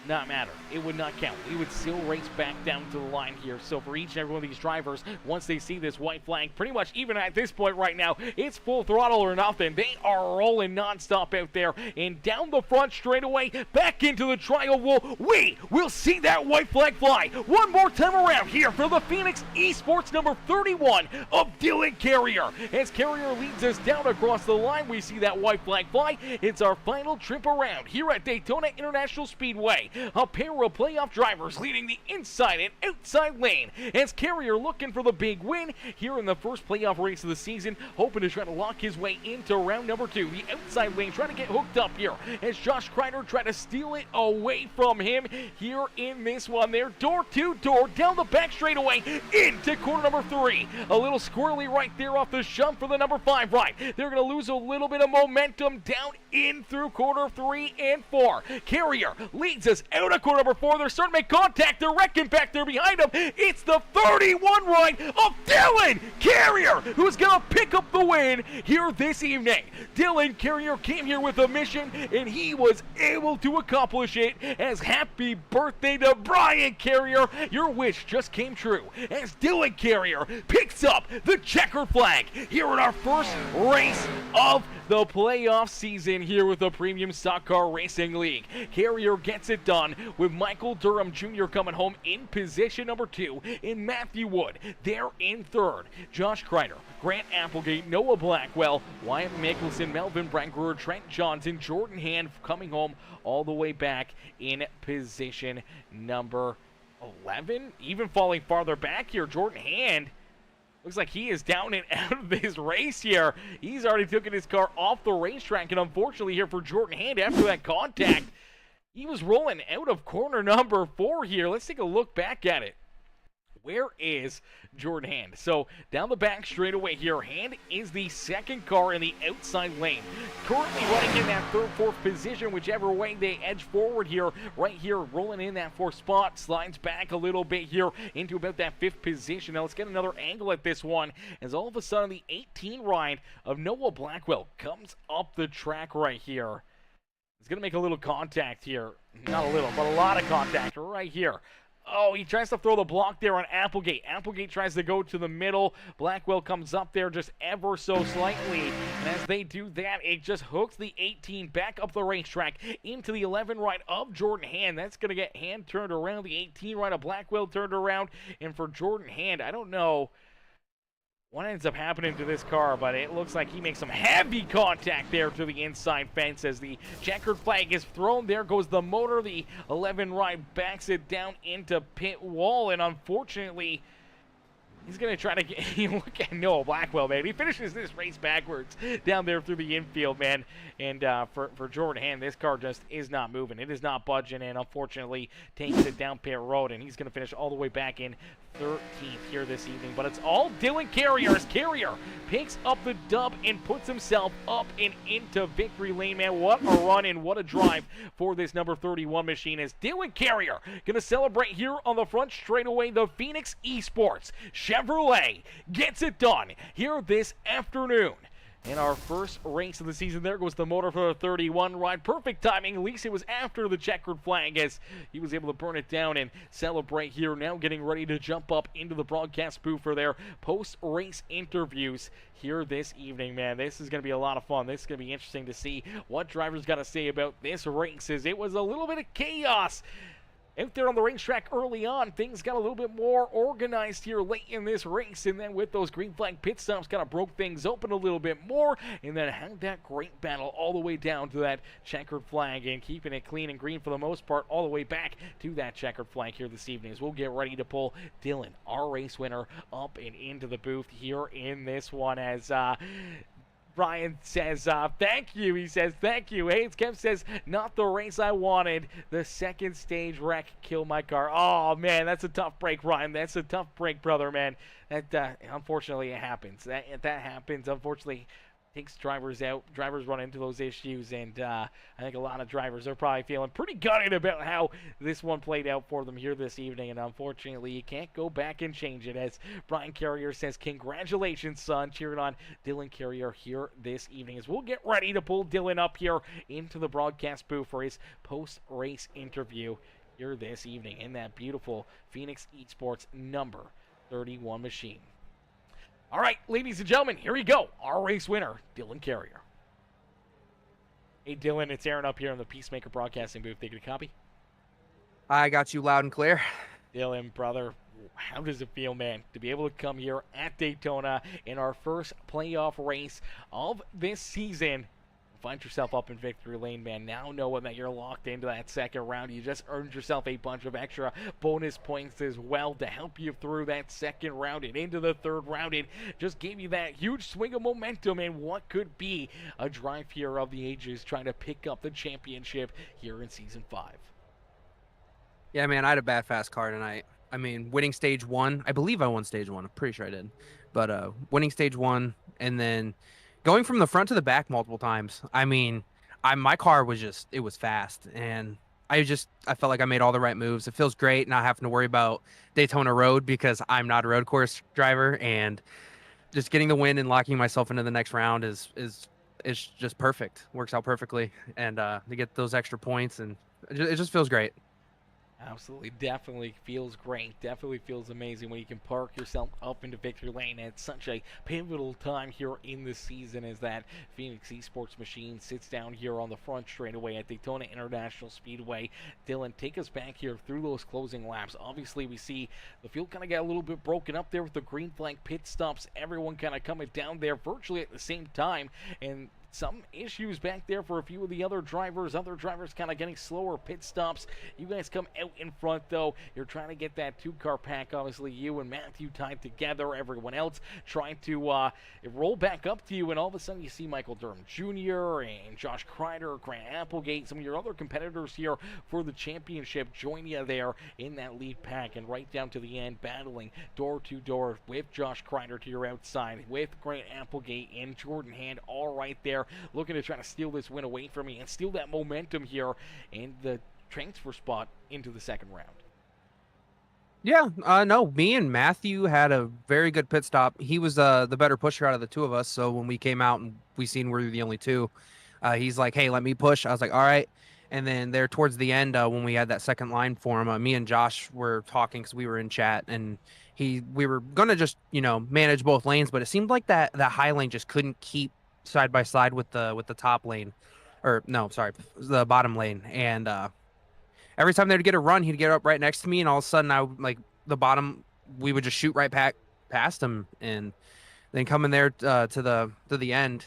not matter. It would not count. We would still race back down to the line here. So for each and every one of these drivers, once they see this white flag, pretty much even at this point right now, it's full throttle or nothing. They are rolling nonstop out there and down the front straightaway, back into the tri-oval. We will see that white flag fly one more time around here for the Phoenix Esports number 31 of Dylan Carrier. As Carrier leads us down across the line, we see that white flag fly. It's our final trip around here at Daytona International Speedway. A pair of playoff drivers leading the inside and outside lane, as Carrier looking for the big win here in the first playoff race of the season, hoping to try to lock his way into round number 2. The outside lane trying to get hooked up here as Josh Crider tried to steal it away from him here in this one. There, door to door, down the back straightaway into corner number 3. A little squirrely right there off the shove for the number 5 ride. They're going to lose a little bit of momentum down in through corner 3 and 4. Carrier leads us out of corner number 4. They're starting to make contact. They're wrecking back there behind them. It's the 31 ride of Dylan Carrier, who's going to pick up the win here this evening. Dylan Carrier came here with a mission, and he was able to accomplish it. As happy birthday to Brian Carrier. Your wish just came true, as Dylan Carrier picks up the checkered flag here in our first race of the playoff season here with the Premium Stock Car Racing League. Carrier gets it done with Michael Durham Jr. coming home in position number 2, and Matthew Wood there in 3rd. Josh Crider, Grant Applegate, Noah Blackwell, Wyatt Mickelson, Melvin Branker, Trent Johnson, Jordan Hand coming home all the way back in position number 11. Even falling farther back here, Jordan Hand looks like he is down and out of this race here. He's already taken his car off the racetrack, and unfortunately here for Jordan Hand, after that contact, he was rolling out of corner number 4 here. Let's take a look back at it. Where is Jordan Hand? So down the back straightaway here, Hand is the 2nd car in the outside lane. Currently running in that 3rd, 4th position, whichever way they edge forward here. Right here, rolling in that 4th spot, slides back a little bit here into about that 5th position. Now let's get another angle at this one, as all of a sudden the 18 ride of Noah Blackwell comes up the track right here. He's going to make a little contact here. Not a little, but a lot of contact right here. Oh, he tries to throw the block there on Applegate. Applegate tries to go to the middle. Blackwell comes up there just ever so slightly. And as they do that, it just hooks the 18 back up the racetrack into the 11 right of Jordan Hand. That's going to get Hand turned around. The 18 right of Blackwell turned around. And for Jordan Hand, I don't know what ends up happening to this car, but it looks like he makes some heavy contact there to the inside fence as the checkered flag is thrown. There goes the motor. The 11 ride backs it down into pit wall, and unfortunately, He's going to try to get, look at Noah Blackwell, man. He finishes this race backwards down there through the infield, man. And for Jordan Hand, this car just is not moving. It is not budging, and unfortunately takes it down pit road, and he's going to finish all the way back in 13th here this evening. But it's all Dylan Carrier as Carrier picks up the dub and puts himself up and into victory lane, man. What a run and what a drive for this number 31 machine as Dylan Carrier going to celebrate here on the front straightaway. The Phoenix Esports Chevrolet gets it done here this afternoon. In our first race of the season, there goes the motor for the 31 ride. Perfect timing. At least it was after the checkered flag as he was able to burn it down and celebrate here. Now getting ready to jump up into the broadcast booth for their post-race interviews here this evening, man. This is going to be a lot of fun. This is going to be interesting to see what drivers got to say about this race, as it was a little bit of chaos out there on the racetrack early on. Things got a little bit more organized here late in this race, and then with those green flag pit stops, kind of broke things open a little bit more, and then had that great battle all the way down to that checkered flag, and keeping it clean and green for the most part all the way back to that checkered flag here this evening, as we'll get ready to pull Dylan, our race winner, up and into the booth here in this one, as Brian says, thank you. He says, thank you. Heyitskevcustoms says, not the race I wanted. The second stage wreck killed my car. Oh, man, that's a tough break, Ryan. That's a tough break, brother, man. That, unfortunately, it happens. That happens. Unfortunately, takes drivers out. Drivers run into those issues, and I think a lot of drivers are probably feeling pretty gutted about how this one played out for them here this evening, and unfortunately, you can't go back and change it, as Brian Carrier says, congratulations, son, cheering on Dylan Carrier here this evening, as we'll get ready to pull Dylan up here into the broadcast booth for his post-race interview here this evening in that beautiful Phoenix Esports number 31 machine. All right, ladies and gentlemen, here we go. Our race winner, Dylan Carrier. Hey, Dylan, it's Aaron up here in the Peacemaker Broadcasting booth. Taking a copy?
I got you loud and clear.
Dylan, brother, how does it feel, man, to be able to come here at Daytona in our first playoff race of this season? Find yourself up in victory lane, man. Now knowing that you're locked into that second round, you just earned yourself a bunch of extra bonus points as well to help you through that second round and into the third round. It just gave you that huge swing of momentum and what could be a drive here of the ages, trying to pick up the championship here in Season 5.
Yeah, man, I had a bad fast car tonight. I mean, winning stage 1. I believe I won stage 1. I'm pretty sure I did. But winning stage 1 and then going from the front to the back multiple times. I mean, my car was just, it was fast, and I felt like I made all the right moves. It feels great not having to worry about Daytona Road because I'm not a road course driver, and just getting the win and locking myself into the next round is just perfect. Works out perfectly, and to get those extra points, and it just feels great.
Absolutely, definitely feels great. Definitely feels amazing when you can park yourself up into victory lane at such a pivotal time here in the season, as that Phoenix Esports machine sits down here on the front straightaway at Daytona International Speedway. Dylan, take us back here through those closing laps. Obviously, we see the field kind of got a little bit broken up there with the green flag pit stops. Everyone kind of coming down there virtually at the same time, and some issues back there for a few of the other drivers. Other drivers kind of getting slower pit stops. You guys come out in front, though. You're trying to get that two-car pack. Obviously, you and Matthew tied together. Everyone else trying to roll back up to you, and all of a sudden you see Michael Durham Jr. and Josh Crider, Grant Applegate, some of your other competitors here for the championship join you there in that lead pack, and right down to the end, battling door to door with Josh Crider to your outside, with Grant Applegate and Jordan Hand all right there, looking to try to steal this win away from me and steal that momentum here in the transfer spot into the second round.
Yeah, no, me and Matthew had a very good pit stop. He was the better pusher out of the two of us, so when we came out and we seen we were the only two, he's like, hey, let me push. I was like, all right. And then there towards the end, when we had that second line for him, me and Josh were talking because we were in chat, and we were going to just, manage both lanes, but it seemed like that high lane just couldn't keep side by side with the top lane, or no, sorry, the bottom lane. And every time they'd get a run, he'd get up right next to me, and all of a sudden the bottom, we would just shoot right past him, and then coming there to the end,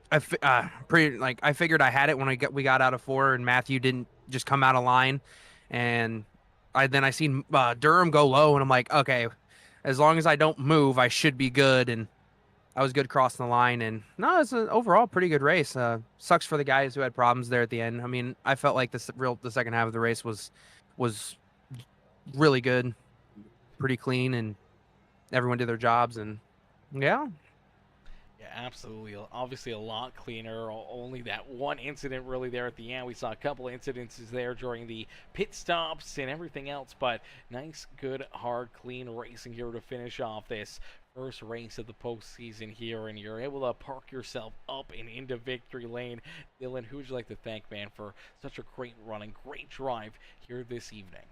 I figured I had it when we got out of 4, and Matthew didn't just come out of line, and I seen Durham go low, and I'm like, okay, as long as I don't move, I should be good. And I was good crossing the line. And no, it's an overall pretty good race. Sucks for the guys who had problems there at the end. I mean, I felt like the second half of the race was really good, pretty clean, and everyone did their jobs. And yeah,
Yeah, absolutely. Obviously, a lot cleaner. Only that one incident really there at the end. We saw a couple of incidences there during the pit stops and everything else, but nice, good, hard, clean racing here to finish off this first race of the postseason here, and you're able to park yourself up and into victory lane. Dylan, who would you like to thank, man, for such a great run and great drive here this evening?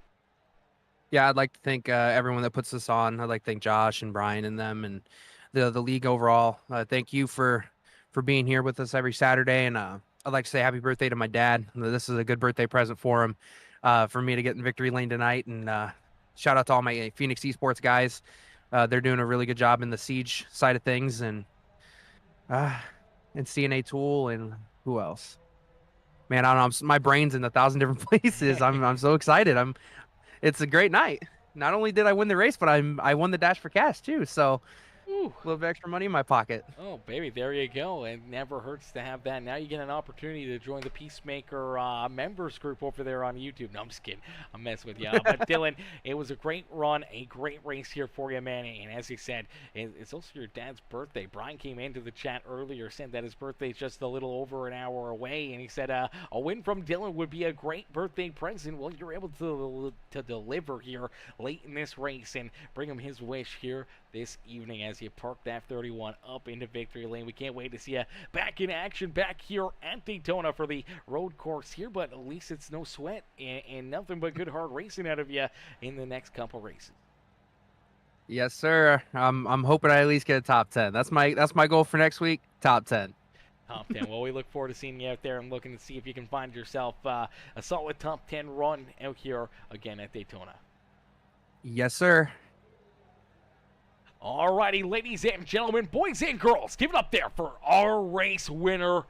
yeah, I'd like to thank everyone that puts this on. I'd like to thank Josh and Brian and them and the league overall. Thank you for being here with us every Saturday, and I'd like to say happy birthday to my dad. This is a good birthday present for him, for me to get in victory lane tonight. And shout out to all my Phoenix Esports guys. They're doing a really good job in the siege side of things, and CNA Tool, and who else? Man, I don't know. My brain's in 1,000 different places. I'm so excited. It's a great night. Not only did I win the race, but I won the Dash for Cash too. So a little bit extra money in my pocket.
Oh, baby, there you go. It never hurts to have that. Now you get an opportunity to join the Peacemaker members group over there on YouTube. No, I'm just kidding. I'm messing with you. But Dylan, it was a great run, a great race here for you, man. And as you said, it's also your dad's birthday. Brian came into the chat earlier, said that his birthday is just a little over an hour away, and he said a win from Dylan would be a great birthday present. Well, you're able to deliver here late in this race and bring him his wish here this evening as you park that 31 up into victory lane. We can't wait to see you back in action back here at Daytona for the road course here, but at least it's no sweat and nothing but good hard racing out of you in the next couple races.
Yes, sir. I'm hoping I at least get a top 10. That's my goal for next week. Top 10.
Top 10. Well, we look forward to seeing you out there and looking to see if you can find yourself a solid top 10 run out here again at Daytona.
Yes, sir.
Alrighty, ladies and gentlemen, boys and girls, give it up there for our race winner,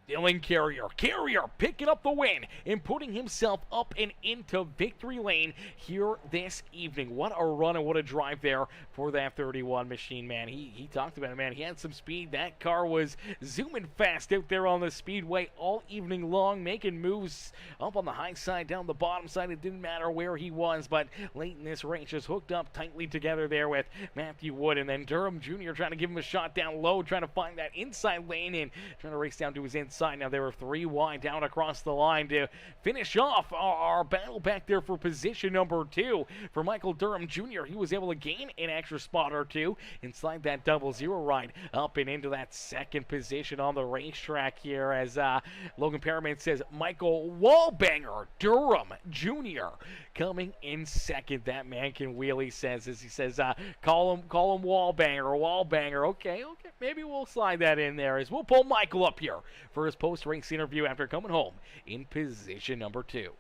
Dylan Carrier. Carrier picking up the win and putting himself up and into victory lane here this evening. What a run and what a drive there for that 31 machine, man. He talked about it, man. He had some speed. That car was zooming fast out there on the speedway all evening long, making moves up on the high side, down the bottom side. It didn't matter where he was, but late in this race, just hooked up tightly together there with Matthew Wood, and then Durham Jr. trying to give him a shot down low, trying to find that inside lane and trying to race down to his inside. Now they were 3 wide down across the line to finish off our battle back there for position number 2 for Michael Durham Jr. He was able to gain an extra spot or two and slide that 0-0 ride up and into that second position on the racetrack here as Logan Perriman says Michael Wallbanger Durham Jr. coming in second. That man can wheel, he says, as he says, call him Wallbanger. Okay, maybe we'll slide that in there as we'll pull Michael up here for his post-race interview after coming home in position number 2.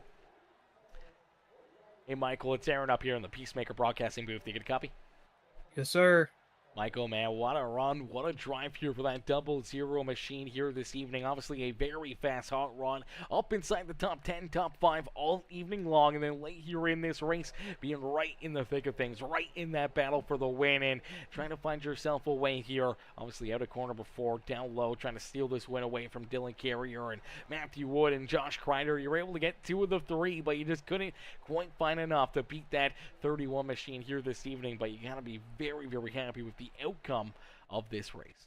Hey, Michael, it's Aaron up here in the Peacemaker Broadcasting booth. You get a copy?
Yes, sir.
Michael, man, what a run, what a drive here for that 0-0 machine here this evening. Obviously a very fast, hot run, up inside the top 10, top 5 all evening long, and then late here in this race, being right in the thick of things, right in that battle for the win, and trying to find yourself a way here. Obviously out of corner before, down low, trying to steal this win away from Dylan Carrier and Matthew Wood and Josh Crider. You were able to get 2 of the 3, but you just couldn't quite find enough to beat that 31 machine here this evening, but you gotta be very, very happy with the outcome of this race.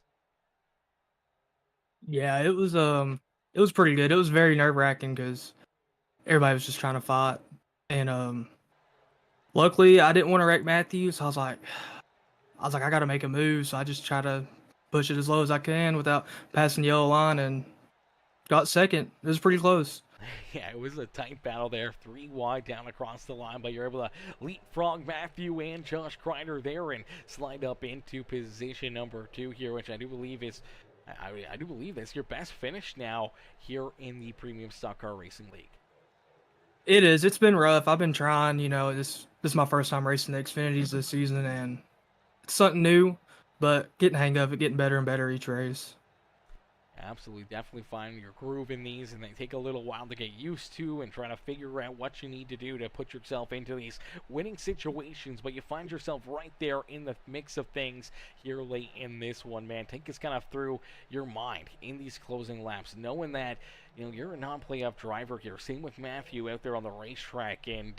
Yeah, it was pretty good. It was very nerve-wracking because everybody was just trying to fight, and luckily I didn't want to wreck Matthew, so I was like I gotta make a move, so I just try to push it as low as I can without passing the yellow line, and got second. It was pretty close.
Yeah, it was a tight battle there, 3 wide down across the line, but you're able to leapfrog Matthew and Josh Crider there and slide up into position number 2 here, which I do believe is, I do believe that's your best finish now here in the Premium Stock Car Racing League.
It is. It's been rough. I've been trying. This is my first time racing the Xfinities this season, and it's something new, but getting the hang of it, getting better and better each race.
Absolutely, definitely find your groove in these, and they take a little while to get used to and try to figure out what you need to do to put yourself into these winning situations, but you find yourself right there in the mix of things here late in this one, man. Take us kind of through your mind in these closing laps, knowing that you're a non-playoff driver here. Same with Matthew out there on the racetrack, and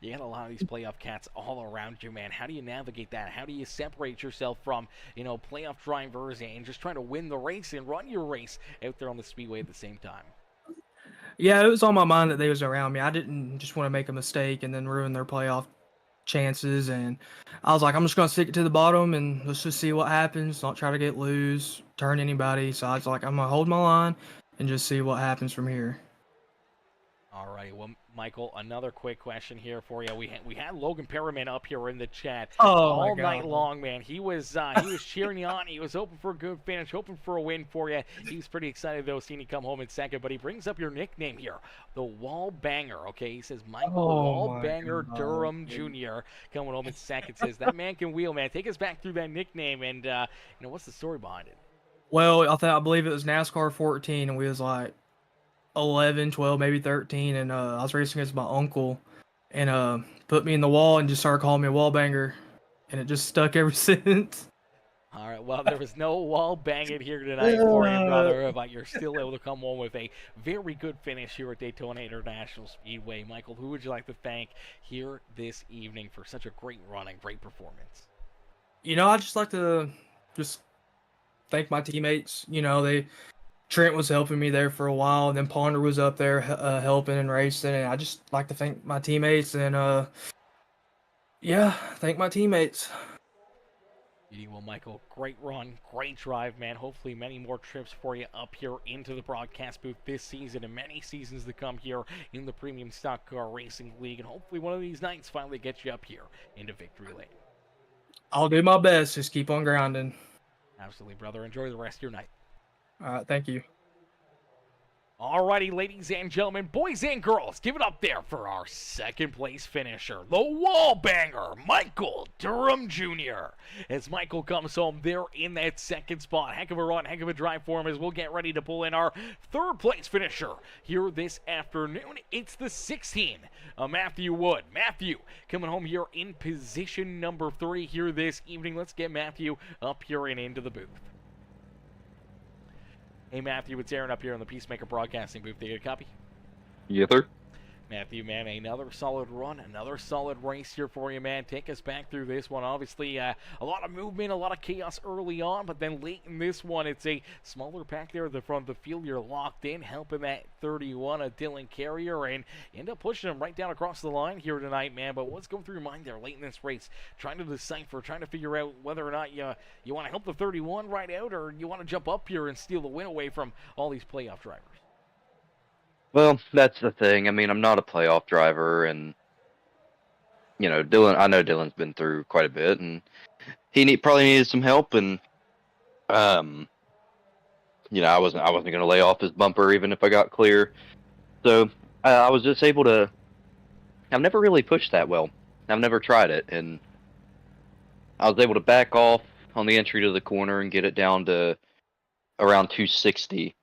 you got a lot of these playoff cats all around you, man. How do you navigate that? How do you separate yourself from, playoff drivers and just trying to win the race and run your race out there on the speedway at the same time?
Yeah, it was on my mind that they was around me. I didn't just want to make a mistake and then ruin their playoff chances. And I was like, I'm just going to stick it to the bottom and let's just see what happens. Not try to get loose, turn anybody. So I was like, I'm going to hold my line and just see what happens from here.
All right, well, Michael, another quick question here for you. We had Logan Perriman up here in the chat all night long, man. He was cheering you on. He was hoping for a good finish, hoping for a win for you. He was pretty excited though, seeing you come home in second. But he brings up your nickname here, the Wall Banger. Okay, he says Michael Wall Banger Durham Jr. coming home in second. Says that man can wheel, man. Take us back through that nickname and what's the story behind it?
Well, I believe it was NASCAR 14, and we was like 11, 12, maybe 13, and I was racing against my uncle, and put me in the wall and just started calling me a wall banger, and it just stuck ever since.
All right, well, there was no wall banging here tonight for you, brother, but you're still able to come home with a very good finish here at Daytona International Speedway. Michael, who would you like to thank here this evening for such a great run and great performance?
I'd just like to thank my teammates. Trent was helping me there for a while, and then Ponder was up there helping and racing, and I just like to thank my teammates, and thank my teammates.
Well, Michael, great run, great drive, man. Hopefully many more trips for you up here into the broadcast booth this season and many seasons to come here in the Premium Stock Car Racing League, and hopefully one of these nights finally gets you up here into victory lane.
I'll do my best. Just keep on grinding.
Absolutely, brother. Enjoy the rest of your night.
All right, thank you.
Alrighty, ladies and gentlemen, boys and girls, give it up there for our second place finisher, the wall banger, Michael Durham Jr. As Michael comes home there in that second spot. Heck of a run, heck of a drive for him as we'll get ready to pull in our third place finisher here this afternoon. It's the 16, Matthew Wood. Matthew coming home here in position number 3 here this evening. Let's get Matthew up here and into the booth. Hey, Matthew, it's Aaron up here in the Peacemaker Broadcasting booth. Do you get a copy?
Yes, sir.
Matthew, man, another solid run, another solid race here for you, man. Take us back through this one. Obviously, a lot of movement, a lot of chaos early on, but then late in this one, it's a smaller pack there at the front of the field. You're locked in, helping that 31, a Dylan Carrier, and end up pushing him right down across the line here tonight, man. But what's going through your mind there late in this race? Trying to decipher, trying to figure out whether or not you want to help the 31 right out, or you want to jump up here and steal the win away from all these playoff drivers.
Well, that's the thing. I mean, I'm not a playoff driver, and Dylan. I know Dylan's been through quite a bit, and he probably needed some help. And I wasn't going to lay off his bumper even if I got clear. So I was just able to. I've never really pushed that well. I've never tried it, and I was able to back off on the entry to the corner and get it down to around 260.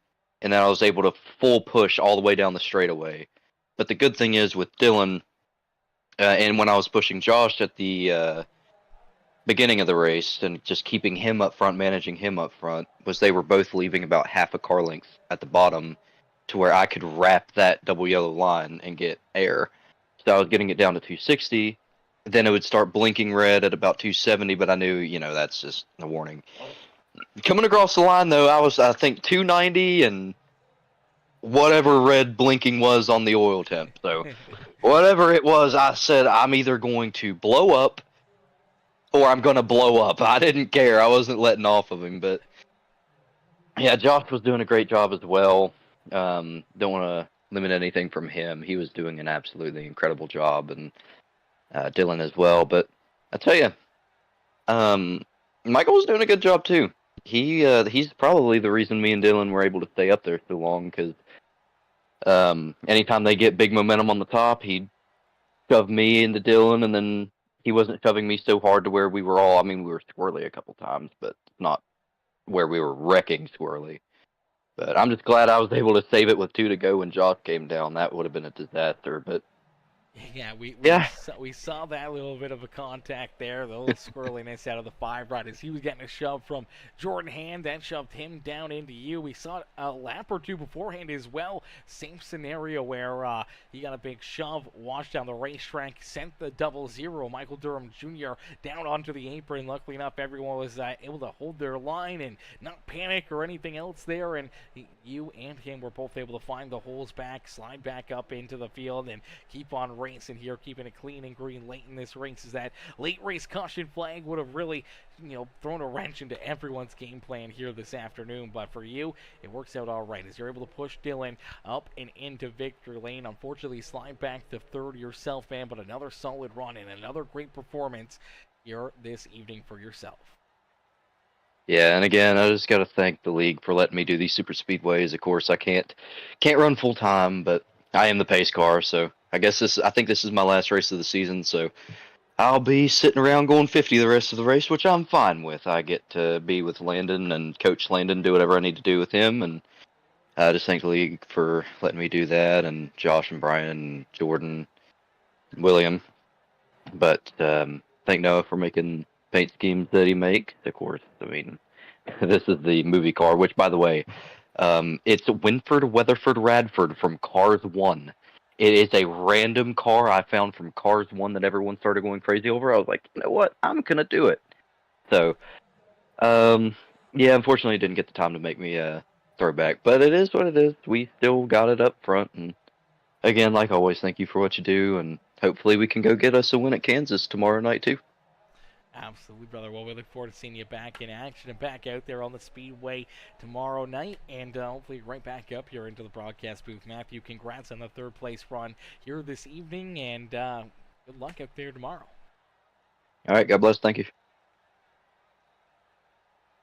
And then I was able to full push all the way down the straightaway. But the good thing is with Dylan, and when I was pushing Josh at the beginning of the race and just keeping him up front, managing him up front, was they were both leaving about half a car length at the bottom to where I could wrap that double yellow line and get air. So I was getting it down to 260. Then it would start blinking red at about 270, but I knew, that's just a warning. Coming across the line, though, I was, I think, 290 and whatever red blinking was on the oil temp. So whatever it was, I said, I'm either going to blow up or I'm going to blow up. I didn't care. I wasn't letting off of him. But, yeah, Josh was doing a great job as well. Don't want to limit anything from him. He was doing an absolutely incredible job, and Dylan as well. But I tell you, Michael was doing a good job, too. He's probably the reason me and Dylan were able to stay up there so long, because anytime they get big momentum on the top, he'd shove me into Dylan, and then he wasn't shoving me so hard to where we were all, we were squirrely a couple times, but not where we were wrecking squirrely. But I'm just glad I was able to save it with 2 to go when Josh came down. That would have been a disaster. But
Yeah,
Yeah.
we saw that little bit of a contact there, the little squirreliness out of the 5 right as he was getting a shove from Jordan Hand, that shoved him down into you. We saw a lap or two beforehand as well, same scenario where he got a big shove, washed down the racetrack, sent the 00 Michael Durham Jr. down onto the apron. Luckily enough, everyone was able to hold their line and not panic or anything else there, and you and him were both able to find the holes back, slide back up into the field, and keep on racing here, keeping it clean and green late in this race. As that late race caution flag would have really, thrown a wrench into everyone's game plan here this afternoon. But for you, it works out all right as you're able to push Dylan up and into victory lane. Unfortunately, slide back to third yourself, man, but another solid run and another great performance here this evening for yourself.
Yeah, and again, I just got to thank the league for letting me do these super speedways. Of course, I can't run full time, but I am the pace car, so I think this is my last race of the season. So I'll be sitting around going 50 the rest of the race, which I'm fine with. I get to be with Landon and Coach Landon, do whatever I need to do with him, and I just thank the league for letting me do that, and Josh and Brian and Jordan, William, but thank Noah for making paint schemes that he makes. Of course, I mean, this is the movie car, which, by the way, it's Winford Weatherford Radford from Cars 1. It is a random car I found from Cars 1 that everyone started going crazy over. I was like, you know what? I'm going to do it. So, yeah, unfortunately, it didn't get the time to make me throw back, but it is what it is. We still got it up front, and again, like always, thank you for what you do, and hopefully we can go get us a win at Kansas tomorrow night, too.
Absolutely, brother. Well, we look forward to seeing you back in action and back out there on the Speedway tomorrow night, and hopefully right back up here into the broadcast booth. Matthew, congrats on the third place run here this evening, and good luck out there tomorrow.
All right, God bless. Thank you.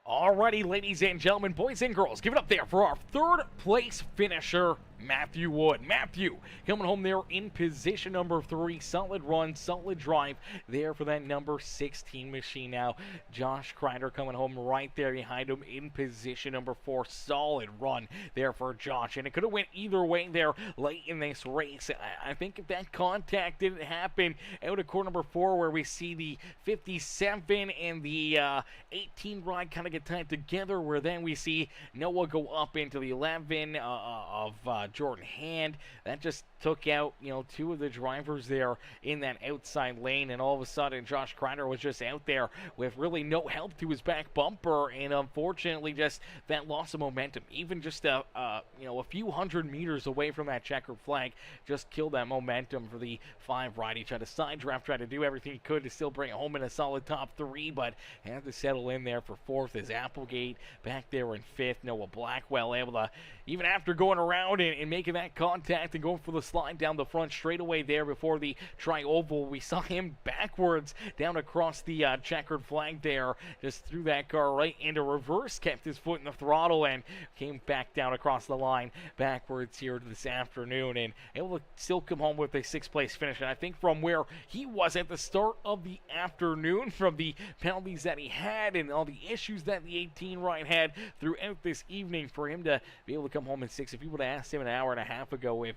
Alrighty, ladies and gentlemen, boys and girls, give it up there for our third place finisher, Matthew Wood. Matthew coming home there in position number 3. Solid run, solid drive there for that number 16 machine. Now, Josh Crider coming home right there behind him in position number 4. Solid run there for Josh. And it could have went either way there late in this race. I think if that contact didn't happen out of corner number 4 where we see the 57 and the 18 ride kind of get tied together, where then we see Noah go up into the 11 of Jordan Hand. That just took out, 2 of the drivers there in that outside lane, and all of a sudden Josh Crider was just out there with really no help to his back bumper, and unfortunately just that loss of momentum, even just a few hundred meters away from that checkered flag, just killed that momentum for the 5 ride. He tried to side draft, tried to do everything he could to still bring it home in a solid top 3, but had to settle in there for 4th as Applegate back there in 5th. Noah Blackwell able to, even after going around and making that contact and going for the slide down the front straightaway there before the tri-oval, we saw him backwards down across the checkered flag there, just threw that car right into reverse, kept his foot in the throttle, and came back down across the line backwards here this afternoon, and able to still come home with a 6th place finish. And I think from where he was at the start of the afternoon, from the penalties that he had and all the issues that the 18 ride had throughout this evening, for him to be able to come home in 6th, if you would have asked him an hour and a half ago if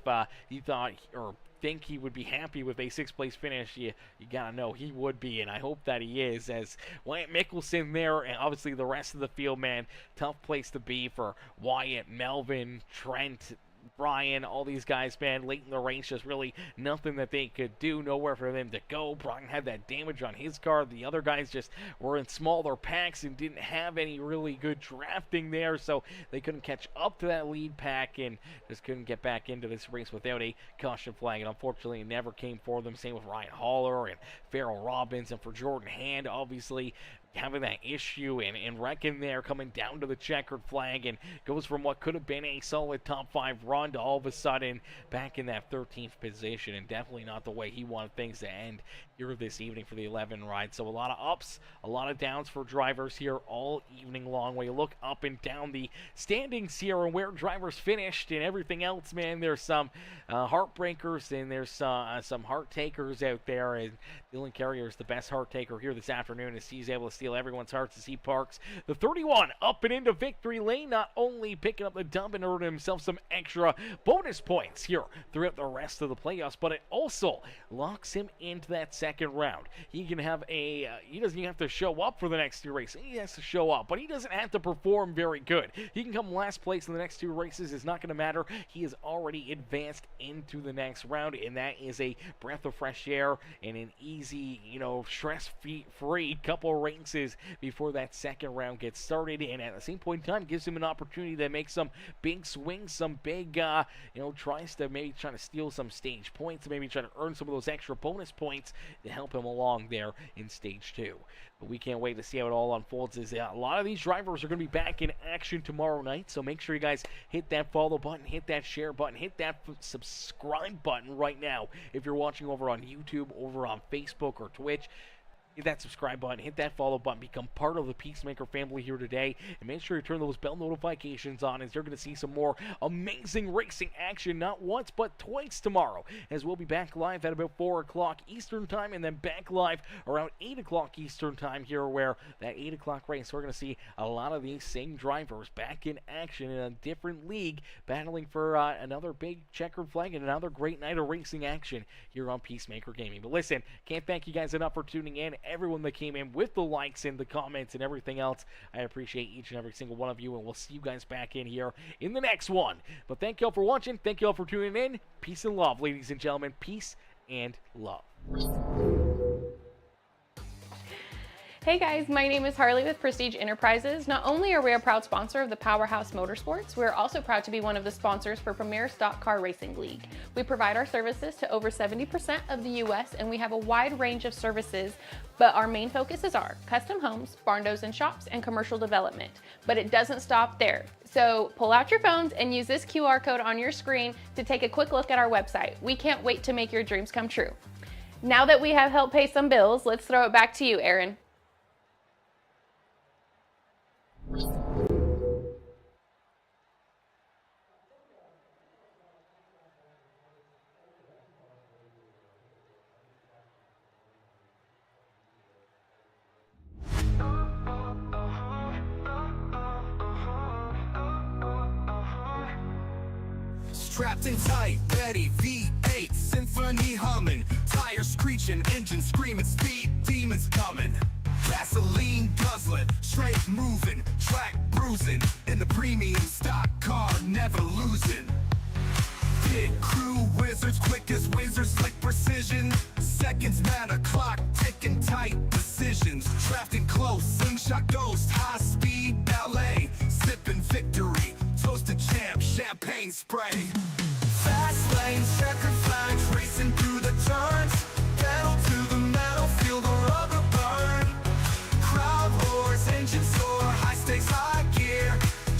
he thought or think he would be happy with a 6th place finish, you gotta know he would be, and I hope that he is, as Wyatt Mickelson there, and obviously the rest of the field, man, tough place to be for Wyatt, Melvin, Trent, Brian, all these guys, man, late in the race, just really nothing that they could do, nowhere for them to go. Brian had that damage on his car. The other guys just were in smaller packs and didn't have any really good drafting there, so they couldn't catch up to that lead pack and just couldn't get back into this race without a caution flag, and unfortunately it never came for them. Same with Ryan Haller and Farrell Robbins, and for Jordan Hand, obviously having that issue and wrecking there, coming down to the checkered flag, and goes from what could have been a solid top 5 run to all of a sudden back in that 13th position, and definitely not the way he wanted things to end here this evening for the 11 ride. So a lot of ups, a lot of downs for drivers here all evening long. When you look up and down the standings here and where drivers finished and everything else, man, there's some heartbreakers and there's some heart takers out there. And Dylan Carrier is the best heart taker here this afternoon as he's able to steal everyone's hearts as he parks the 31 up and into victory lane, not only picking up the dub and earning himself some extra bonus points here throughout the rest of the playoffs, but it also locks him into that second round. He can have he doesn't even have to show up for the next 2 races. He has to show up, but he doesn't have to perform very good. He can come last place in the next 2 races. It's not going to matter. He is already advanced into the next round, and that is a breath of fresh air and an easy, stress-free couple of races before that second round gets started. And at the same point in time, gives him an opportunity to make some big swings, some big, tries to maybe try to steal some stage points, maybe try to earn some of those extra bonus points to help him along there in stage 2. But we can't wait to see how it all unfolds. As a lot of these drivers are going to be back in action tomorrow night, so make sure you guys hit that follow button, hit that share button, hit that subscribe button right now if you're watching over on YouTube, over on Facebook or Twitch. Hit that subscribe button, hit that follow button, become part of the Peacemaker family here today, and make sure you turn those bell notifications on as you're going to see some more amazing racing action, not once but twice tomorrow, as we'll be back live at about 4 o'clock Eastern Time, and then back live around 8 o'clock Eastern Time here, where that 8 o'clock race, we're going to see a lot of these same drivers back in action in a different league, battling for another big checkered flag and another great night of racing action here on Peacemaker Gaming. But listen, can't thank you guys enough for tuning in. Everyone that came in with the likes and the comments and everything else, I appreciate each and every single one of you, and we'll see you guys back in here in the next one. But thank you all for watching. Thank you all for tuning in. Peace and love, ladies and gentlemen. Peace and love.
Hey guys, my name is Harley with Prestige Enterprises. Not only are we a proud sponsor of the Powerhouse Motorsports, we're also proud to be one of the sponsors for Premier Stock Car Racing League. We provide our services to over 70% of the US, and we have a wide range of services, but our main focuses are custom homes, barn doors and shops, and commercial development. But it doesn't stop there. So pull out your phones and use this QR code on your screen to take a quick look at our website. We can't wait to make your dreams come true. Now that we have helped pay some bills, let's throw it back to you, Aaron.
Strapped in tight, ready, V8, symphony humming, tires screeching, engine screaming, speed demons coming. Gasoline guzzling, straight moving, track bruising, in the premium stock car, never losing. Pit crew wizards, quick as wizards, slick precision. Seconds matter, clock ticking, tight decisions. Drafting close, slingshot ghost, high speed ballet. Sipping victory, toasted champ, champagne spray. Fast lanes, checkered flags, racing through the turns. Pedal to the metal, feel the rubber burn. Crowd roars, engines soar, high stakes, high gear.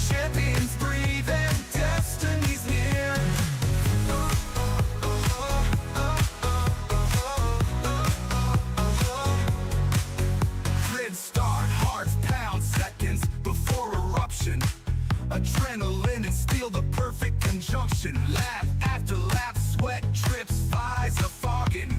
Champions breathing, destiny's near. Grid start, hearts pound, seconds before eruption. Adrenaline and steel, the perfect conjunction. Lap after lap, sweat drips, visor fogging.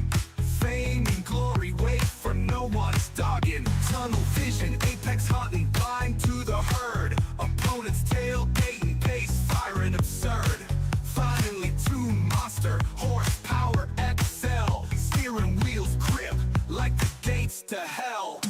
Fame and glory wait for no one's dogging. Tunnel vision, apex hunting, blind to the herd. Opponent's tailgating, pace firing absurd. Finally tuned monster, horsepower excel. Steering wheels grip like the gates to hell.